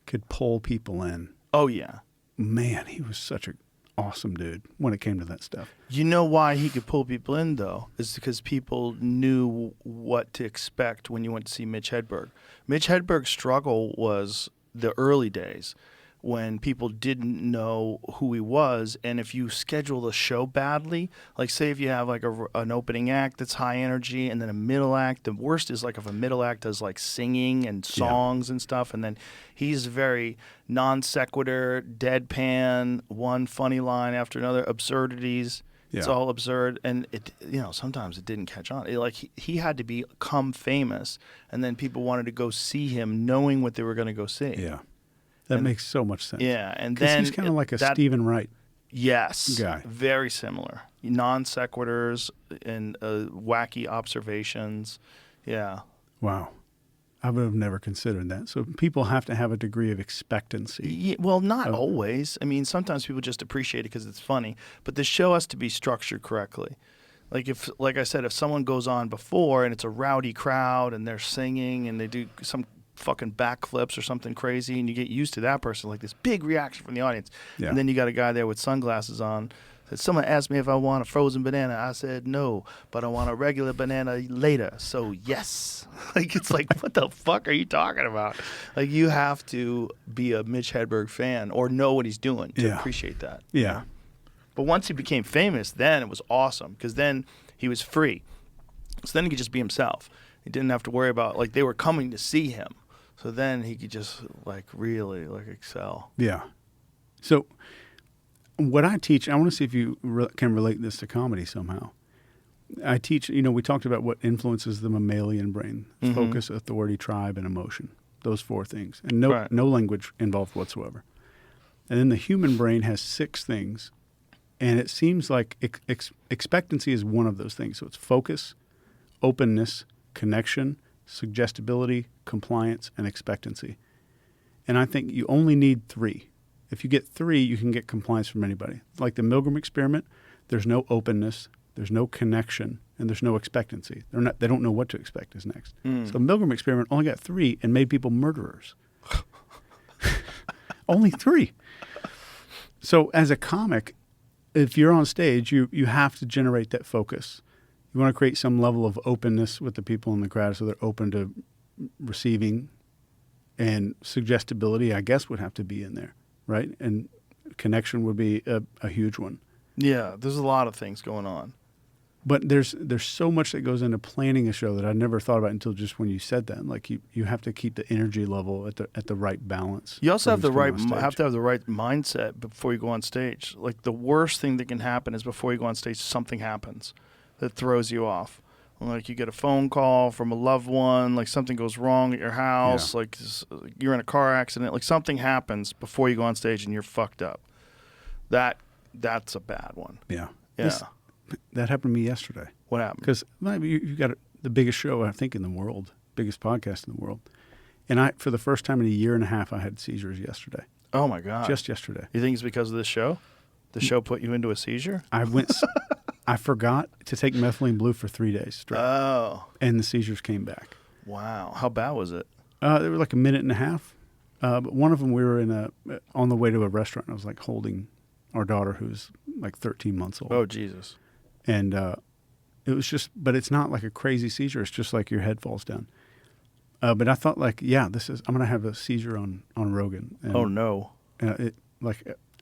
could pull people in. Oh, yeah. Man, he was such an awesome dude when it came to that stuff. You know why he could pull people in, though, is because people knew what to expect when you went to see Mitch Hedberg. Mitch Hedberg's struggle was the early days when people didn't know who he was, and if you schedule the show badly, like say if you have like an opening act that's high energy and then a middle act, the worst is like if a middle act does like singing and songs and stuff, and then he's very non sequitur, deadpan, one funny line after another, absurdities. It's all absurd, and it, you know, sometimes it didn't catch on. He had to become famous, and then people wanted to go see him, knowing what they were going to go see. Yeah, that makes so much sense. Yeah, and 'cause then he's kind of like a Stephen Wright. Yes, guy. Very similar. Non sequiturs and wacky observations. Yeah. Wow. I would have never considered that. So people have to have a degree of expectancy. Yeah, well, not always. I mean, sometimes people just appreciate it because it's funny. But the show has to be structured correctly. Like I said, if someone goes on before and it's a rowdy crowd and they're singing and they do some fucking backflips or something crazy, and you get used to that person, like this big reaction from the audience, and then you got a guy there with sunglasses on. Someone asked me if I want a frozen banana. I said no, but I want a regular banana later. So yes. Like, it's like, what the fuck are you talking about? Like, you have to be a Mitch Hedberg fan or know what he's doing to appreciate that. Yeah. But once he became famous, then it was awesome because then he was free. So then he could just be himself. He didn't have to worry about, like, they were coming to see him. So then he could just, like, really, like, excel. Yeah. So what I teach, I want to see if you can relate this to comedy somehow. I teach, you know, we talked about what influences the mammalian brain: focus, authority, tribe, and emotion. Those 4 things. And no language involved whatsoever. And then the human brain has 6 things. And it seems like expectancy is one of those things. So it's focus, openness, connection, suggestibility, compliance, and expectancy. And I think you only need 3. If you get 3, you can get compliance from anybody. Like the Milgram experiment, there's no openness, there's no connection, and there's no expectancy. They don't know what to expect is next. So the Milgram experiment only got 3 and made people murderers. Only 3. So as a comic, if you're on stage, you have to generate that focus. You want to create some level of openness with the people in the crowd so they're open to receiving, and suggestibility, I guess, would have to be in there. Right? And connection would be a huge one. Yeah, there's a lot of things going on. But there's so much that goes into planning a show that I never thought about until just when you said that. Like you have to keep the energy level at the right balance. You also have to have the right mindset before you go on stage. Like the worst thing that can happen is before you go on stage, something happens that throws you off. Like you get a phone call from a loved one, like something goes wrong at your house, like you're in a car accident, like something happens before you go on stage and you're fucked up. That's a bad one. Yeah. Yeah. That happened to me yesterday. What happened? Because you got the biggest show, I think, in the world, biggest podcast in the world. And for the first time in a year and a half, I had seizures yesterday. Oh, my God. Just yesterday. You think it's because of this show? The show put you into a seizure? I forgot to take methylene blue for 3 days straight. Oh. And the seizures came back. Wow. How bad was it? They were like a minute and a half. But one of them, we were on the way to a restaurant. And I was like holding our daughter, who's like 13 months old. Oh, Jesus. And it was just, but it's not like a crazy seizure. It's just like your head falls down. But I thought I'm going to have a seizure on Rogan. And, oh, no.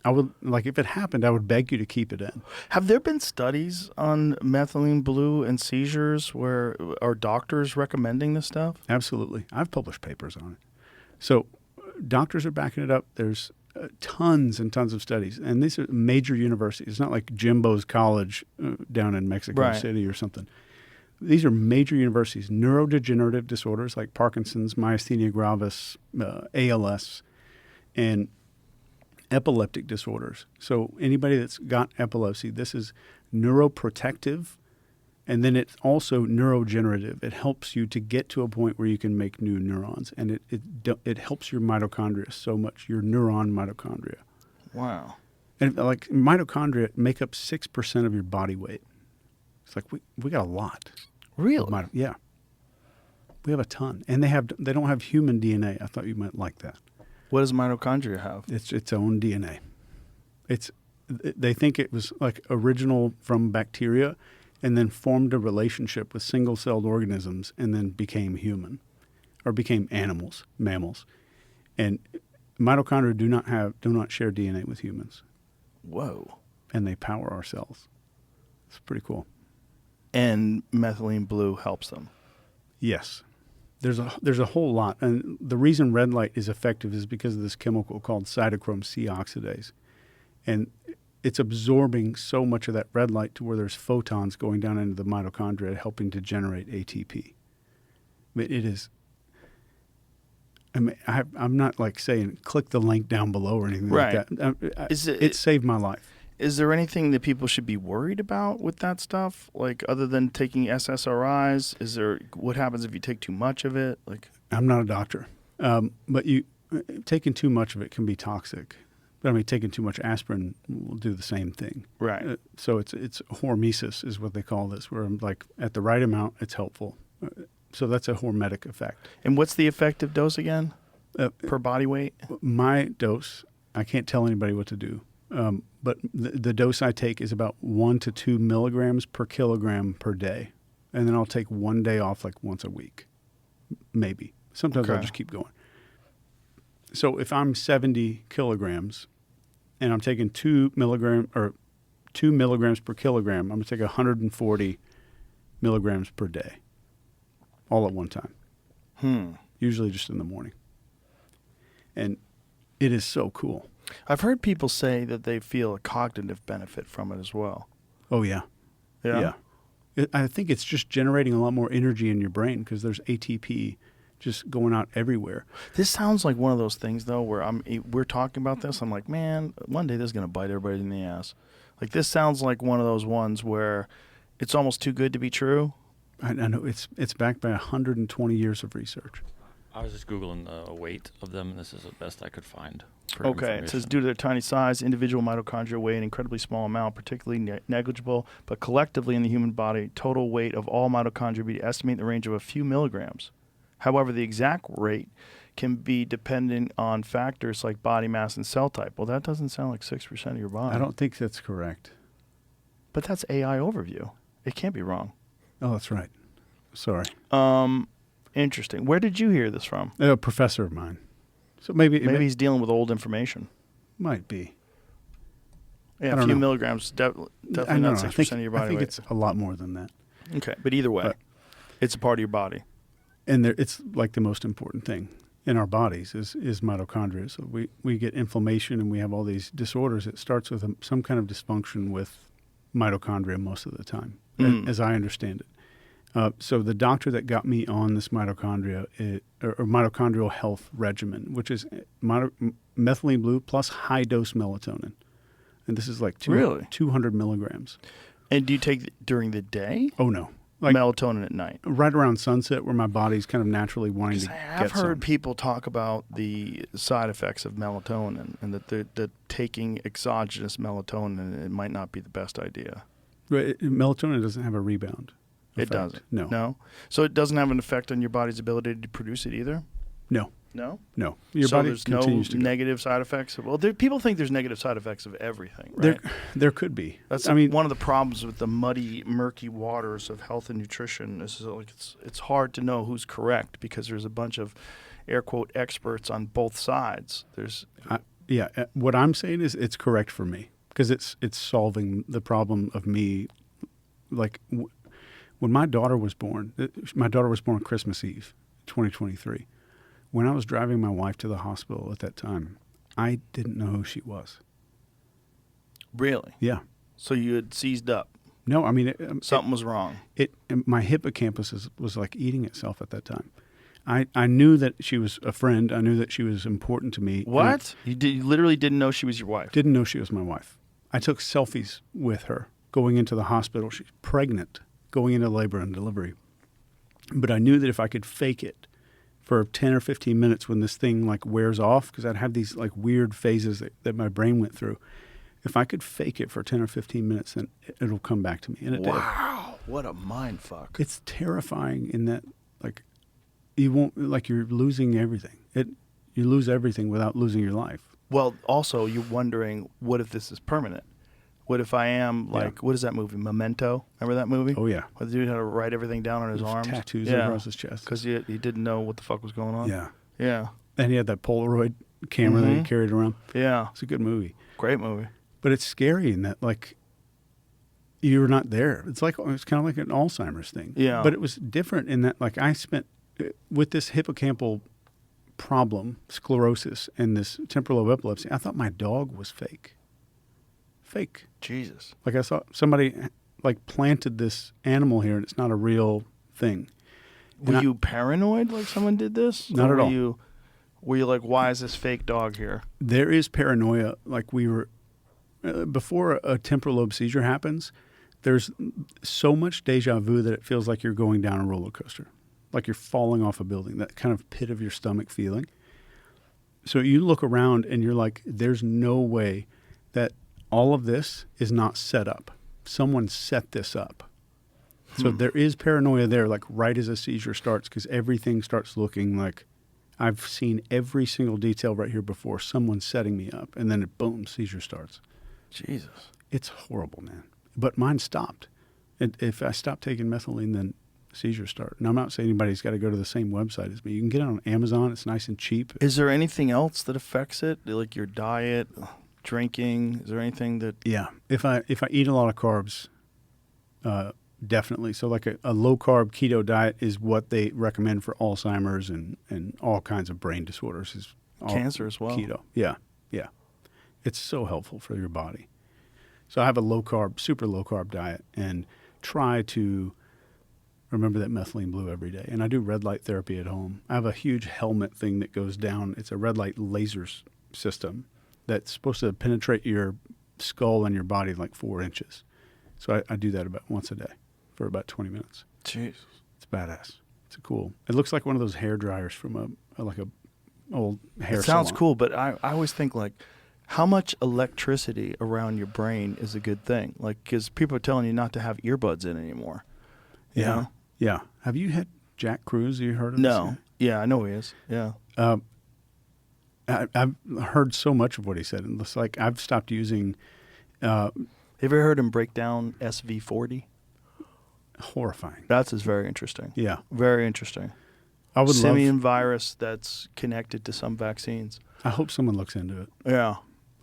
I would, if it happened, I would beg you to keep it in. Have there been studies on methylene blue and seizures where are doctors recommending this stuff? Absolutely. I've published papers on it. So doctors are backing it up. There's tons and tons of studies. And these are major universities. It's not like Jimbo's College down in Mexico City or something. These are major universities. Neurodegenerative disorders like Parkinson's, myasthenia gravis, ALS, and epileptic disorders. So anybody that's got epilepsy, this is neuroprotective, and then it's also neurogenerative. It helps you to get to a point where you can make new neurons, and it helps your mitochondria so much, your neuron mitochondria. Wow. And like mitochondria make up 6% of your body weight. It's like we got a lot. Really? Yeah. We have a ton, and they don't have human DNA. I thought you might like that. What does mitochondria have? It's its own DNA. they think it was like original from bacteria and then formed a relationship with single-celled organisms and then became human or became animals, mammals. And mitochondria do not share DNA with humans. Whoa. And they power our cells. It's pretty cool. And methylene blue helps them. Yes. There's a whole lot. And the reason red light is effective is because of this chemical called cytochrome C oxidase. And it's absorbing so much of that red light to where there's photons going down into the mitochondria helping to generate ATP. I mean, it is... I mean, I'm not like saying click the link down below or anything Right. like that. It saved my life. Is there anything that people should be worried about with that stuff? Like other than taking SSRIs, what happens if you take too much of it? Like I'm not a doctor, but taking too much of it can be toxic. But I mean, taking too much aspirin will do the same thing. Right. So it's hormesis is what they call this, where I'm like at the right amount, it's helpful. So that's a hormetic effect. And what's the effective dose again? Per body weight? My dose, I can't tell anybody what to do. But the dose I take is about 1 to 2 milligrams per kilogram per day. And then I'll take 1 day off like once a week, maybe. Sometimes I'll Okay. just keep going. So if I'm 70 kilograms and I'm taking 2 milligrams per kilogram, I'm going to take 140 milligrams per day, all at one time. Usually just in the morning. And it is so cool. I've heard people say that they feel a cognitive benefit from it as well. Oh, yeah. Yeah? I think it's just generating a lot more energy in your brain because there's ATP just going out everywhere. This sounds like one of those things, though, where we're talking about this. I'm like, man, one day this is going to bite everybody in the ass. Like, this sounds like one of those ones where it's almost too good to be true. I know. It's backed by 120 years of research. I was just Googling the weight of them, and this is the best I could find. for Okay, it information. says due to their tiny size, individual mitochondria weigh an incredibly small amount, particularly negligible, but collectively in the human body, total weight of all mitochondria would be estimated in the range of a few milligrams. However, the exact rate can be dependent on factors like body mass and cell type. Well, that doesn't sound like 6% of your body. I don't think that's correct. But that's AI overview. It can't be wrong. Oh, that's right. Sorry. Interesting. Where did you hear this from? A professor of mine. So maybe Maybe he's dealing with old information. might be. Yeah, I a don't know. I milligrams, definitely don't know. not 6% of your body I think weight. it's a lot more than that. Okay, but either way, But- it's a part of your body. And it's like the most important thing in our bodies is mitochondria. So we get inflammation and we have all these disorders. It starts with some kind of dysfunction with mitochondria most of the time, as I understand it. So the doctor that got me on this mitochondrial health regimen, which is methylene blue plus high dose melatonin, and this is like 200 milligrams. And do you take it during the day? Oh no, like melatonin at night? right around sunset, where my body's kind of naturally wanting to I get have heard some. people talk about the side effects of melatonin and that taking exogenous melatonin, it might not be the best idea. Right, melatonin doesn't have a rebound. It effect. doesn't. No. No. So it doesn't have an effect on your body's ability to produce it either. No. No. No. Your So body there's no continues to go. negative side effects. Well, people think there's negative side effects of everything, right? There could be. That's I mean, one of the problems with the muddy, murky waters of health and nutrition. Is like it's hard to know who's correct because there's a bunch of air quote experts on both sides. what I'm saying is it's correct for me because it's solving the problem of me. Like when my daughter was born Christmas Eve, 2023. When I was driving my wife to the hospital at that time, I didn't know who she was. Really? Yeah. So you had seized up. No, I mean Something was wrong. my hippocampus was like eating itself at that time. I knew that she was a friend. I knew that she was important to me. What? You literally didn't know she was your wife? Didn't know she was my wife. I took selfies with her going into the hospital. She's pregnant, going into labor and delivery. But I knew that if I could fake it for 10 or 15 minutes when this thing like wears off, because I'd have these like weird phases that my brain went through. If I could fake it for 10 or 15 minutes, then it'll come back to me. And it did. Wow. What a mind fuck. It's terrifying in that like you won't, like you're losing everything. You lose everything without losing your life. Well, also, you're wondering, what if this is permanent? What if I am like, what is that movie? Memento? Remember that movie? Oh, yeah. Where the dude had to write everything down on his arms? Tattoos across his chest. Because he didn't know what the fuck was going on. Yeah. Yeah. And he had that Polaroid camera that he carried around. Yeah. It's a good movie. Great movie. But it's scary in that, like, you're not there. It's kind of like an Alzheimer's thing. Yeah. But it was different in that, like, I spent with this hippocampal problem, sclerosis, and this temporal lobe epilepsy. I thought my dog was fake. Jesus. Like, I thought somebody like planted this animal here, and it's not a real thing. Were you paranoid like someone did this? Not Or at all. Were you like, why is this fake dog here? There is paranoia. Like, we were before a temporal lobe seizure happens, there's so much deja vu that it feels like you're going down a roller coaster, like you're falling off a building, that kind of pit of your stomach feeling. So you look around and you're like, there's no way that all of this is not set up. Someone set this up. So there is paranoia there, like right as a seizure starts, because everything starts looking like I've seen every single detail right here before. Someone's setting me up, and then boom, seizure starts. Jesus. It's horrible, man. But mine stopped. If I stop taking methylene, then seizures start. And I'm not saying anybody's got to go to the same website as me. You can get it on Amazon. It's nice and cheap. Is there anything else that affects it? Like your diet, drinking? Is there anything that... Yeah. If I eat a lot of carbs, definitely. So like a low-carb keto diet is what they recommend for Alzheimer's and all kinds of brain disorders. Is all Cancer as well. Keto. Yeah. Yeah. It's so helpful for your body. So I have a low-carb, super low-carb diet and try to remember that methylene blue every day. And I do red light therapy at home. I have a huge helmet thing that goes down. It's a red light lasers system that's supposed to penetrate your skull and your body like 4 inches. So I do that about once a day for about 20 minutes. Jesus. It's badass. It's cool. It looks like one of those hair dryers from a old hair It sounds salon. cool, but I always think like, how much electricity around your brain is a good thing? Like, because people are telling you not to have earbuds in anymore. You Yeah. know? Yeah. Have you had Jack Cruz? You heard of this No. guy? Yeah, I know he is. Yeah. I've heard so much of what he said, and it's like I've stopped using. Have you ever heard him break down SV40? Horrifying. That's very interesting. Yeah, Very interesting. I would Simian virus that's connected to some vaccines. I hope someone looks into it. Yeah.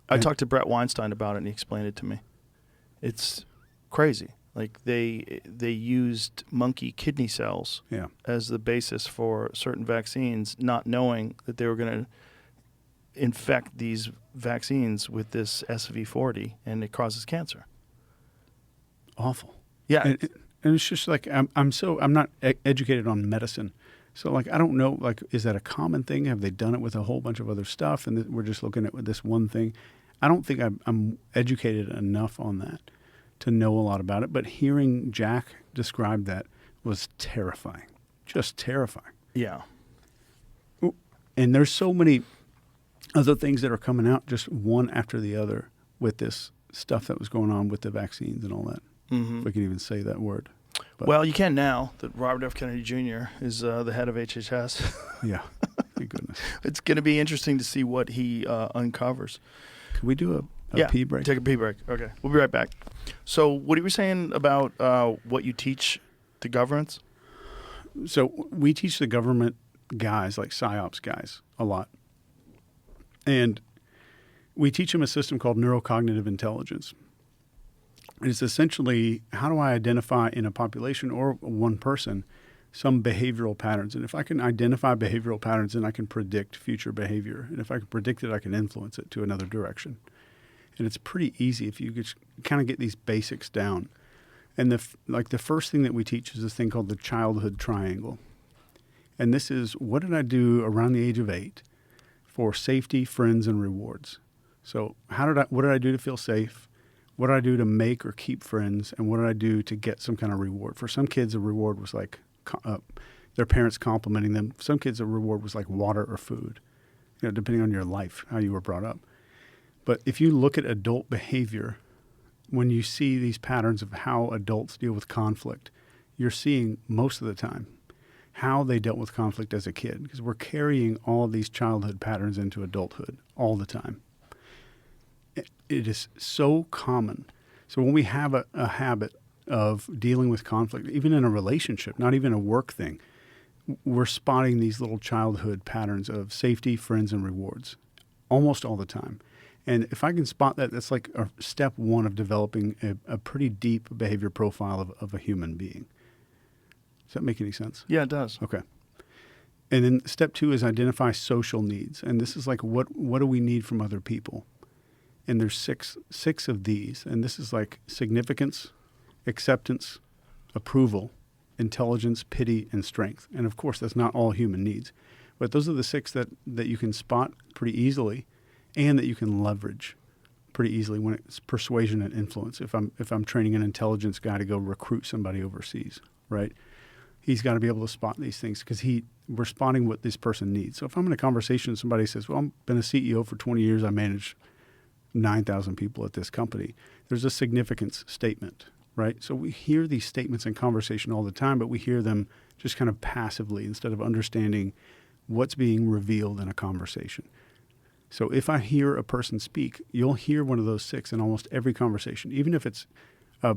I And- talked to Brett Weinstein about it, and he explained it to me. It's crazy. Like, they used monkey kidney cells Yeah, as the basis for certain vaccines, not knowing that they were going to infect these vaccines with this SV40, and it causes cancer. awful. Yeah. And it's just like I'm not educated on medicine, so like I don't know, like, is that a common thing? Have they done it with a whole bunch of other stuff, and we're just looking at this one thing? I don't think I'm educated enough on that to know a lot about it. But hearing Jack describe that was terrifying, just terrifying. Yeah. And there's so many other things that are coming out, just one after the other, with this stuff that was going on with the vaccines and all that. Mm-hmm. If I can even say that word. But, Well, you can now that Robert F. Kennedy Jr. is the head of HHS. yeah, thank goodness. It's going to be interesting to see what he uncovers. Can we do a Yeah, pee break? Take a pee break. Okay. We'll be right back. So what you were saying about what you teach to governments? So we teach the government guys, like PsyOps guys, a lot. And we teach them a system called neurocognitive intelligence. It's essentially, how do I identify in a population or one person some behavioral patterns? And if I can identify behavioral patterns, then I can predict future behavior. And if I can predict it, I can influence it to another direction. And it's pretty easy if you just kind of get these basics down. And the first thing that we teach is this thing called the childhood triangle. And this is, what did I do around the age of 8 for safety, friends, and rewards? So what did I do to feel safe? What did I do to make or keep friends? And what did I do to get some kind of reward? For some kids, a reward was like their parents complimenting them. Some kids, a reward was like water or food, depending on your life, how you were brought up. But if you look at adult behavior, when you see these patterns of how adults deal with conflict, you're seeing most of the time how they dealt with conflict as a kid, because we're carrying all these childhood patterns into adulthood all the time. It is so common So when we have a habit of dealing with conflict, even in a relationship, not even a work thing, we're spotting these little childhood patterns of safety, friends, and rewards almost all the time. And if I can spot that, that's like a step one of developing a pretty deep behavior profile of a human being. Does that make any sense? Yeah, it does. Okay. And then step two is identify social needs. And this is like, what do we need from other people? And there's six of these. And this is like significance, acceptance, approval, intelligence, pity, and strength. And of course, that's not all human needs. But those are the 6 that you can spot pretty easily and that you can leverage pretty easily when it's persuasion and influence. If I'm training an intelligence guy to go recruit somebody overseas, right? He's got to be able to spot these things because we're spotting what this person needs. So if I'm in a conversation and somebody says, well, I've been a CEO for 20 years, I manage 9,000 people at this company, there's a significance statement, right? So we hear these statements in conversation all the time, but we hear them just kind of passively instead of understanding what's being revealed in a conversation. So if I hear a person speak, you'll hear one of those 6 in almost every conversation. Even if it's a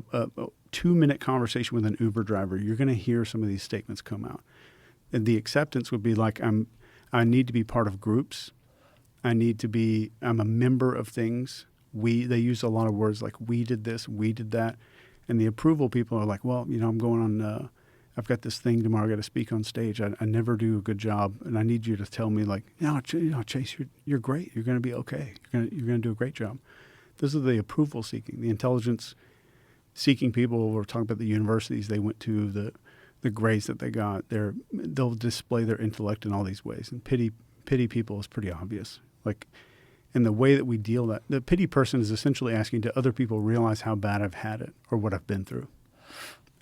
2-minute conversation with an Uber driver, you're going to hear some of these statements come out. And the acceptance would be like, I need to be part of groups. I'm a member of things. They use a lot of words like we did this, we did that. And the approval people are like, well, I'm going on, I've got this thing tomorrow, I got to speak on stage. I never do a good job. And I need you to tell me like, Chase, you're great. You're going to be okay. You're going to do a great job. Those are the approval seeking, the intelligence seeking people. We're talking about the universities they went to, the grades that they got. They'll display their intellect in all these ways. And pity people is pretty obvious. Like, in the way that we deal that, the pity person is essentially asking, do other people realize how bad I've had it or what I've been through?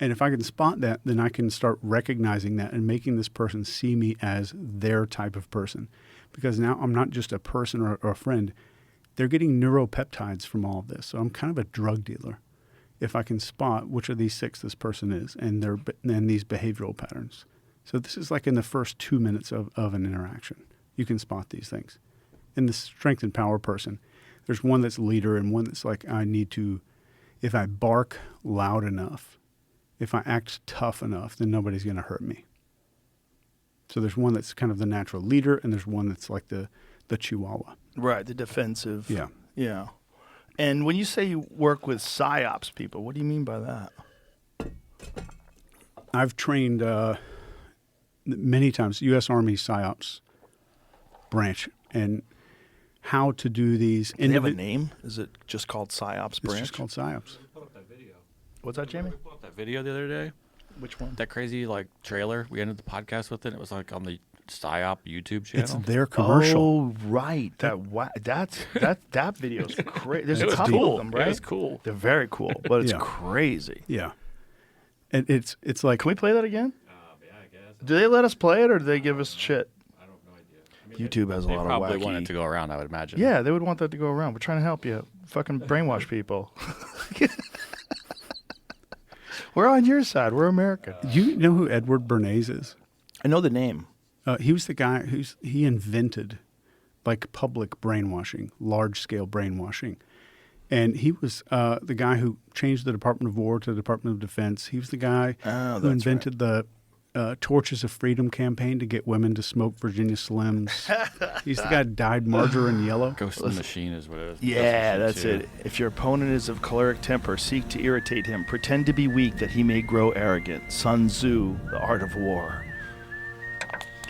And if I can spot that, then I can start recognizing that and making this person see me as their type of person. Because now I'm not just a person or a friend. They're getting neuropeptides from all of this. So I'm kind of a drug dealer. If I can spot which of these 6 this person is and these behavioral patterns. So this is like in the first 2 minutes of an interaction. You can spot these things. In the strength and power person, there's one that's leader and one that's like, if I bark loud enough, if I act tough enough, then nobody's going to hurt me. So there's one that's kind of the natural leader and there's one that's like the chihuahua. Right, the defensive. Yeah. Yeah. And when you say you work with psyops people, what do you mean by that? I've trained many times, U.S. Army psyops branch, and how to do these. Do they have a name? Is it just called psyops branch? It's just called psyops. Put up that video. What's that, Jamie? We put up that video the other day. Which one? That crazy trailer. We ended the podcast with it. It was like on the PSYOP YouTube channel. It's their commercial. Oh, right. That video's crazy. There's a couple cool. of them, right? It was cool. They're very cool, but it's Yeah. crazy. Yeah. And it's like, Can we play that again? Yeah, I guess. Do they let us play it, or do they give us shit? I don't have no idea. YouTube has a They lot of probably wacky. want it to go around, I would imagine. Yeah, they would want that to go around. We're trying to help you. Fucking brainwash people. We're on your side. We're American. you know who Edward Bernays is? I know the name. He was the guy he invented like public brainwashing, large scale brainwashing. And he was the guy who changed the Department of War to the Department of Defense. He was the guy who invented the Torches of Freedom campaign to get women to smoke Virginia Slims. He's the guy who dyed margarine yellow. Ghost in the Machine is what it is. Yeah, Ghost that's in the it. If your opponent is of choleric temper, seek to irritate him. Pretend to be weak that he may grow arrogant. Sun Tzu, The Art of War.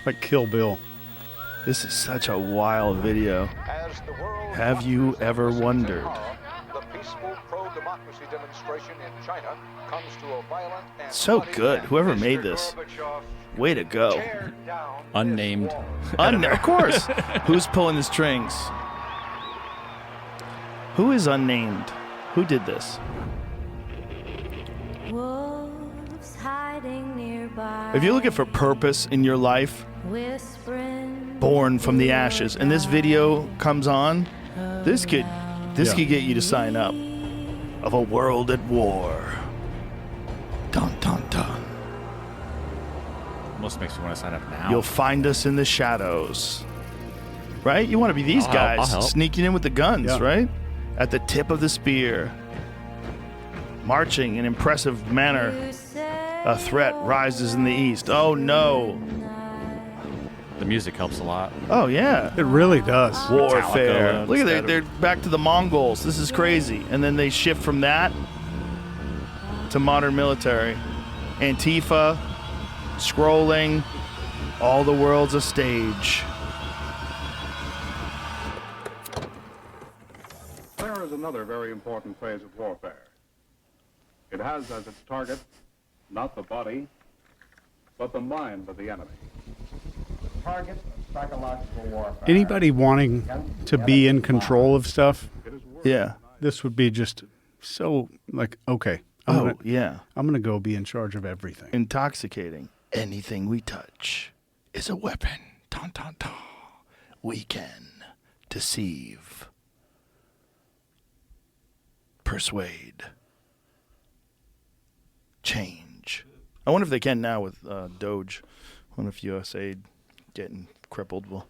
Like Kill Bill. This is such a wild video. Have you ever wondered? The peaceful pro-democracy demonstration in China comes to a violent and So bloody good. end. Whoever made this. Way to go. Tear down Unnamed. Of course. Who's pulling the strings? Who is unnamed? Who did this? Wolves hiding nearby. If you're looking for purpose in your life, Whispering. born from the ashes, and this video comes on, this could get you to sign up. Of a world at war. Dun dun dun. Almost makes me want to sign up now. You'll find us in the shadows. Right? You want to be these I'll help, guys I'll help. sneaking in with the guns, Yeah. right? At the tip of the spear. Marching in impressive manner, You said a threat rises in the east. Oh no. The music helps a lot. Oh yeah. It really does. Warfare. Metallica Look at instead they're of- back to the Mongols. This is crazy. And then they shift from that to modern military. Antifa, scrolling, all the world's a stage. There is another very important phase of warfare. It has as its target not the body, but the mind of the enemy. Target of psychological warfare. Anybody wanting to be in control of stuff, Yeah. this would be just so like, okay, Oh, yeah. I'm gonna go be in charge of everything. Intoxicating. Anything we touch is a weapon. Dun, dun, dun. We can deceive, persuade, change. I wonder if they can now with Doge. I wonder if USA getting crippled will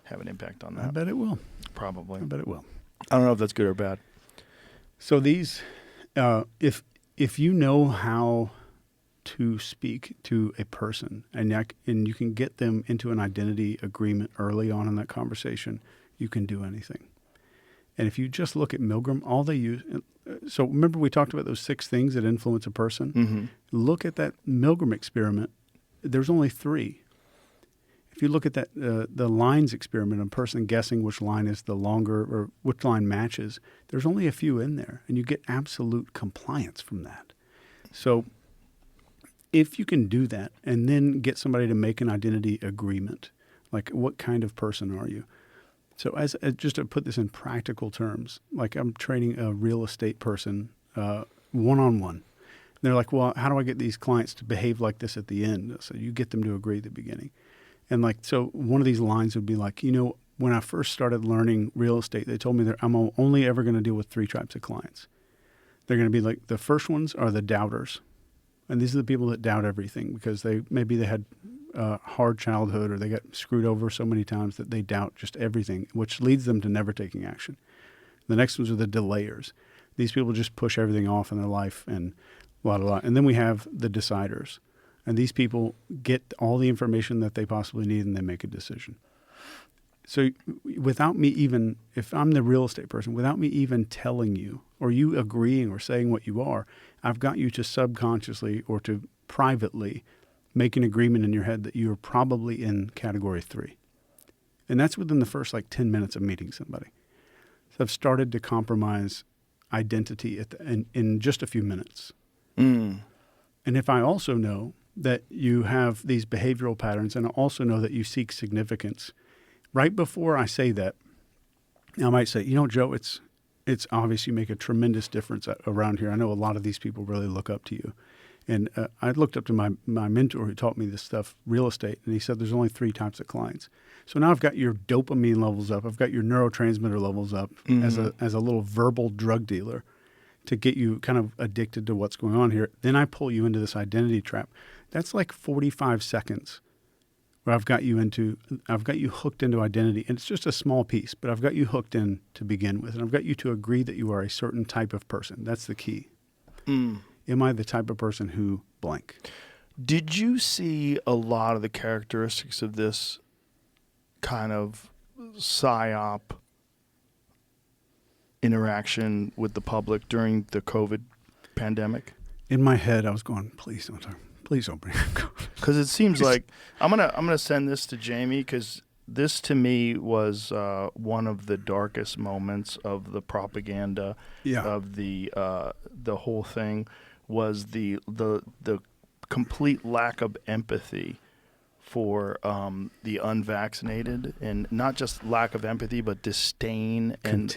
have an impact on I that. bet it will. Probably. I bet it will. I don't know if that's good or bad. So these, if you know how to speak to a person and you can get them into an identity agreement early on in that conversation, you can do anything. And if you just look at Milgram, all they use. So remember we talked about those 6 things that influence a person. Mm-hmm. Look at that Milgram experiment. There's only 3. If you look at that the lines experiment, a person guessing which line is the longer or which line matches, there's only a few in there, and you get absolute compliance from that. So if you can do that and then get somebody to make an identity agreement, like what kind of person are you? So as just to put this in practical terms, like I'm training a real estate person one-on-one. They're like, well, how do I get these clients to behave like this at the end? So you get them to agree at the beginning. And like, so one of these lines would be like, when I first started learning real estate, they told me that I'm only ever going to deal with 3 types of clients. They're going to be like, the first ones are the doubters. And these are the people that doubt everything because maybe they had a hard childhood or they got screwed over so many times that they doubt just everything, which leads them to never taking action. The next ones are the delayers. These people just push everything off in their life and blah, blah, blah. And then we have the deciders. And these people get all the information that they possibly need and they make a decision. So without me even, if I'm the real estate person, without me even telling you or you agreeing or saying what you are, I've got you to subconsciously or to privately make an agreement in your head that you are probably in category 3. And that's within the first 10 minutes of meeting somebody. So I've started to compromise identity in just a few minutes. Mm. And if I also know that you have these behavioral patterns and I also know that you seek significance, right before I say that, I might say, Joe, it's obvious you make a tremendous difference around here. I know a lot of these people really look up to you. And I looked up to my mentor who taught me this stuff, real estate, and he said there's only 3 types of clients. So now I've got your dopamine levels up. I've got your neurotransmitter levels up as a little verbal drug dealer to get you kind of addicted to what's going on here. Then I pull you into this identity trap. That's like 45 seconds where I've got you hooked into identity. And it's just a small piece, but I've got you hooked in to begin with. And I've got you to agree that you are a certain type of person. That's the key. Am I the type of person who blank? Did you see a lot of the characteristics of this kind of psyop interaction with the public during the COVID pandemic? In my head, I was going, please don't talk. Please don't bring up COVID. Because it seems like I'm gonna send this to Jamie because this to me was one of the darkest moments of the propaganda of the whole thing was the complete lack of empathy for the unvaccinated, and not just lack of empathy, but disdain and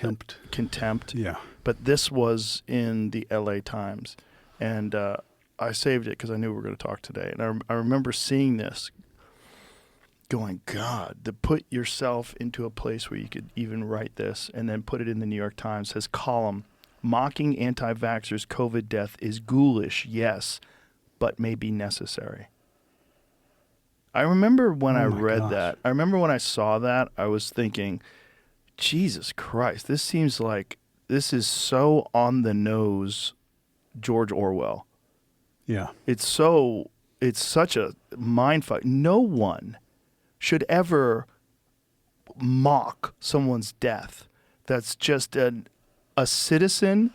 contempt. Yeah. But this was in the LA Times, and I saved it because I knew we were going to talk today. And I remember seeing this going, God, to put yourself into a place where you could even write this and then put it in the New York Times. It says, column, mocking anti-vaxxers' COVID death is ghoulish, yes, but may be necessary. I remember when I read that. I remember when I saw that, I was thinking, Jesus Christ, this seems like this is so on the nose George Orwell. Yeah. It's such a mindfuck. No one should ever mock someone's death. That's just a citizen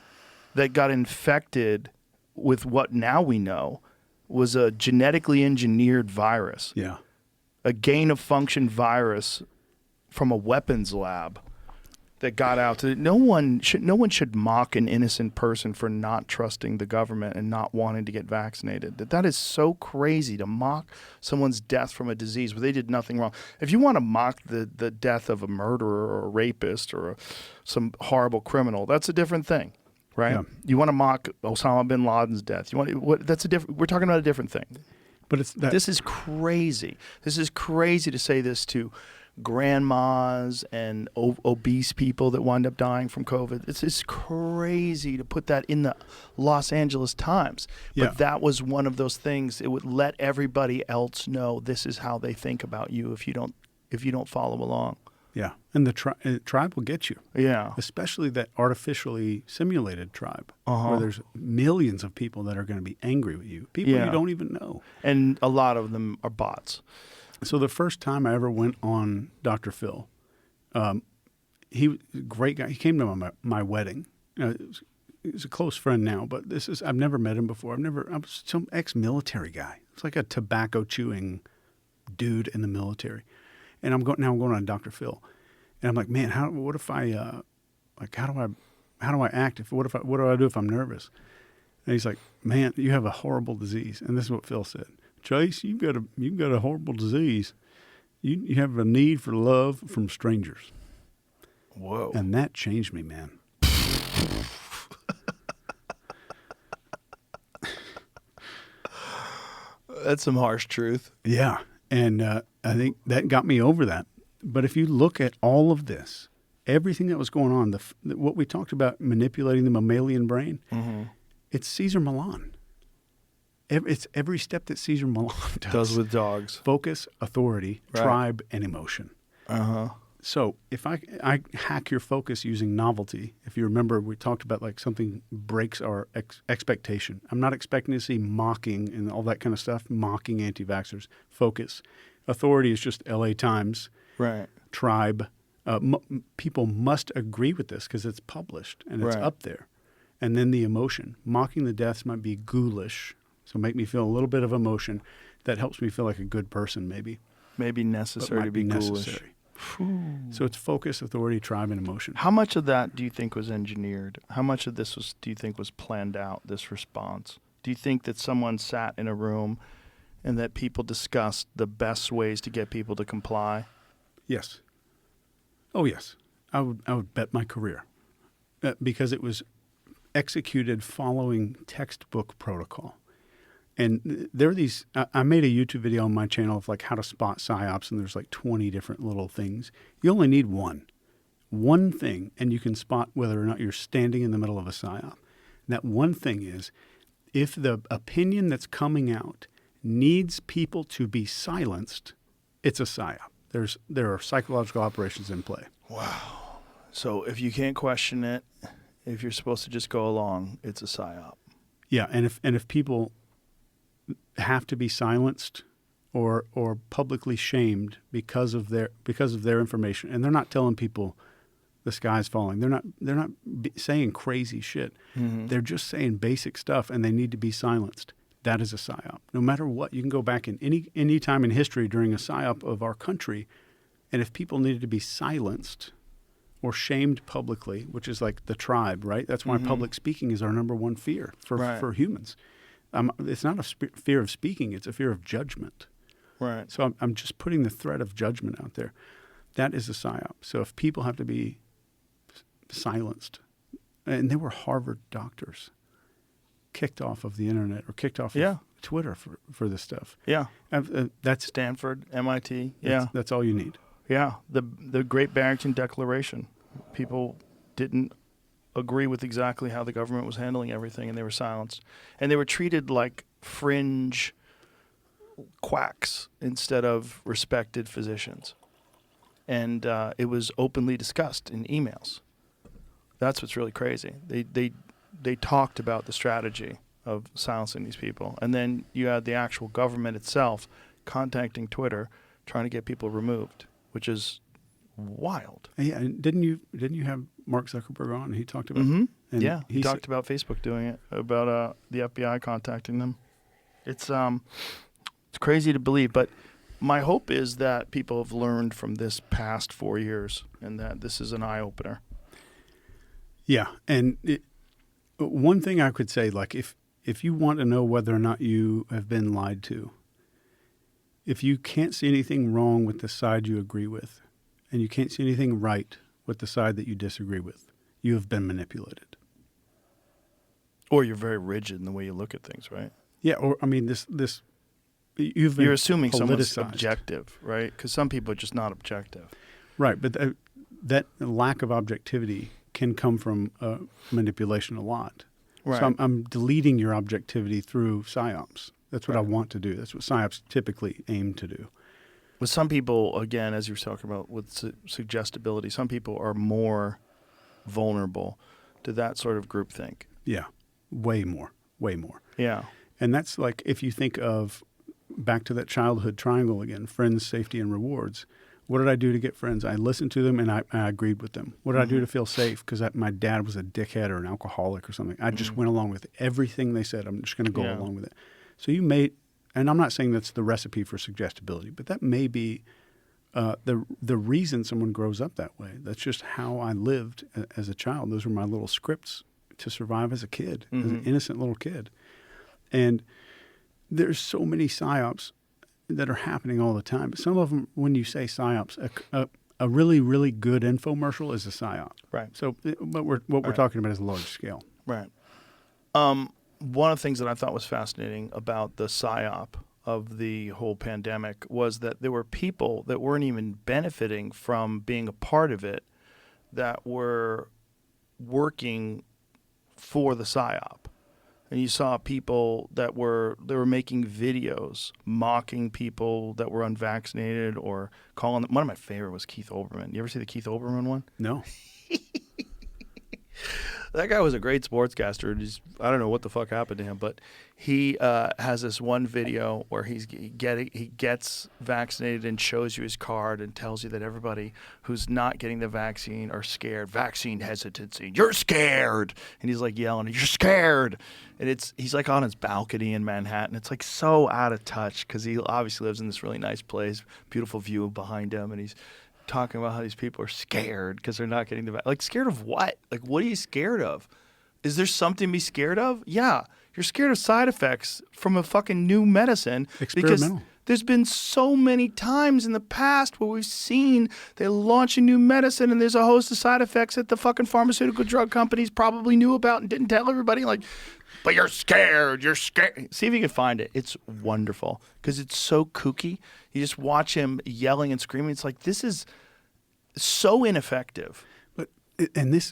that got infected with what now we know was a genetically engineered virus. Yeah. A gain of function virus from a weapons lab that got out to no one should mock an innocent person for not trusting the government and not wanting to get vaccinated. That is so crazy to mock someone's death from a disease where they did nothing wrong. If you want to mock the death of a murderer or a rapist or some horrible criminal, that's a different thing, right? Yeah. You want to mock Osama bin Laden's death. That's a different. We're talking about a different thing. But This is crazy. This is crazy to say this to grandmas and obese people that wind up dying from COVID. It's crazy to put that in the Los Angeles Times. But Yeah. that was one of those things. It would let everybody else know this is how they think about you if you don't follow along. Yeah. And the tribe will get you. Yeah. Especially that artificially simulated tribe Uh-huh. where there's millions of people that are going to be angry with you. People Yeah. you don't even know. And a lot of them are bots. So the first time I ever went on Dr. Phil, he was a great guy. He came to my wedding. He's a close friend now, but I've never met him before. I was some ex-military guy. It's like a tobacco chewing dude in the military. And I'm going on Dr. Phil. And I'm like, man, how do I act what do I do if I'm nervous? And he's like, man, you have a horrible disease. And this is what Phil said. Chase, you've got a horrible disease. You have a need for love from strangers. Whoa. And that changed me, man. That's some harsh truth. Yeah. And I think that got me over that. But if you look at all of this, everything that was going on, what we talked about manipulating the mammalian brain, it's Caesar Milan. It's every step that Caesar Milan does with dogs. Focus, authority, Right. tribe, and emotion. Uh-huh. So if I hack your focus using novelty, if you remember, we talked about like something breaks our expectation. I'm not expecting to see mocking and all that kind of stuff, mocking anti-vaxxers. Focus. Authority is just LA Times. Right. Tribe. People must agree with this because it's published and it's Right. up there. And then the emotion. Mocking the deaths might be ghoulish, so make me feel a little bit of emotion. That helps me feel like a good person maybe. Maybe But necessary might to be ghoulish. necessary. So it's focus, authority, tribe, and emotion. How much of that do you think was engineered? How much of this do you think was planned out, this response? Do you think that someone sat in a room and that people discussed the best ways to get people to comply? Yes. Oh, yes. I would bet my career because it was executed following textbook protocol. And there are these, I made a YouTube video on my channel of like how to spot psyops, and there's like 20 different little things. You only need one thing, and you can spot whether or not you're standing in the middle of a psyop. And that one thing is if the opinion that's coming out needs people to be silenced, it's a psyop. There are psychological operations in play. Wow. So if you can't question it, if you're supposed to just go along, it's a psyop. Yeah, and if people have to be silenced or publicly shamed because of their information, and they're not telling people the sky's falling. They're not saying crazy shit. Mm-hmm. They're just saying basic stuff, and they need to be silenced. That is a psyop. No matter what, you can go back in any time in history during a psyop of our country, and if people needed to be silenced or shamed publicly, which is like the tribe, right? That's why public speaking is our number one fear for humans. It's not a fear of speaking; it's a fear of judgment. Right. So I'm just putting the threat of judgment out there. That is a psyop. So if people have to be silenced, and they were Harvard doctors, kicked off of the internet or kicked off of Twitter for this stuff. Yeah. That's Stanford, MIT. Yeah. That's all you need. Yeah. The Great Barrington Declaration. People didn't agree with exactly how the government was handling everything, and they were silenced. And they were treated like fringe quacks instead of respected physicians. And it was openly discussed in emails. That's what's really crazy. they talked about the strategy of silencing these people. And then you had the actual government itself contacting Twitter, trying to get people removed, which is wild. Yeah, and didn't you have Mark Zuckerberg on? He talked about Mm-hmm. and Yeah, he talked about Facebook doing it, about the FBI contacting them. It's crazy to believe, but my hope is that people have learned from this past 4 years and that this is an eye-opener. Yeah, and one thing I could say, like if you want to know whether or not you have been lied to, if you can't see anything wrong with the side you agree with, and you can't see anything right with the side that you disagree with, you have been manipulated. Or you're very rigid in the way you look at things, right? Yeah, or I mean, you've been You're assuming someone's politicized. objective, right? Because some people are just not objective. Right, but that lack of objectivity can come from manipulation a lot. Right. So I'm deleting your objectivity through psyops. That's what I want to do. That's what psyops typically aim to do. With some people, again, as you were talking about with suggestibility, some people are more vulnerable to that sort of groupthink. Yeah, way more. Yeah. And that's like if you think of back to that childhood triangle again, friends, safety, and rewards. What did I do to get friends? I listened to them and I agreed with them. What did I do to feel safe? Because my dad was a dickhead or an alcoholic or something. I just went along with everything they said. I'm just going to go along with it. So you may, and I'm not saying that's the recipe for suggestibility, but that may be the reason someone grows up that way. That's just how I lived as a child. Those were my little scripts to survive as a kid, as an innocent little kid. And there's so many psyops that are happening all the time. But some of them, when you say psyops, a really, really good infomercial is a psyop. Right. So what we're talking about is a large scale. Right. One of the things that I thought was fascinating about the psyop of the whole pandemic was that there were people that weren't even benefiting from being a part of it that were working for the psyop. And you saw people that were making videos mocking people that were unvaccinated or calling them. One of my favorite was Keith Olbermann. You ever see the Keith Olbermann one? No. That guy was a great sportscaster. I don't know what the fuck happened to him, but he has this one video where he gets vaccinated and shows you his card and tells you that everybody who's not getting the vaccine are scared. Vaccine hesitancy. You're scared. And he's like yelling, you're scared. And he's like on his balcony in Manhattan. It's like so out of touch because he obviously lives in this really nice place, beautiful view behind him, and he's talking about how these people are scared because they're not getting the vaccine. Like, scared of what? Like, what are you scared of? Is there something to be scared of? Yeah. You're scared of side effects from a fucking new medicine. Experimental. Because there's been so many times in the past where we've seen they launch a new medicine and there's a host of side effects that the fucking pharmaceutical drug companies probably knew about and didn't tell everybody. Like, but you're scared. You're scared. See if you can find it. It's wonderful because it's so kooky. You just watch him yelling and screaming. It's like, this is so ineffective. And this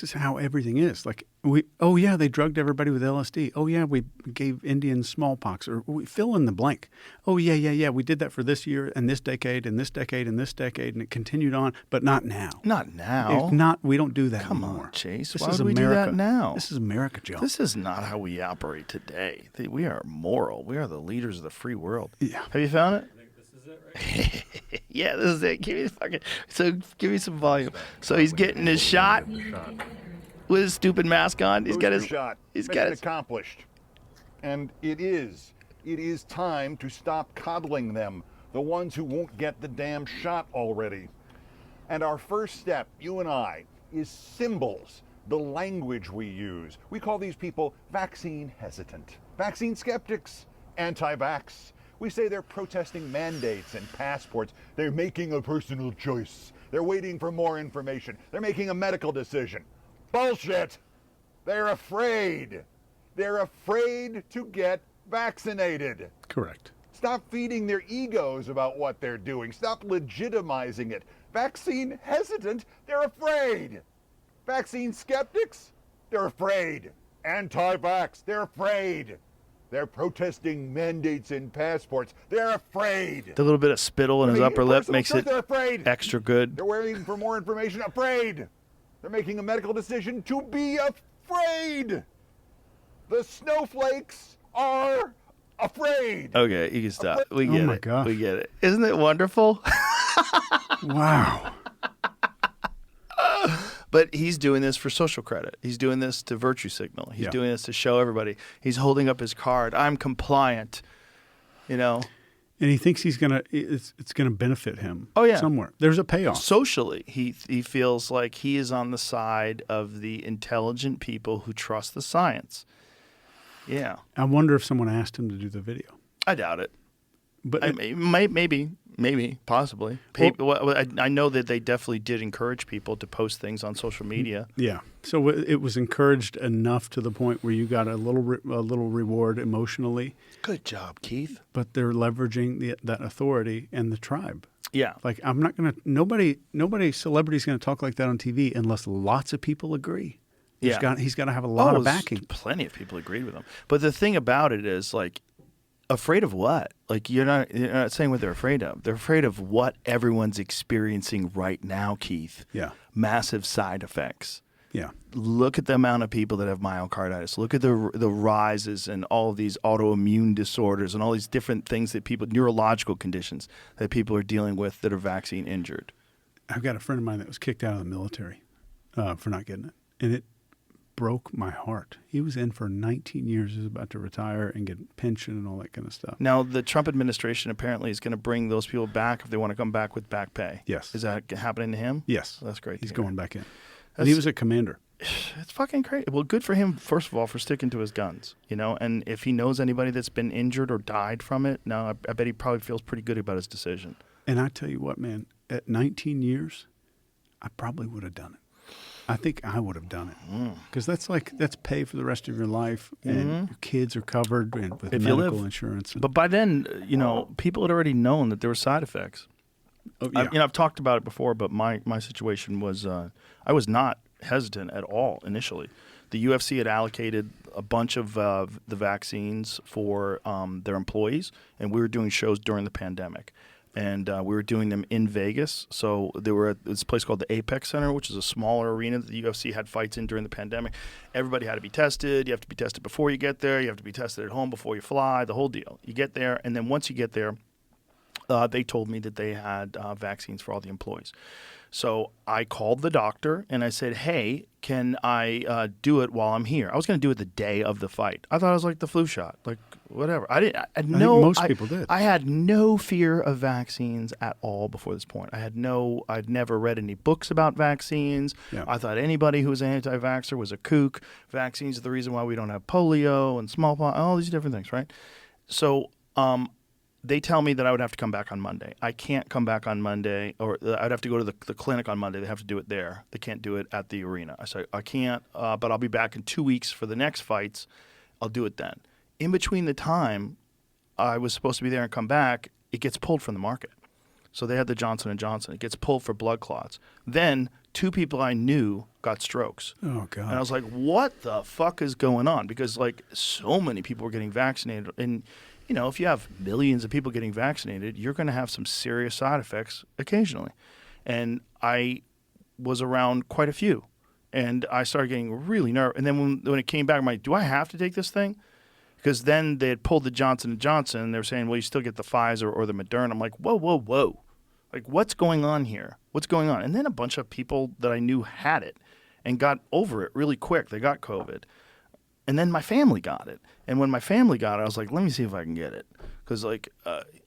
is how everything is. Like they drugged everybody with LSD. Oh yeah, we gave Indians smallpox, or we fill in the blank. Oh yeah, we did that for this year and this decade and this decade and this decade, and it continued on, but not now. Not now. If not, we don't do that Come anymore. on, Chase. This Why is would we do America. that now? This is America, Joe. This is not how we operate today. We are moral. We are the leaders of the free world. Yeah. Have you found it? I think this is it, right? Yeah, this is it. Give me some volume. So he's getting his shot with his stupid mask on. He's got his shot. He's Mission got his accomplished. And it is time to stop coddling them, the ones who won't get the damn shot already. And our first step, you and I, is symbols, the language we use. We call these people vaccine hesitant, vaccine skeptics, anti-vax. We say they're protesting mandates and passports. They're making a personal choice. They're waiting for more information. They're making a medical decision. Bullshit! They're afraid. They're afraid to get vaccinated. Correct. Stop feeding their egos about what they're doing. Stop legitimizing it. Vaccine hesitant, they're afraid. Vaccine skeptics, they're afraid. Anti-vax, they're afraid. They're protesting mandates and passports. They're afraid. The little bit of spittle in his upper lip makes it They're afraid. extra good. They're waiting for more information. Afraid. They're making a medical decision to be afraid. The snowflakes are afraid. Okay, you can stop. We get Oh my it. gosh. We get it. Isn't it wonderful? Wow. But he's doing this for social credit. He's doing this to virtue signal. He's doing this to show everybody. He's holding up his card. I'm compliant. You know. And he thinks it's gonna benefit him. Oh, yeah. Somewhere. There's a payoff. Socially, he feels like he is on the side of the intelligent people who trust the science. Yeah. I wonder if someone asked him to do the video. I doubt it. But Maybe, possibly. I know that they definitely did encourage people to post things on social media. yeah. So it was encouraged enough to the point where you got a little reward emotionally. Good job, Keith. But they're leveraging that authority and the tribe. Yeah. Like I'm not gonna. Nobody celebrity's gonna talk like that on TV unless lots of people agree. He's got to have a lot of backing. Plenty of people agreed with him. But the thing about it is, like, afraid of what? Like, you're not saying what they're afraid of. They're afraid of what everyone's experiencing right now, Keith. Yeah. Massive side effects. Yeah. Look at the amount of people that have myocarditis. Look at the rises and all of these autoimmune disorders and all these different things that neurological conditions that people are dealing with that are vaccine injured. I've got a friend of mine that was kicked out of the military for not getting it. And it broke my heart. He was in for 19 years. He was about to retire and get pension and all that kind of stuff. Now, the Trump administration apparently is going to bring those people back if they want to come back with back pay. Yes. Is that happening to him? Yes. That's great. He's going back in. And he was a commander. It's fucking crazy. Well, good for him, first of all, for sticking to his guns, you know? And if he knows anybody that's been injured or died from it, I bet he probably feels pretty good about his decision. And I tell you what, man, at 19 years, I probably would have done it. I think I would have done it because that's pay for the rest of your life, and your kids are covered with medical insurance. But by then, people had already known that there were side effects. Oh, yeah. I've talked about it before, but my situation was I was not hesitant at all initially. The UFC had allocated a bunch of the vaccines for their employees, and we were doing shows during the pandemic. And we were doing them in Vegas. So they were at this place called the Apex Center, which is a smaller arena that the UFC had fights in during the pandemic. Everybody had to be tested. You have to be tested before you get there. You have to be tested at home before you fly, the whole deal. You get there, and then once you get there, they told me that they had vaccines for all the employees. So I called the doctor, and I said, hey, can I do it while I'm here? I was going to do it the day of the fight. I thought it was like the flu shot, like whatever. I think most people did. I had no fear of vaccines at all before this point. I'd never read any books about vaccines. Yeah. I thought anybody who was an anti-vaxxer was a kook. Vaccines are the reason why we don't have polio and smallpox, all these different things, right? So they tell me that I would have to come back on Monday. I can't come back on Monday, or I'd have to go to the clinic on Monday. They have to do it there. They can't do it at the arena. I said, I can't, but I'll be back in 2 weeks for the next fights. I'll do it then. In between the time I was supposed to be there and come back, it gets pulled from the market. So they had the Johnson & Johnson. It gets pulled for blood clots. Then 2 people I knew got strokes. Oh, God. And I was like, what the fuck is going on? Because, like, so many people were getting vaccinated. And if you have millions of people getting vaccinated, you're going to have some serious side effects occasionally. And I was around quite a few. And I started getting really nervous. And then when it came back, I'm like, do I have to take this thing? Because then they had pulled the Johnson & Johnson. And they were saying, well, you still get the Pfizer or the Moderna. I'm like, whoa. Like, what's going on here? What's going on? And then a bunch of people that I knew had it and got over it really quick. They got COVID. And then my family got it. And when my family got it, I was like, let me see if I can get it. Because,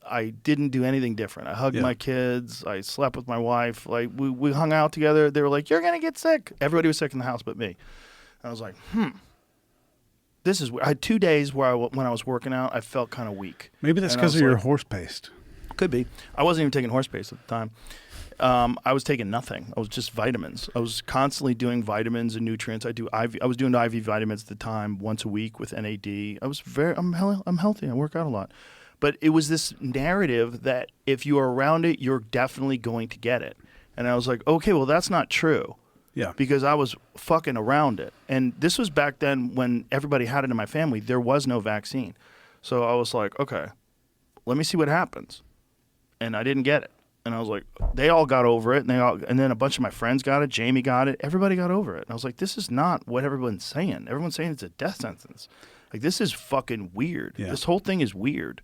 I didn't do anything different. I hugged my kids. I slept with my wife. Like, we hung out together. They were like, you're going to get sick. Everybody was sick in the house but me. And I was like, this is weird. I had 2 days where when I was working out, I felt kind of weak. Maybe that's because of your horse paste. Could be. I wasn't even taking horse paste at the time. I was taking nothing. I was just vitamins. I was constantly doing vitamins and nutrients. I was doing IV vitamins at the time once a week with NAD. I'm healthy. I work out a lot. But it was this narrative that if you are around it, you're definitely going to get it. And I was like, okay, well, that's not true. Yeah. Because I was fucking around it. And this was back then when everybody had it in my family. There was no vaccine. So I was like, okay, let me see what happens. And I didn't get it. And I was like, they all got over it, and then a bunch of my friends got it. Jamie got it. Everybody got over it. And I was like, this is not what everyone's saying. Everyone's saying it's a death sentence. Like, this is fucking weird. Yeah. This whole thing is weird.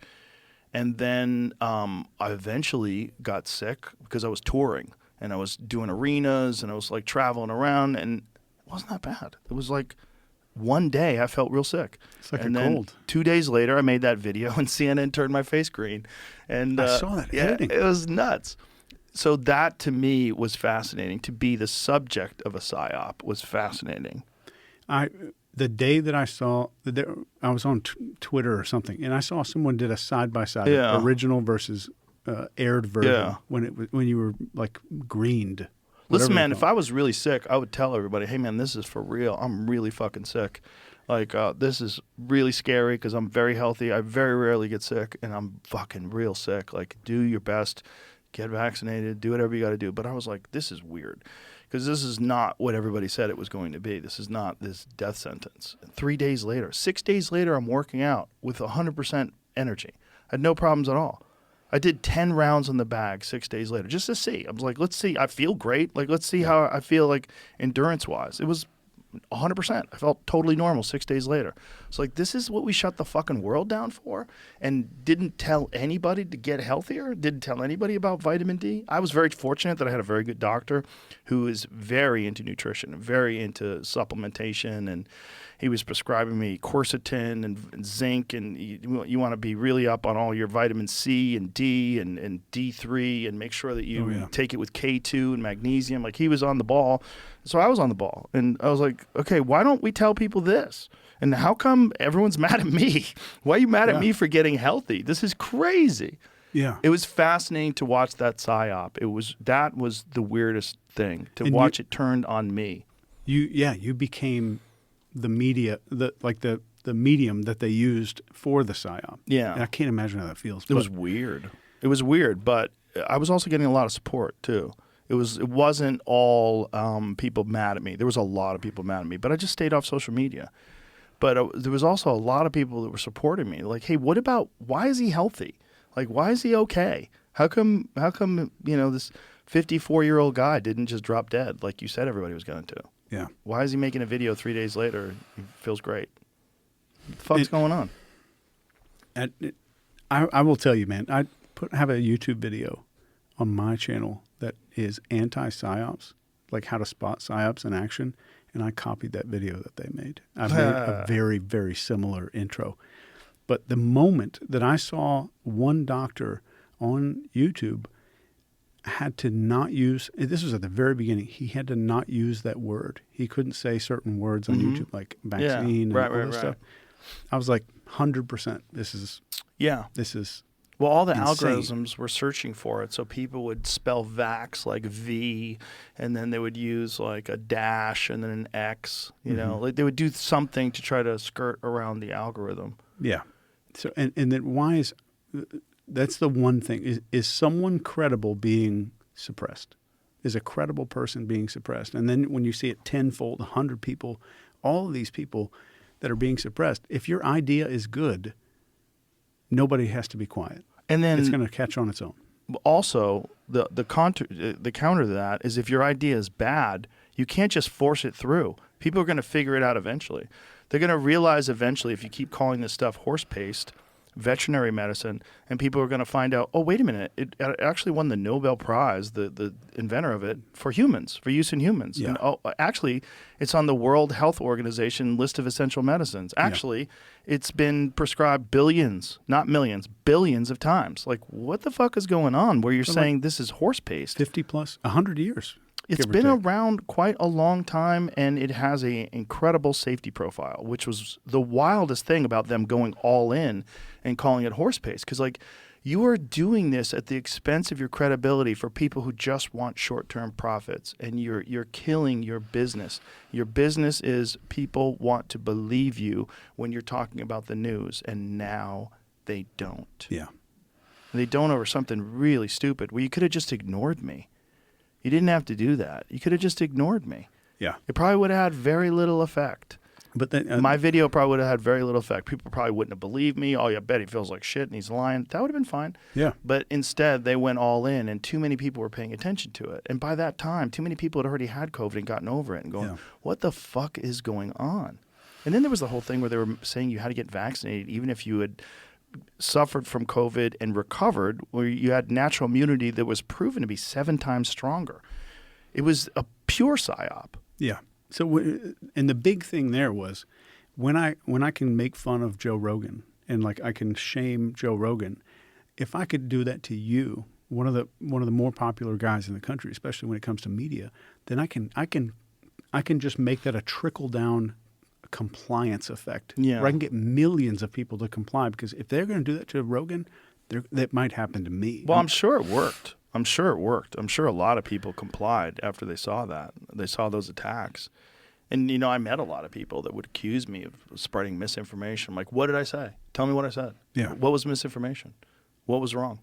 And then I eventually got sick because I was touring and I was doing arenas and I was like traveling around, and it wasn't that bad. It was like one day I felt real sick. It's like and a then cold. 2 days later, I made that video and CNN turned my face green. And I saw that editing. it was nuts. So that to me was fascinating. To be the subject of a psyop was fascinating. The day that I saw, I was on Twitter or something, and I saw someone did a side-by-side, original versus aired version when you were like greened. Listen, man, if I was really sick, I would tell everybody, hey, man, this is for real. I'm really fucking sick. Like, this is really scary because I'm very healthy. I very rarely get sick, and I'm fucking real sick. Like, do your best. Get vaccinated. Do whatever you got to do. But I was like, this is weird because this is not what everybody said it was going to be. This is not this death sentence. 3 days later, 6 days later, I'm working out with 100% energy. I had no problems at all. I did 10 rounds on the bag 6 days later just to see. I was like, let's see. I feel great. Like, let's see how I feel like endurance-wise. It was 100%. I felt totally normal 6 days later. It's like, this is what we shut the fucking world down for, and didn't tell anybody to get healthier, didn't tell anybody about vitamin D. I was very fortunate that I had a very good doctor who is very into nutrition, very into supplementation, and he was prescribing me quercetin and zinc, and you want to be really up on all your vitamin C and D and D3, and make sure that you take it with K2 and magnesium. Like, he was on the ball. So I was on the ball, and I was like, okay, why don't we tell people this? And how come everyone's mad at me? Why are you mad at me for getting healthy? This is crazy. Yeah. It was fascinating to watch that psyop. That was the weirdest thing, to watch it turned on me. You became the media, the medium that they used for the psyop. Yeah. And I can't imagine how that feels. It was weird. It was weird, but I was also getting a lot of support too. It wasn't all people mad at me. There was a lot of people mad at me, but I just stayed off social media. But there was also a lot of people that were supporting me. Like, hey, why is he healthy? Like, why is he okay? How come, this 54-year-old guy didn't just drop dead like you said everybody was going to? Yeah. Why is he making a video 3 days later? He feels great. What the fuck's going on? I will tell you, man, I have a YouTube video on my channel that is anti-psyops, like how to spot psyops in action, and I copied that video that they made. I made a very, very similar intro. But the moment that I saw one doctor on YouTube had to not use, this was at the very beginning, he had to not use that word. He couldn't say certain words on YouTube, like vaccine and all this stuff. I was like, 100%, this is well, all the insane. algorithms were searching for it, so people would spell vax like V, and then they would use like a dash and then an X. You know, like they would do something to try to skirt around the algorithm. Yeah. So and then why is that's the one thing is someone credible being suppressed? Is a credible person being suppressed? And then when you see it tenfold, 100 people, all of these people that are being suppressed, if your idea is good, nobody has to be quiet. And then it's going to catch on its own. Also, the counter to that is if your idea is bad, you can't just force it through. People are going to figure it out eventually. They're going to realize eventually if you keep calling this stuff horse paste, veterinary medicine, and people are going to find out, oh, wait a minute, it actually won the Nobel Prize, the inventor of it, for humans, for use in humans. Yeah. And actually, it's on the World Health Organization list of essential medicines. Actually, it's been prescribed billions, not millions, billions of times. Like, what the fuck is going on where you're saying this is horse paste? 50 plus, 100 years. It's been around quite a long time, and it has an incredible safety profile, which was the wildest thing about them going all in and calling it horse paste. Because, like, you are doing this at the expense of your credibility for people who just want short-term profits, and you're killing your business. Your business is people want to believe you when you're talking about the news, and now they don't. Yeah. They don't over something really stupid. Well, you could have just ignored me. You didn't have to do that. You could have just ignored me. Yeah. It probably would have had very little effect. But then, my video probably would have had very little effect. People probably wouldn't have believed me. Oh, yeah, I bet he feels like shit and he's lying. That would have been fine. Yeah. But instead, they went all in, and too many people were paying attention to it. And by that time, too many people had already had COVID and gotten over it and going, what the fuck is going on? And then there was the whole thing where they were saying you had to get vaccinated even if you had suffered from COVID and recovered, where you had natural immunity that was proven to be 7 times stronger. It was a pure psyop. Yeah. So, and the big thing there was when I can make fun of Joe Rogan and like I can shame Joe Rogan, if I could do that to you, one of the more popular guys in the country, especially when it comes to media, then I can just make that a trickle down compliance effect. Yeah. Where I can get millions of people to comply, because if they're going to do that to Rogan, that might happen to me. Well, I'm sure it worked. I'm sure a lot of people complied after they saw that. They saw those attacks. And, I met a lot of people that would accuse me of spreading misinformation. I'm like, what did I say? Tell me what I said. Yeah. What was misinformation? What was wrong?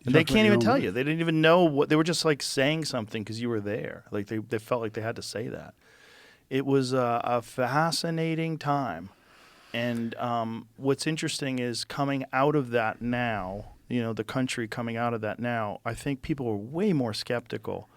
And they can't even tell you. They didn't even know what they were, just like saying something because you were there. Like they felt like they had to say that. It was a fascinating time. And what's interesting is coming out of that now, the country coming out of that now, I think people are way more skeptical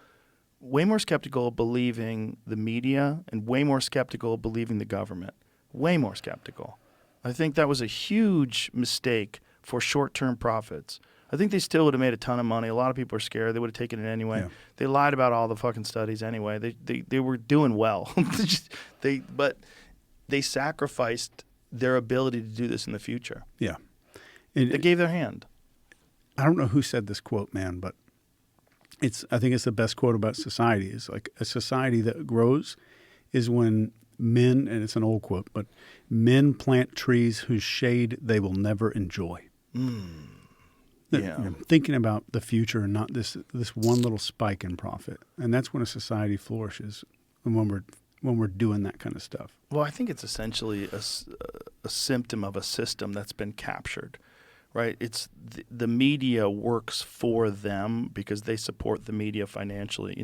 of believing the media and way more skeptical of believing the government. Way more skeptical. I think that was a huge mistake for short-term profits. I think they still would have made a ton of money. A lot of people are scared. They would have taken it anyway. Yeah. They lied about all the fucking studies anyway. They were doing well. But they sacrificed their ability to do this in the future. Yeah. They gave their hand. I don't know who said this quote, man, but I think it's the best quote about society. Is like a society that grows is when men, and it's an old quote, but men plant trees whose shade they will never enjoy. Yeah. Thinking about the future and not this one little spike in profit. And that's when a society flourishes, when we're doing that kind of stuff. Well, I think it's essentially a symptom of a system that's been captured. Right, it's the media works for them because they support the media financially.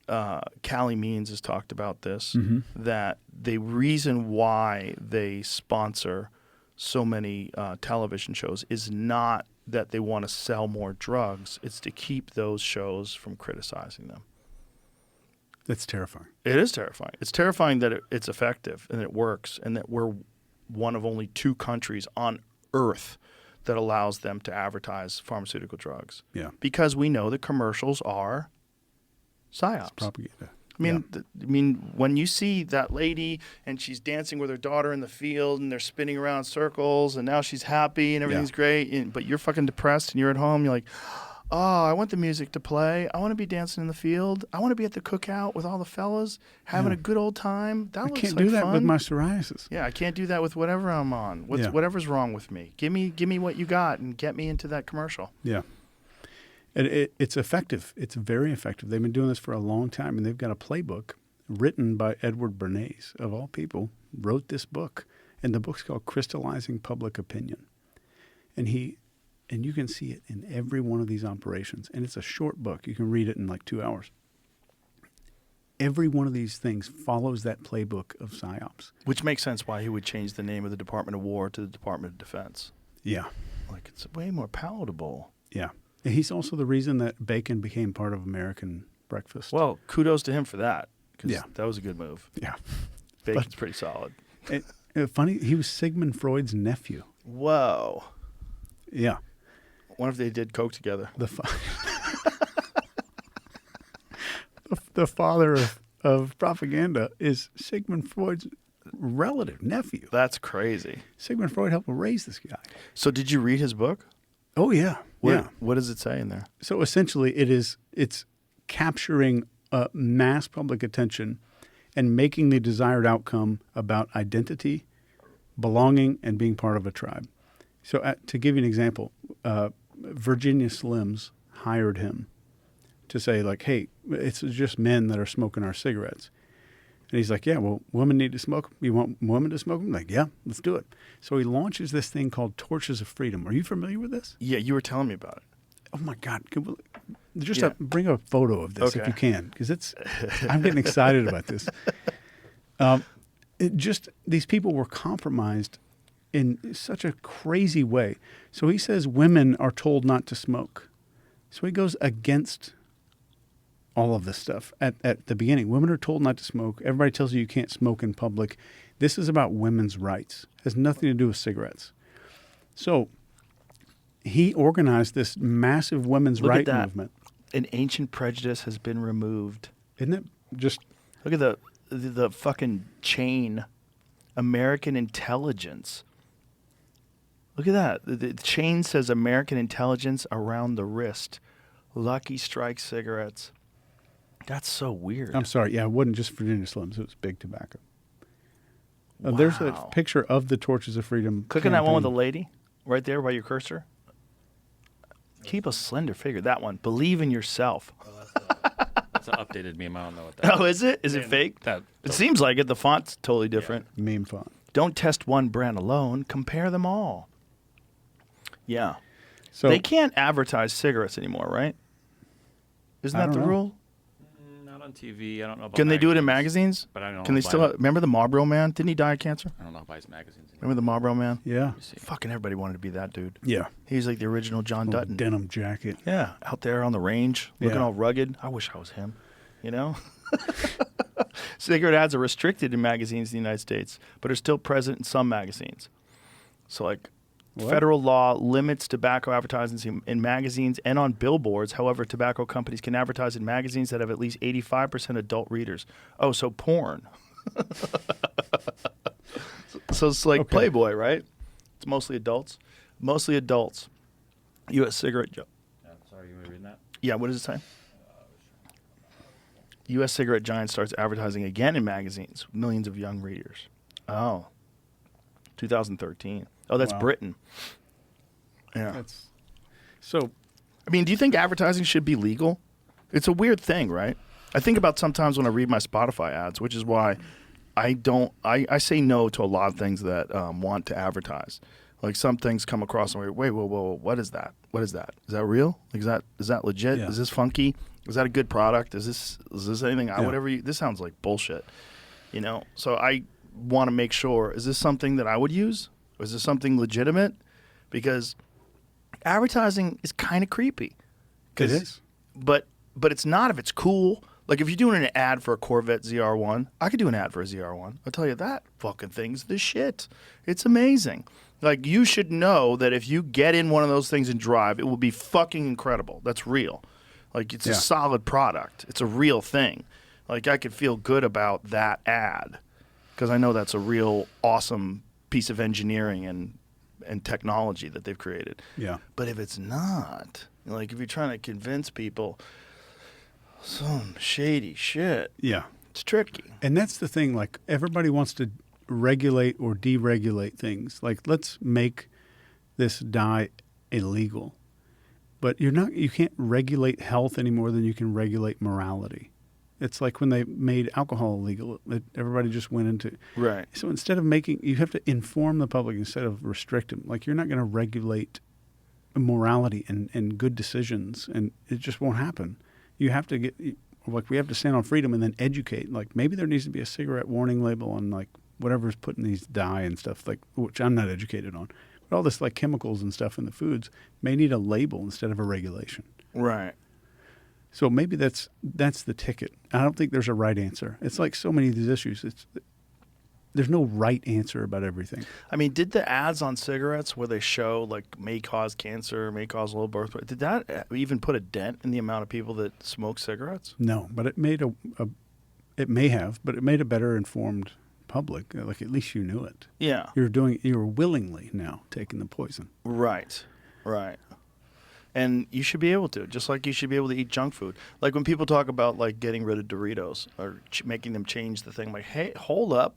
Callie Means has talked about this, that the reason why they sponsor so many television shows is not that they want to sell more drugs. It's to keep those shows from criticizing them. That's terrifying. It is terrifying. It's terrifying that it's effective and it works, and that we're one of only 2 countries on Earth that allows them to advertise pharmaceutical drugs. Yeah. Because we know that commercials are psyops. It's propaganda. I mean, when you see that lady and she's dancing with her daughter in the field and they're spinning around in circles and now she's happy and everything's great, but you're fucking depressed and you're at home, you're like, oh, I want the music to play. I want to be dancing in the field. I want to be at the cookout with all the fellas, having a good old time. That looks like fun. I can't do that with my psoriasis. Yeah, I can't do that with whatever I'm on. Whatever's wrong with me. Give me what you got and get me into that commercial. Yeah. And it's effective. It's very effective. They've been doing this for a long time, and they've got a playbook written by Edward Bernays, of all people, wrote this book. And the book's called Crystallizing Public Opinion. And you can see it in every one of these operations. And it's a short book. You can read it in like 2 hours. Every one of these things follows that playbook of PsyOps. Which makes sense why he would change the name of the Department of War to the Department of Defense. Yeah. Like, it's way more palatable. Yeah. And he's also the reason that bacon became part of American breakfast. Well, kudos to him for that. Because that was a good move. Yeah. Bacon's pretty solid. Funny, he was Sigmund Freud's nephew. Whoa. Yeah. What if they did coke together? The father of propaganda is Sigmund Freud's relative, nephew. That's crazy. Sigmund Freud helped raise this guy. So did you read his book? Oh, yeah. What does it say in there? So essentially it's capturing mass public attention and making the desired outcome about identity, belonging, and being part of a tribe. So to give you an example, Virginia Slims hired him to say, like, hey, it's just men that are smoking our cigarettes. And he's like, yeah, well, women need to smoke. You want women to smoke them? Like, yeah, let's do it. So he launches this thing called Torches of Freedom. Are you familiar with this? Yeah, you were telling me about it. Oh, my God. Bring a photo of this if you can, because I'm getting excited about this. these people were compromised in such a crazy way. So he says women are told not to smoke. So he goes against all of this stuff at the beginning. Women are told not to smoke. Everybody tells you can't smoke in public. This is about women's rights. It has nothing to do with cigarettes. So he organized this massive women's rights movement. An ancient prejudice has been removed. Isn't it just... Look at the fucking chain. American intelligence. Look at that. The chain says American intelligence around the wrist. Lucky Strike cigarettes. That's so weird. I'm sorry. Yeah, it wasn't just Virginia Slims. It was big tobacco. There's a picture of the Torches of Freedom. Click on that one with the lady right there by your cursor. Keep a slender figure. That one. Believe in yourself. That's an updated meme. I don't know what that is. Oh, is it? Is it fake? It seems like it. The font's totally different. Yeah. Meme font. Don't test one brand alone. Compare them all. Yeah. So they can't advertise cigarettes anymore, right? Isn't that the rule? Not on TV. I don't know about Can they do it in magazines? But I don't know. Can they still remember the Marlboro Man? Didn't he die of cancer? I don't know if buys magazines anymore. Remember the Marlboro Man? Yeah. Fucking everybody wanted to be that dude. Yeah. He's like the original John Dutton. Denim jacket. Yeah. Out there on the range, looking Yeah. all rugged. I wish I was him. You know? Cigarette ads are restricted in magazines in the United States, but are still present in some magazines. So, like, federal law limits tobacco advertising in magazines and on billboards. However, tobacco companies can advertise in magazines that have at least 85% adult readers. Oh, so porn. So it's like Playboy, right? It's mostly adults. Mostly adults. U.S. cigarette. Sorry, you were reading that? Yeah, what does it say? U.S. cigarette giant starts advertising again in magazines. Millions of young readers. Oh. 2013. Oh, that's Britain. Yeah. So, I mean, do you think advertising should be legal? It's a weird thing, right? I think about sometimes when I read my Spotify ads, which is why I say no to a lot of things that want to advertise. Like some things come across and wait, whoa, what is that? What is that? Is that real? Is that legit? Yeah. Is this funky? Is that a good product? Is this anything? This sounds like bullshit. You know? So I want to make sure, is this something that I would use? Or is this something legitimate? Because advertising is kind of creepy. It is. But it's not if it's cool. Like if you're doing an ad for a Corvette ZR1, I could do an ad for a ZR1. I'll tell you that fucking thing's the shit. It's amazing. Like you should know that if you get in one of those things and drive, it will be fucking incredible. That's real. Like it's a solid product. It's a real thing. Like I could feel good about that ad because I know that's a real awesome piece of engineering and technology that they've created. Yeah. But if it's not, like if you're trying to convince people some shady shit. Yeah. It's tricky. And that's the thing, like everybody wants to regulate or deregulate things. Like let's make this dye illegal. But you can't regulate health any more than you can regulate morality. It's like when they made alcohol illegal, everybody just went into right. So instead of you have to inform the public instead of restrict them. Like you're not going to regulate morality and good decisions, and it just won't happen. You have to we have to stand on freedom and then educate. Like maybe there needs to be a cigarette warning label on like whatever's putting these dye and stuff, like which I'm not educated on. But all this like chemicals and stuff in the foods may need a label instead of a regulation. Right. So maybe that's the ticket. I don't think there's a right answer. It's like so many of these issues. There's no right answer about everything. I mean, did the ads on cigarettes where they show like may cause cancer, may cause low birth rate, did that even put a dent in the amount of people that smoke cigarettes? No, but it made it may have, but it made a better informed public. Like at least you knew it. Yeah. You're willingly now taking the poison. Right. And you should be able to, just like you should be able to eat junk food. Like when people talk about like getting rid of Doritos or making them change the thing, like, hey, hold up.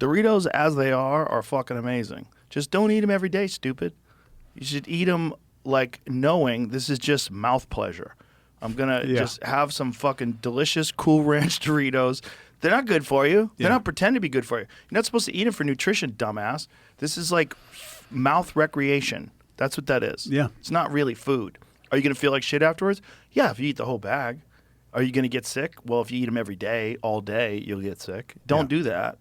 Doritos as they are fucking amazing. Just don't eat them every day, stupid. You should eat them like knowing this is just mouth pleasure. I'm going to just have some fucking delicious Cool Ranch Doritos. They're not good for you. They're not pretending to be good for you. You're not supposed to eat them for nutrition, dumbass. This is like mouth recreation. That's what that is. Yeah. It's not really food. Are you going to feel like shit afterwards? Yeah, if you eat the whole bag. Are you going to get sick? Well, if you eat them every day, all day, you'll get sick. Don't do that.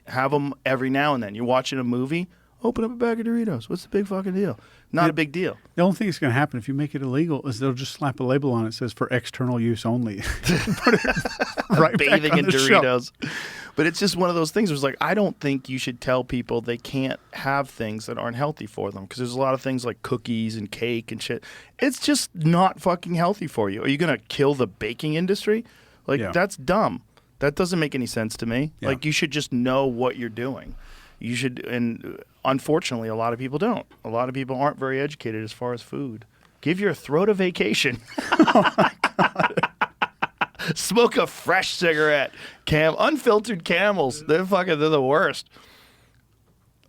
Have them every now and then. You're watching a movie, open up a bag of Doritos. What's the big fucking deal? Not a big deal. The only thing that's going to happen if you make it illegal is they'll just slap a label on it that says for external use only. Put it right Bathing back on in the Doritos. But it's just one of those things where it's like, I don't think you should tell people they can't have things that aren't healthy for them. Because there's a lot of things like cookies and cake and shit. It's just not fucking healthy for you. Are you going to kill the baking industry? Like, that's dumb. That doesn't make any sense to me. Yeah. Like, you should just know what you're doing. You should, and unfortunately, a lot of people don't. A lot of people aren't very educated as far as food. Give your throat a vacation. Oh my God. Smoke a fresh cigarette. Unfiltered Camels. They're the worst.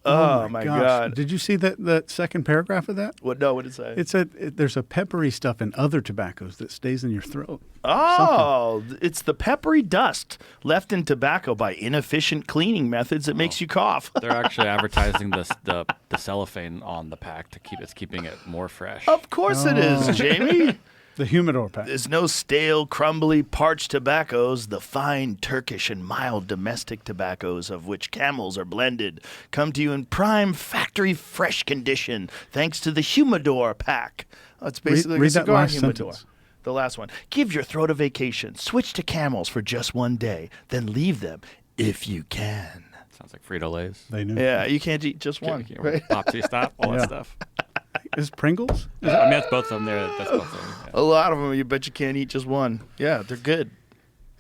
Oh my gosh. God. Did you see that second paragraph of that? What? No, what did it say? There's a peppery stuff in other tobaccos that stays in your throat. Oh, it's the peppery dust left in tobacco by inefficient cleaning methods that makes you cough. They're actually advertising the cellophane on the pack to keeping it more fresh. Of course it is, Jamie. The humidor pack. There's no stale, crumbly, parched tobaccos. The fine Turkish and mild domestic tobaccos of which Camels are blended come to you in prime factory fresh condition thanks to the humidor pack. Oh, it's basically read a cigar that last humidor. sentence. The last one. Give your throat a vacation. Switch to Camels for just one day. Then leave them if you can. Sounds like Frito-Lays. They knew. Yeah, you can't eat just one. Right? Popsy Stop, all that stuff. Is Pringles? I mean, that's both of them there. That's both of them. Yeah. A lot of them, you bet you can't eat just one. Yeah, they're good.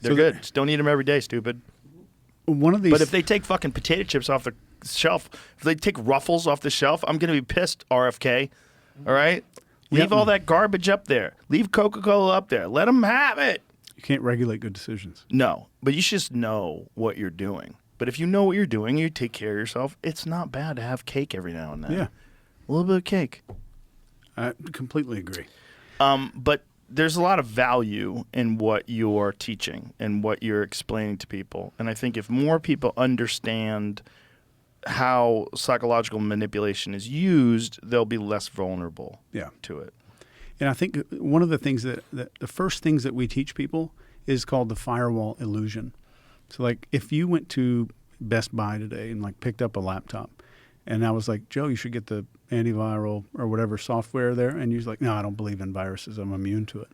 They're good. Just don't eat them every day, stupid. One of these. But if they take fucking potato chips off the shelf, if they take Ruffles off the shelf, I'm going to be pissed, RFK. All right? Leave all that garbage up there. Leave Coca-Cola up there. Let them have it. You can't regulate good decisions. No, but you should just know what you're doing. But if you know what you're doing, you take care of yourself, it's not bad to have cake every now and then. Yeah. A little bit of cake. I completely agree. But there's a lot of value in what you're teaching and what you're explaining to people. And I think if more people understand how psychological manipulation is used, they'll be less vulnerable to it. And I think one of the things that the first things that we teach people is called the firewall illusion. So like if you went to Best Buy today and like picked up a laptop and I was like, Joe, you should get the antiviral or whatever software there. And you're like, no, I don't believe in viruses. I'm immune to it.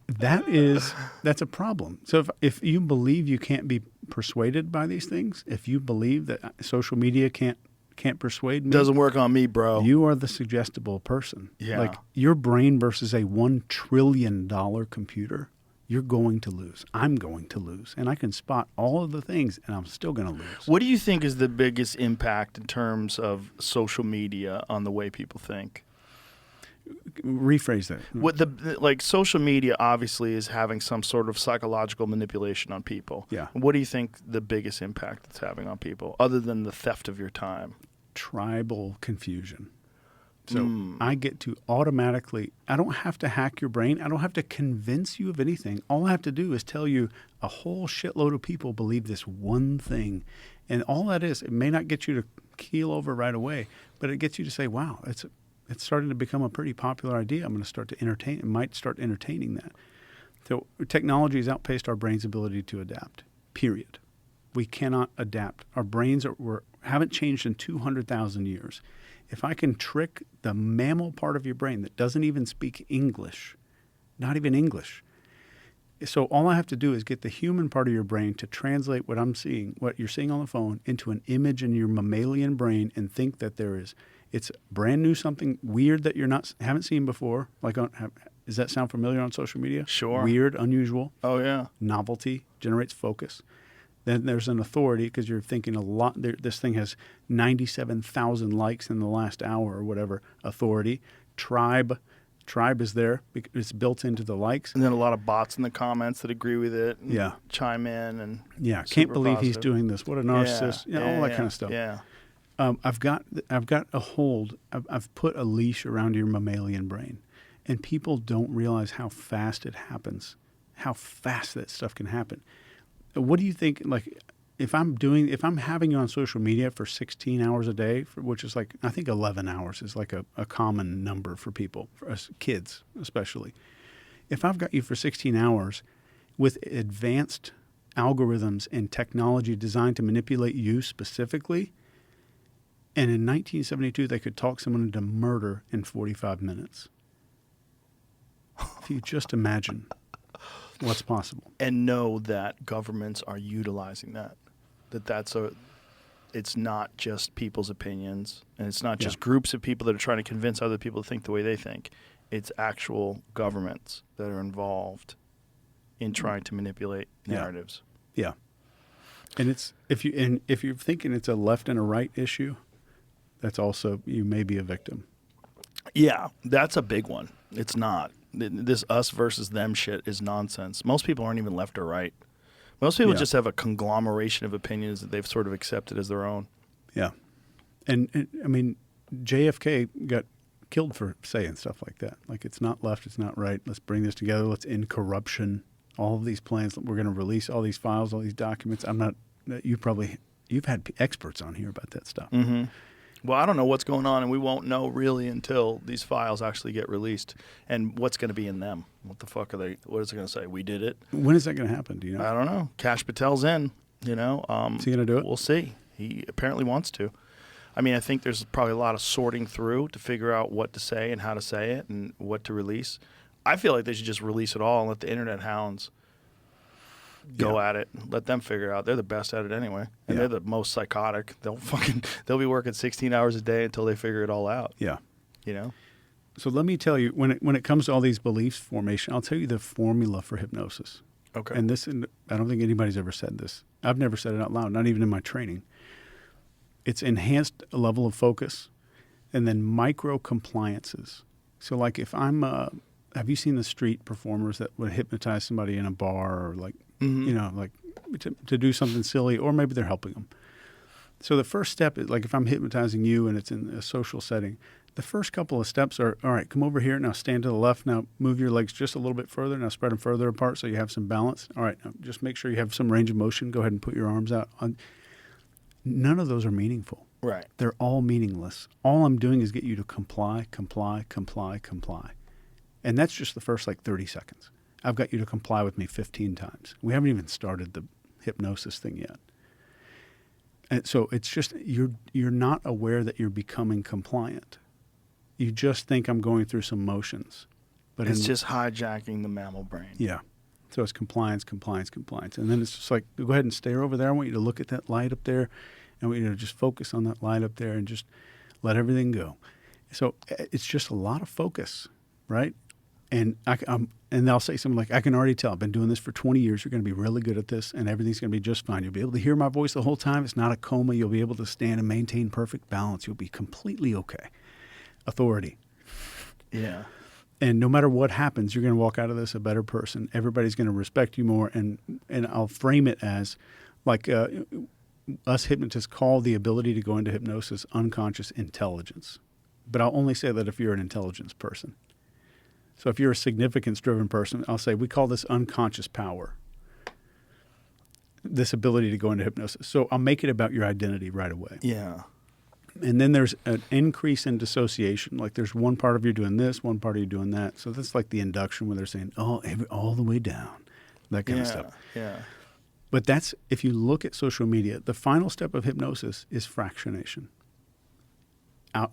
That's a problem. So if you believe you can't be persuaded by these things, if you believe that social media can't persuade me, doesn't work on me, bro. You are the suggestible person. Yeah. Like your brain versus a $1 trillion computer, you're going to lose. I'm going to lose. And I can spot all of the things and I'm still going to lose. What do you think is the biggest impact in terms of social media on the way people think? Rephrase that. What social media obviously is having some sort of psychological manipulation on people. Yeah. What do you think the biggest impact it's having on people, other than the theft of your time? Tribal confusion. So I get to automatically, I don't have to hack your brain. I don't have to convince you of anything. All I have to do is tell you a whole shitload of people believe this one thing. And all that is, it may not get you to keel over right away, but it gets you to say, wow, it's starting to become a pretty popular idea. I'm going to start to entertain. It might start entertaining that. So technology has outpaced our brain's ability to adapt, period. We cannot adapt. Our brains haven't changed in 200,000 years. If I can trick the mammal part of your brain that doesn't even speak English, not even English. So all I have to do is get the human part of your brain to translate what I'm seeing, what you're seeing on the phone, into an image in your mammalian brain and think that it's brand new, something weird that haven't seen before. Does that sound familiar on social media? Sure. Weird, unusual. Oh, yeah. Novelty generates focus. Then there's an authority because you're thinking a lot. This thing has 97,000 likes in the last hour or whatever. Authority. Tribe is there because it's built into the likes. And then a lot of bots in the comments that agree with it. And Yeah. chime in and Can't believe he's positive. doing this. What a narcissist. All that kind of stuff. Yeah. I've got a hold. I've put a leash around your mammalian brain, and people don't realize how fast it happens, how fast that stuff can happen. What do you think? Like, if I'm having you on social media for 16 hours a day, which is like I think 11 hours is like a common number for people, for us kids especially. If I've got you for 16 hours with advanced algorithms and technology designed to manipulate you specifically. And in 1972, they could talk someone into murder in 45 minutes. If you just imagine what's possible. And know that governments are utilizing that. It's not just people's opinions, and it's not just groups of people that are trying to convince other people to think the way they think. It's actual governments that are involved in trying to manipulate narratives. Yeah. And it's if you're thinking it's a left and a right issue, that's also, you may be a victim. Yeah, that's a big one. It's not. This us versus them shit is nonsense. Most people aren't even left or right. Most people just have a conglomeration of opinions that they've sort of accepted as their own. Yeah. And I mean, JFK got killed for saying stuff like that. Like, it's not left, it's not right. Let's bring this together. Let's end corruption. All of these plans, we're going to release all these files, all these documents. You've had experts on here about that stuff. Mm-hmm. Well, I don't know what's going on, and we won't know really until these files actually get released and what's going to be in them. What the fuck are they? What is it going to say? We did it. When is that going to happen? Do you know? I don't know. Kash Patel's in. Is he going to do it? We'll see. He apparently wants to. I mean, I think there's probably a lot of sorting through to figure out what to say and how to say it and what to release. I feel like they should just release it all and let the internet hounds go at it. Let them figure it out. They're the best at it anyway, and they're the most psychotic. They'll be working 16 hours a day until they figure it all out. Yeah, you know. So let me tell you, when it comes to all these beliefs formation, I'll tell you the formula for hypnosis. Okay. And I don't think anybody's ever said this. I've never said it out loud, not even in my training. It's enhanced level of focus, and then micro compliances. So, like, if I'm, have you seen the street performers that would hypnotize somebody in a bar, or like, you know, like to do something silly, or maybe they're helping them. So the first step is, like, if I'm hypnotizing you and it's in a social setting, the first couple of steps are, all right, come over here, now stand to the left, now move your legs just a little bit further, now spread them further apart so you have some balance. All right, now just make sure you have some range of motion. Go ahead and put your arms out. None of those are meaningful. Right. They're all meaningless. All I'm doing is get you to comply. And that's just the first, like, 30 seconds. I've got you to comply with me 15 times. We haven't even started the hypnosis thing yet. And so it's just, you're not aware that you're becoming compliant. You just think I'm going through some motions. But it's just hijacking the mammal brain. Yeah. So it's compliance. And then it's just like, go ahead and stare over there. I want you to look at that light up there. I want you to just focus on that light up there and just let everything go. So it's just a lot of focus, right? And I'll say something like, I can already tell. I've been doing this for 20 years. You're going to be really good at this, and everything's going to be just fine. You'll be able to hear my voice the whole time. It's not a coma. You'll be able to stand and maintain perfect balance. You'll be completely okay. Authority. Yeah. And no matter what happens, you're going to walk out of this a better person. Everybody's going to respect you more. And I'll frame it as, like, us hypnotists call the ability to go into hypnosis unconscious intelligence. But I'll only say that if you're an intelligence person. So if you're a significance-driven person, I'll say we call this unconscious power, this ability to go into hypnosis. So I'll make it about your identity right away. Yeah. And then there's an increase in dissociation. Like, there's one part of you doing this, one part of you doing that. So that's like the induction where they're saying, all the way down, that kind of stuff. Yeah. But that's, if you look at social media, the final step of hypnosis is fractionation.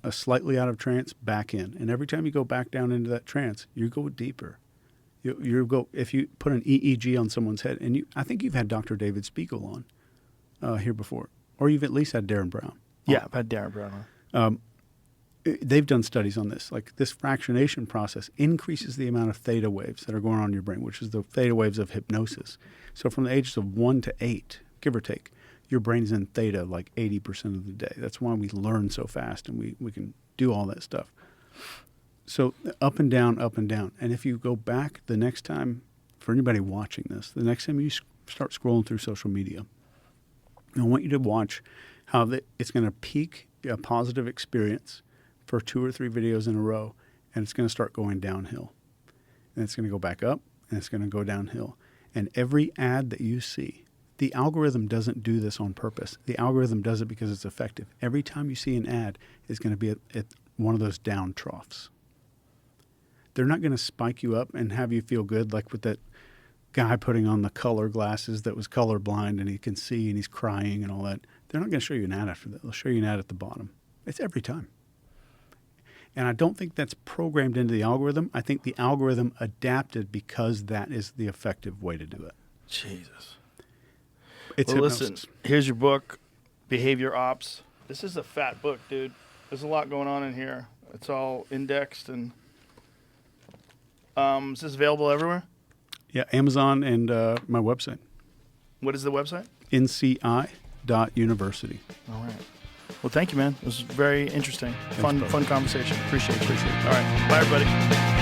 Slightly out of trance, back in. And every time you go back down into that trance, you go deeper. If you put an EEG on someone's head, and I think you've had Dr. David Spiegel on here before, or you've at least had Darren Brown. Yeah, I've had Darren Brown on. They've done studies on this. Like, this fractionation process increases the amount of theta waves that are going on in your brain, which is the theta waves of hypnosis. So from the ages of 1 to 8, give or take, your brain is in theta like 80% of the day. That's why we learn so fast and we can do all that stuff. So up and down. And if you go back the next time, for anybody watching this, the next time you start scrolling through social media, I want you to watch how it's going to peak a positive experience for 2 or 3 videos in a row, and it's going to start going downhill. And it's going to go back up, and it's going to go downhill. And every ad that you see, the algorithm doesn't do this on purpose. The algorithm does it because it's effective. Every time you see an ad, it's going to be at one of those down troughs. They're not going to spike you up and have you feel good like with that guy putting on the color glasses that was colorblind and he can see and he's crying and all that. They're not going to show you an ad after that. They'll show you an ad at the bottom. It's every time. And I don't think that's programmed into the algorithm. I think the algorithm adapted because that is the effective way to do it. Jesus. It's well, hypnosis. listen, here's your book, Behavior Ops. This is a fat book, dude. There's a lot going on in here. It's all indexed. And is this available everywhere? Yeah, Amazon and my website. What is the website? nci.university. All right. Well, thank you, man. It was very interesting. Thanks, Fun conversation. Appreciate it. All right. Bye, everybody.